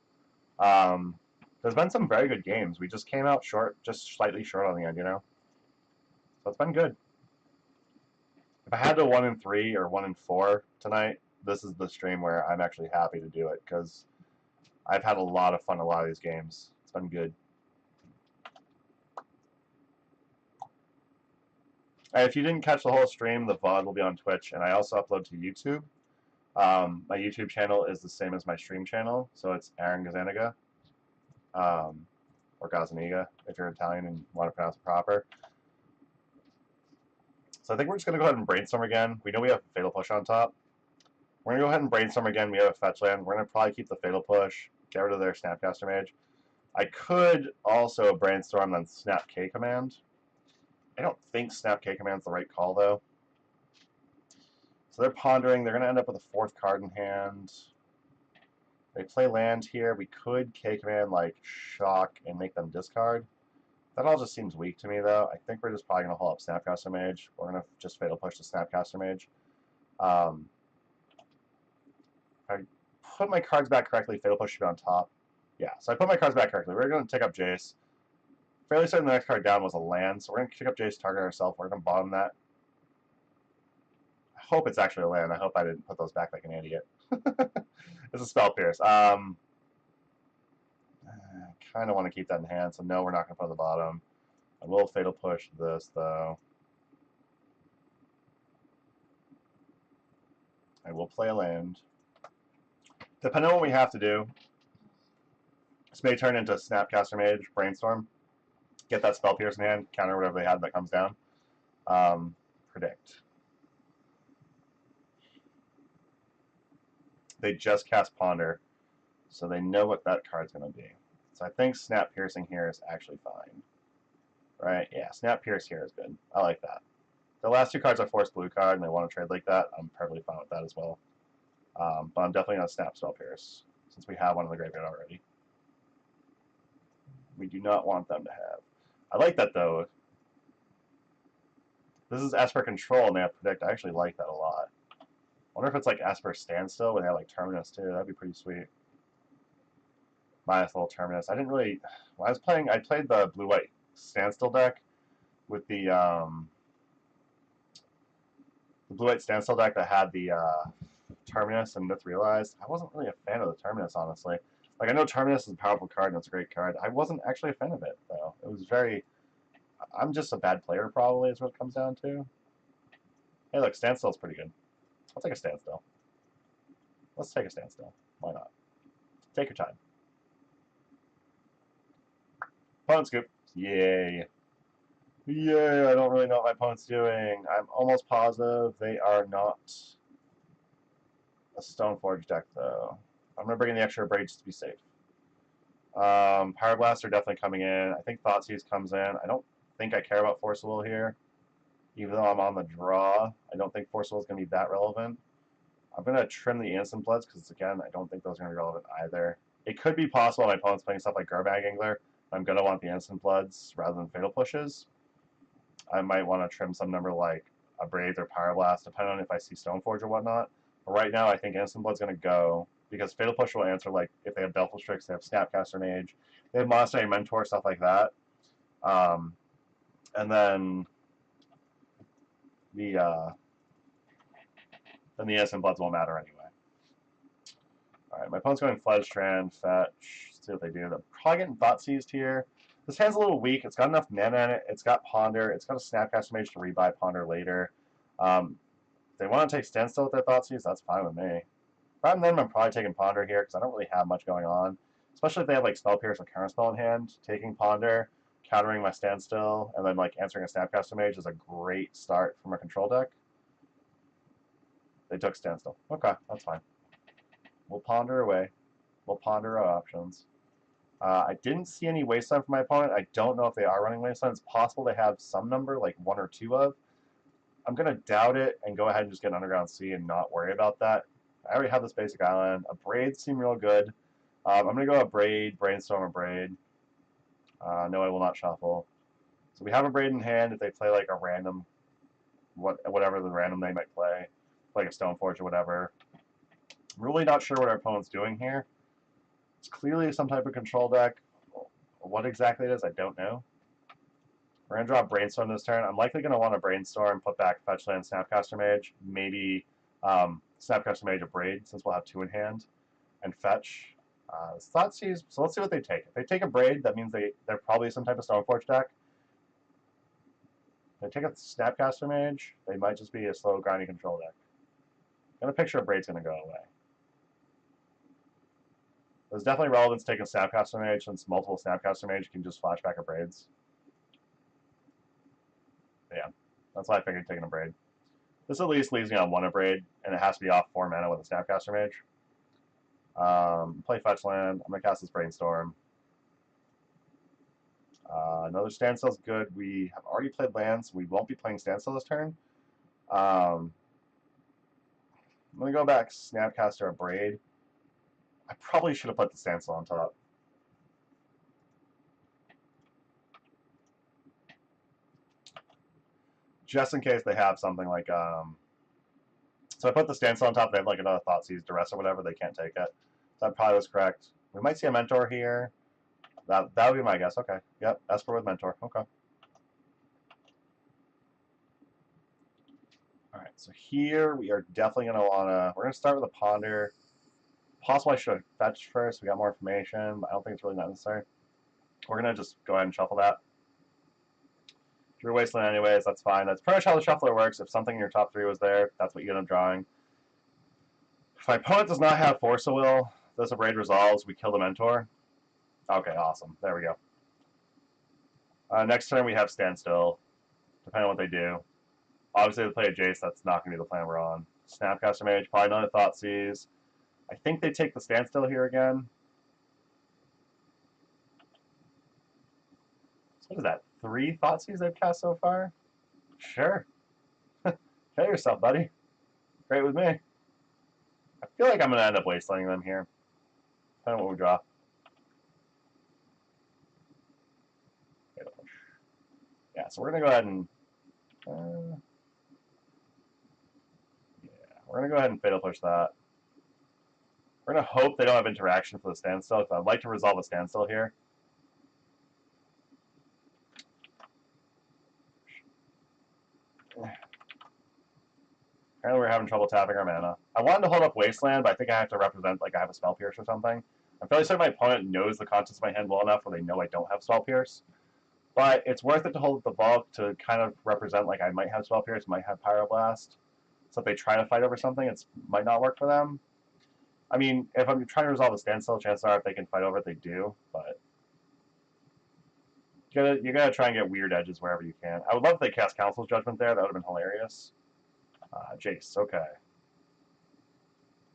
There's been some very good games. We just came out short, just slightly short on the end, you know. So it's been good. If I had to 1-3 or 1-4 tonight, this is the stream where I'm actually happy to do it because I've had a lot of fun in a lot of these games. It's been good. If you didn't catch the whole stream, the VOD will be on Twitch, and I also upload to YouTube. My YouTube channel is the same as my stream channel, so it's Aaron Gazaniga, or Gazaniga, if you're Italian and want to pronounce it proper. So I think we're just going to go ahead and Brainstorm again. We know we have Fatal Push on top. We're going to go ahead and Brainstorm again. We have a fetch land. We're going to probably keep the Fatal Push, get rid of their Snapcaster Mage. I could also Brainstorm then Snap K Command. I don't think Snap K Command's the right call, though. So they're pondering. They're going to end up with a 4th card in hand. They play land here. We could K Command, like, Shock and make them discard. That all just seems weak to me, though. I think we're just probably going to hold up Snapcaster Mage. We're going to just Fatal Push the Snapcaster Mage. If I put my cards back correctly, Fatal Push should be on top. Yeah, so I put my cards back correctly. We're going to take up Jace. Fairly certain the next card down was a land, so we're going to kick up Jace, target ourselves. We're going to bottom that. I hope it's actually a land. I hope I didn't put those back like an idiot. It's a Spell Pierce. I kind of want to keep that in hand, so no, we're not going to put it on the bottom. I will Fatal Push this, though. I will play a land. Depending on what we have to do, this may turn into Snapcaster Mage, Brainstorm. Get that Spell Pierce in hand, counter whatever they had that comes down. Predict. They just cast Ponder, so they know what that card's going to be. So I think Snap Piercing here is actually fine. Right? Yeah, Snap Pierce here is good. I like that. The last 2 cards are Force Blue card, and they want to trade like that. I'm perfectly fine with that as well. But I'm definitely going to Snap Spell Pierce, since we have one in the graveyard already. We do not want them to have. I like that, though. This is Esper Control, and they have Predict. I actually like that a lot. I wonder if it's like Esper Standstill, where they have like Terminus, too. That'd be pretty sweet. Minus a little Terminus. I didn't really... When I was playing, I played the blue-white Standstill deck with the blue-white Standstill deck that had the Terminus and Myth Realized. I wasn't really a fan of the Terminus, honestly. Like, I know Terminus is a powerful card, and it's a great card. I wasn't actually a fan of it, though. It was very... I'm just a bad player, probably, is what it comes down to. Hey, look, Standstill's pretty good. I'll take a Standstill. Let's take a Standstill. Why not? Take your time. Opponent Scoop. Yay. Yay, I don't really know what my opponent's doing. I'm almost positive they are not a Stoneforge deck, though. I'm going to bring in the extra Braids to be safe. Pyroblast are definitely coming in. I think Thoughtseize comes in. I don't think I care about Force of Will here. Even though I'm on the draw, I don't think Force of Will is going to be that relevant. I'm going to trim the Instant Bloods because, again, I don't think those are going to be relevant either. It could be possible my opponent's playing stuff like Garbag Angler. I'm going to want the Instant Bloods rather than Fatal Pushes. I might want to trim some number like a Braids or Pyroblast, depending on if I see Stoneforge or whatnot. But right now, I think Instant Blood's going to go, because Fatal Push will answer, like, if they have Belfast Tricks, they have Snapcaster Mage, they have Monastery Mentor, stuff like that. And then the Instant Bloods won't matter anyway. Alright, my opponent's going Fledgestrand, Fetch, let's see what they do. They're probably getting Thought Seized here. This hand's a little weak. It's got enough mana in it. It's got Ponder. It's got a Snapcaster Mage to rebuy Ponder later. If they want to take Standstill with their Thought Seized, that's fine with me. If I'm them, I'm probably taking Ponder here because I don't really have much going on. Especially if they have like Spell Pierce or Counterspell in hand. Taking Ponder, countering my Standstill, and then like answering a Snapcaster Mage is a great start from a control deck. They took Standstill. Okay, that's fine. We'll ponder away. We'll ponder our options. I didn't see any Wasteland for my opponent. I don't know if they are running Wasteland. It's possible they have some number, like 1 or 2 of. I'm going to doubt it and go ahead and just get an Underground Sea and not worry about that. I already have this basic island. A Braid seem real good. I'm going to go a Braid, Brainstorm, or Braid. No, I will not shuffle. So we have a Braid in hand if they play like a random, whatever the random they might play, like a Stoneforge or whatever. I'm really not sure what our opponent's doing here. It's clearly some type of control deck. What exactly it is, I don't know. We're going to draw Brainstorm this turn. I'm likely going to want to Brainstorm, put back Fetchland, Snapcaster Mage, maybe Snapcaster Mage or Braid, since we'll have 2 in hand, and Fetch. Thought Seize, so let's see what they take. If they take a Braid, that means they're probably some type of Stoneforge deck. If they take a Snapcaster Mage, they might just be a slow, grindy control deck. I'm going to picture a Braid's going to go away. There's definitely relevance taking Snapcaster Mage, since multiple Snapcaster Mage can just flashback or Braids. Yeah, that's why I figured taking a Braid. This at least leaves me on 1 a Braid, and it has to be off 4 mana with a Snapcaster Mage. Play Fetchland. I'm going to cast this Brainstorm. Another Standstill's good. We have already played lands. We won't be playing Standstill this turn. I'm going to go back Snapcaster or Braid. I probably should have put the Standstill on top. Just in case they have something like, so I put the Standstill on top, they have like another Thought Seize, Duress or whatever, they can't take it. That probably was correct. We might see a Mentor here. That would be my guess, okay. Yep, Esper with Mentor, okay. Alright, so here we are definitely going to want to, we're going to start with a Ponder. Possibly I should have fetched first, we got more information, but I don't think it's really necessary. We're going to just go ahead and shuffle that. Drew Wasteland anyways, that's fine. That's pretty much how the shuffler works. If something in your top 3 was there, that's what you end up drawing. If my opponent does not have Force of Will, this Braid resolves, we kill the Mentor. Okay, awesome. There we go. Next turn we have Standstill, depending on what they do. Obviously, if they play a Jace, that's not going to be the plan we're on. Snapcaster Mage, probably another Thought Seize. I think they take the Standstill here again. So what is that? 3 Thought Seize they've cast so far? Sure. Kill yourself, buddy. Great with me. I feel like I'm going to end up wastelanding them here. Depending on what we draw. Yeah, so we're going to go ahead and... yeah, we're going to go ahead and Fatal Push that. We're going to hope they don't have interaction for the Standstill, because I'd like to resolve a Standstill here. Apparently we're having trouble tapping our mana. I wanted to hold up Wasteland, but I think I have to represent like I have a Spell Pierce or something. I'm fairly certain my opponent knows the contents of my hand well enough where they know I don't have Spell Pierce. But it's worth it to hold the bulk to kind of represent like I might have Spell Pierce, might have Pyroblast. So if they try to fight over something, it might not work for them. I mean, if I'm trying to resolve a Standstill, chances are if they can fight over it, they do. But you gotta try and get weird edges wherever you can. I would love if they cast Council's Judgment there. That would have been hilarious. Jace, okay.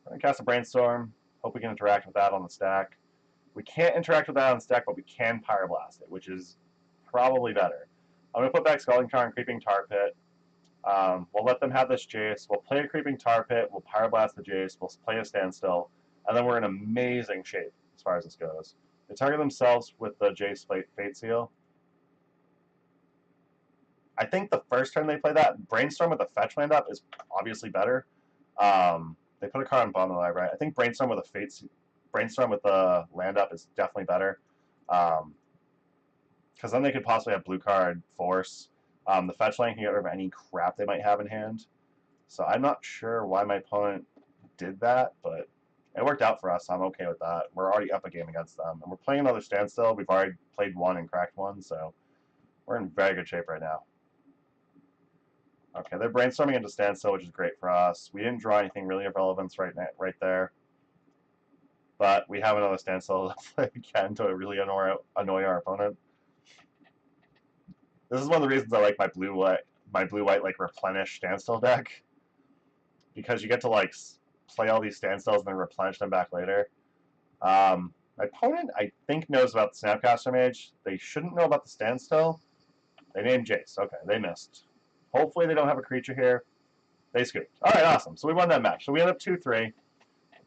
We're going to cast a Brainstorm. Hope we can interact with that on the stack. We can't interact with that on the stack, but we can Pyroblast it, which is probably better. I'm going to put back Scalding Tar and Creeping Tar Pit. We'll let them have this Jace. We'll play a Creeping Tar Pit. We'll Pyroblast the Jace. We'll play a Standstill. And then we're in amazing shape as far as this goes. They target themselves with the Jace Fate Seal. I think the first turn they play that, Brainstorm with a fetch land up is obviously better. They put a card on bottom of the library. I think Brainstorm with a Brainstorm with the land up is definitely better. Because then they could possibly have blue card force. The fetch land can get rid of any crap they might have in hand. So I'm not sure why my opponent did that, but it worked out for us. So I'm okay with that. We're already up a game against them, and we're playing another standstill. We've already played one and cracked one, so we're in very good shape right now. Okay, they're brainstorming into standstill, which is great for us. We didn't draw anything really of relevance right there, but we have another standstill to play again to really annoy our opponent. This is one of the reasons I like my blue-white like replenish standstill deck, because you get to like play all these standstills and then replenish them back later. My opponent, I think, knows about the Snapcaster Mage. They shouldn't know about the standstill. They named Jace. Okay, they missed. Hopefully they don't have a creature here. They scooped. All right, awesome. So we won that match. So we ended up 2-3.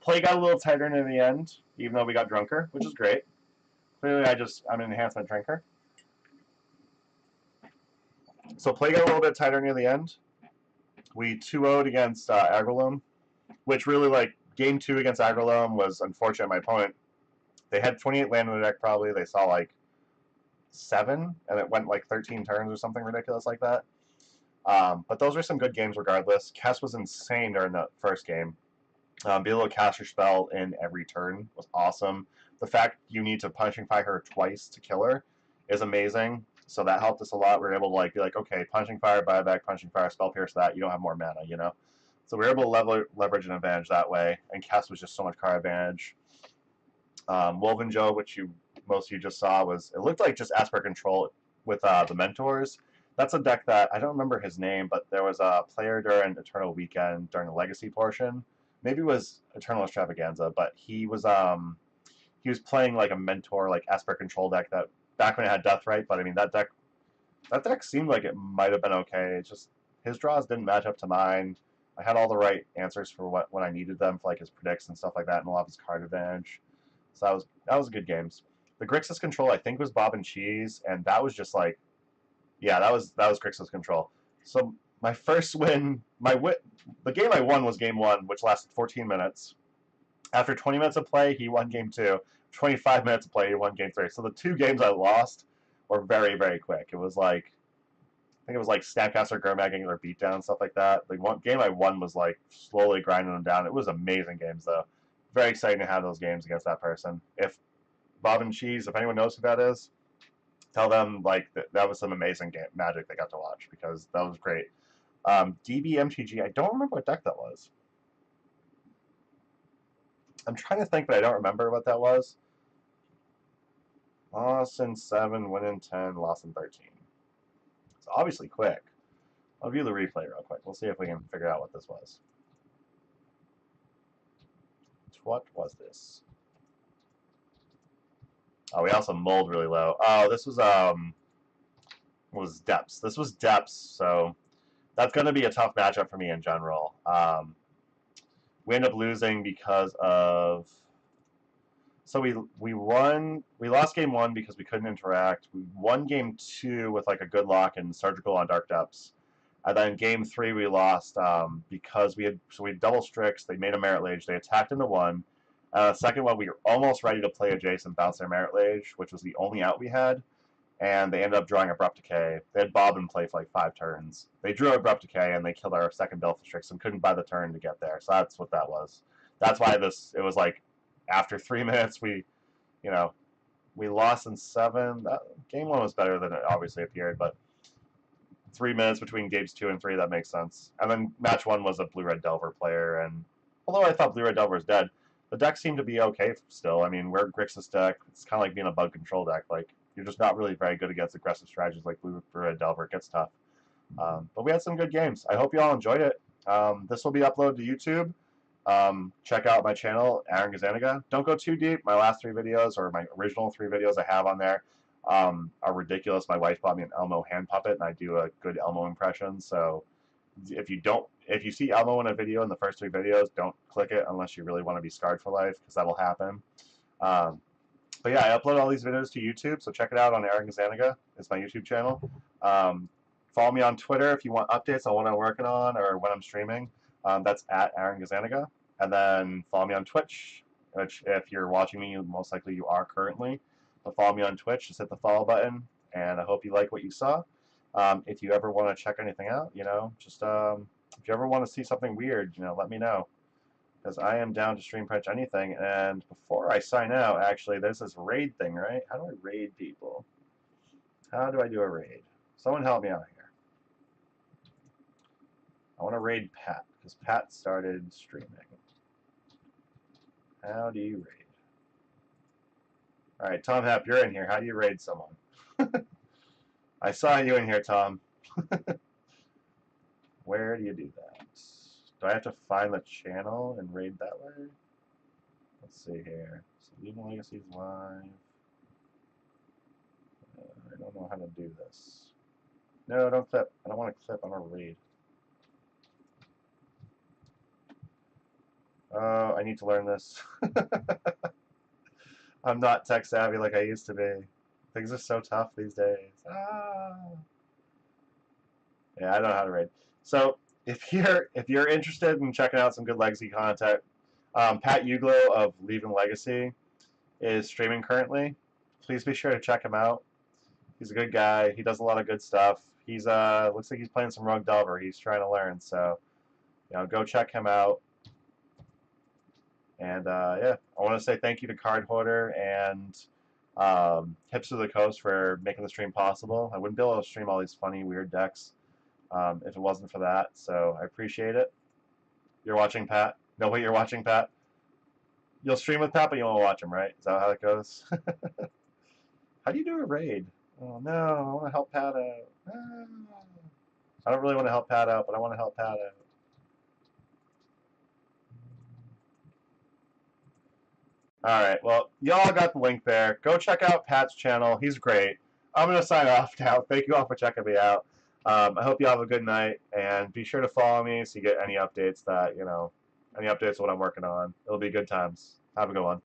Play got a little tighter near the end, even though we got drunker, which is great. Clearly, I'm an enhancement drinker. So play got a little bit tighter near the end. We 2-0'd against Agraloom, which really, like, game 2 against Agraloom was unfortunate. My opponent, they had 28 land in the deck probably. They saw, like, 7, and it went, like, 13 turns or something ridiculous like that. But those were some good games regardless. Kess was insane during the first game. Be able to cast your spell in every turn was awesome. The fact you need to Punching Fire her twice to kill her is amazing. So that helped us a lot. We were able to be like, okay, Punching Fire, buyback, Punching Fire, Spell Pierce that. You don't have more mana, you know? So we were able to leverage an advantage that way. And Kess was just so much card advantage. Wolven Joe, which most of you just saw, it looked like just Asper Control with the Mentors. That's a deck that, I don't remember his name, but there was a player during Eternal Weekend during the Legacy portion. Maybe it was Eternal Extravaganza, but he was playing like a mentor, like Esper Control deck that back when it had Deathrite. But I mean that deck seemed like it might have been okay. It's just his draws didn't match up to mine. I had all the right answers for when I needed them for like his predicts and stuff like that, and a lot of his card advantage. So that was good games. The Grixis Control I think was Bob and Cheese, and that was just like, yeah, that was Grixis Control. So my first win, the game I won was game 1, which lasted 14 minutes. After 20 minutes of play, he won game 2. 25 minutes of play, he won game 3. So the 2 games I lost were very, very quick. It was like, I think it was like Snapcaster, Gurmag, getting their beat down and stuff like that. The one game I won was like slowly grinding them down. It was amazing games though. Very exciting to have those games against that person. If Bob and Cheese, if anyone knows who that is, tell them like that was some amazing magic they got to watch, because that was great. DBMTG, I don't remember what deck that was. I'm trying to think, but I don't remember what that was. Lost in 7, win in 10, lost in 13. It's obviously quick. I'll view the replay real quick. We'll see if we can figure out what this was. What was this? Oh, we also mulled really low. Oh, this was depths. This was depths, so that's going to be a tough matchup for me in general. We end up losing because of... So we lost game 1 because we couldn't interact. We won game 2 with like a good lock and surgical on Dark Depths. And then game 3 we lost because we had double Strix. They made a Merit Lage. They attacked into 1. Second one, we were almost ready to play adjacent, bounce their Merit Lage, which was the only out we had. And they ended up drawing Abrupt Decay. They had Bob in play for like 5 turns. They drew Abrupt Decay, and they killed our second Belfastrix and couldn't buy the turn to get there. So that's what that was. That's why it was like, after 3 minutes, we lost in 7. Game 1 was better than it obviously appeared, but 3 minutes between games 2 and 3, that makes sense. And then match 1 was a Blue-Red Delver player, and although I thought Blue-Red Delver was dead, the deck seemed to be okay still. I mean, we're a Grixis deck. It's kind of like being a bug control deck. Like, you're just not really very good against aggressive strategies like Blue-Red Delver. It gets tough. But we had some good games. I hope you all enjoyed it. This will be uploaded to YouTube. Check out my channel, Aaron Gazaniga. Don't go too deep. My last 3 videos, or my original 3 videos I have on there, are ridiculous. My wife bought me an Elmo hand puppet, and I do a good Elmo impression. So if you see Elmo in a video in the first 3 videos, don't click it unless you really want to be scarred for life, because that'll happen. But yeah, I upload all these videos to YouTube, so check it out on Aaron Gazaniga. It's my YouTube channel. Follow me on Twitter if you want updates on what I'm working on or when I'm streaming. That's at Aaron Gazaniga. And then follow me on Twitch, which if you're watching me, most likely you are currently. But follow me on Twitch. Just hit the follow button. And I hope you like what you saw. If you ever want to check anything out, just if you ever want to see something weird, let me know. Because I am down to stream pretty much anything. And before I sign out, actually, there's this raid thing, right? How do I raid people? How do I do a raid? Someone help me out here. I want to raid Pat, because Pat started streaming. How do you raid? Alright, Tom Hap, you're in here. How do you raid someone? I saw you in here, Tom. Where do you do that? Do I have to find the channel and raid that way? Let's see here. So Leaving Legacies Live. I don't know how to do this. No, don't clip. I don't want to clip. I want to raid. Oh, I need to learn this. I'm not tech savvy like I used to be. Things are so tough these days. Ah. Yeah, I don't know how to raid. So if you're interested in checking out some good legacy content, Pat Uglo of Leaving Legacy is streaming currently. Please be sure to check him out. He's a good guy. He does a lot of good stuff. He's looks like he's playing some Rug Delver. He's trying to learn. So go check him out. And yeah, I want to say thank you to Card Hoarder and Hips of the Coast for making the stream possible. I wouldn't be able to stream all these funny, weird decks if it wasn't for that. So I appreciate it. You're watching Pat. No, wait, you're watching Pat. You'll stream with Pat, but you won't watch him, right? Is that how it goes? How do you do a raid? Oh no, I want to help Pat out. Ah. I don't really want to help Pat out, but I want to help Pat out. Alright, well, y'all got the link there. Go check out Pat's channel. He's great. I'm going to sign off now. Thank you all for checking me out. I hope you have a good night, and be sure to follow me so you get any updates that, any updates of what I'm working on. It'll be good times. Have a good one.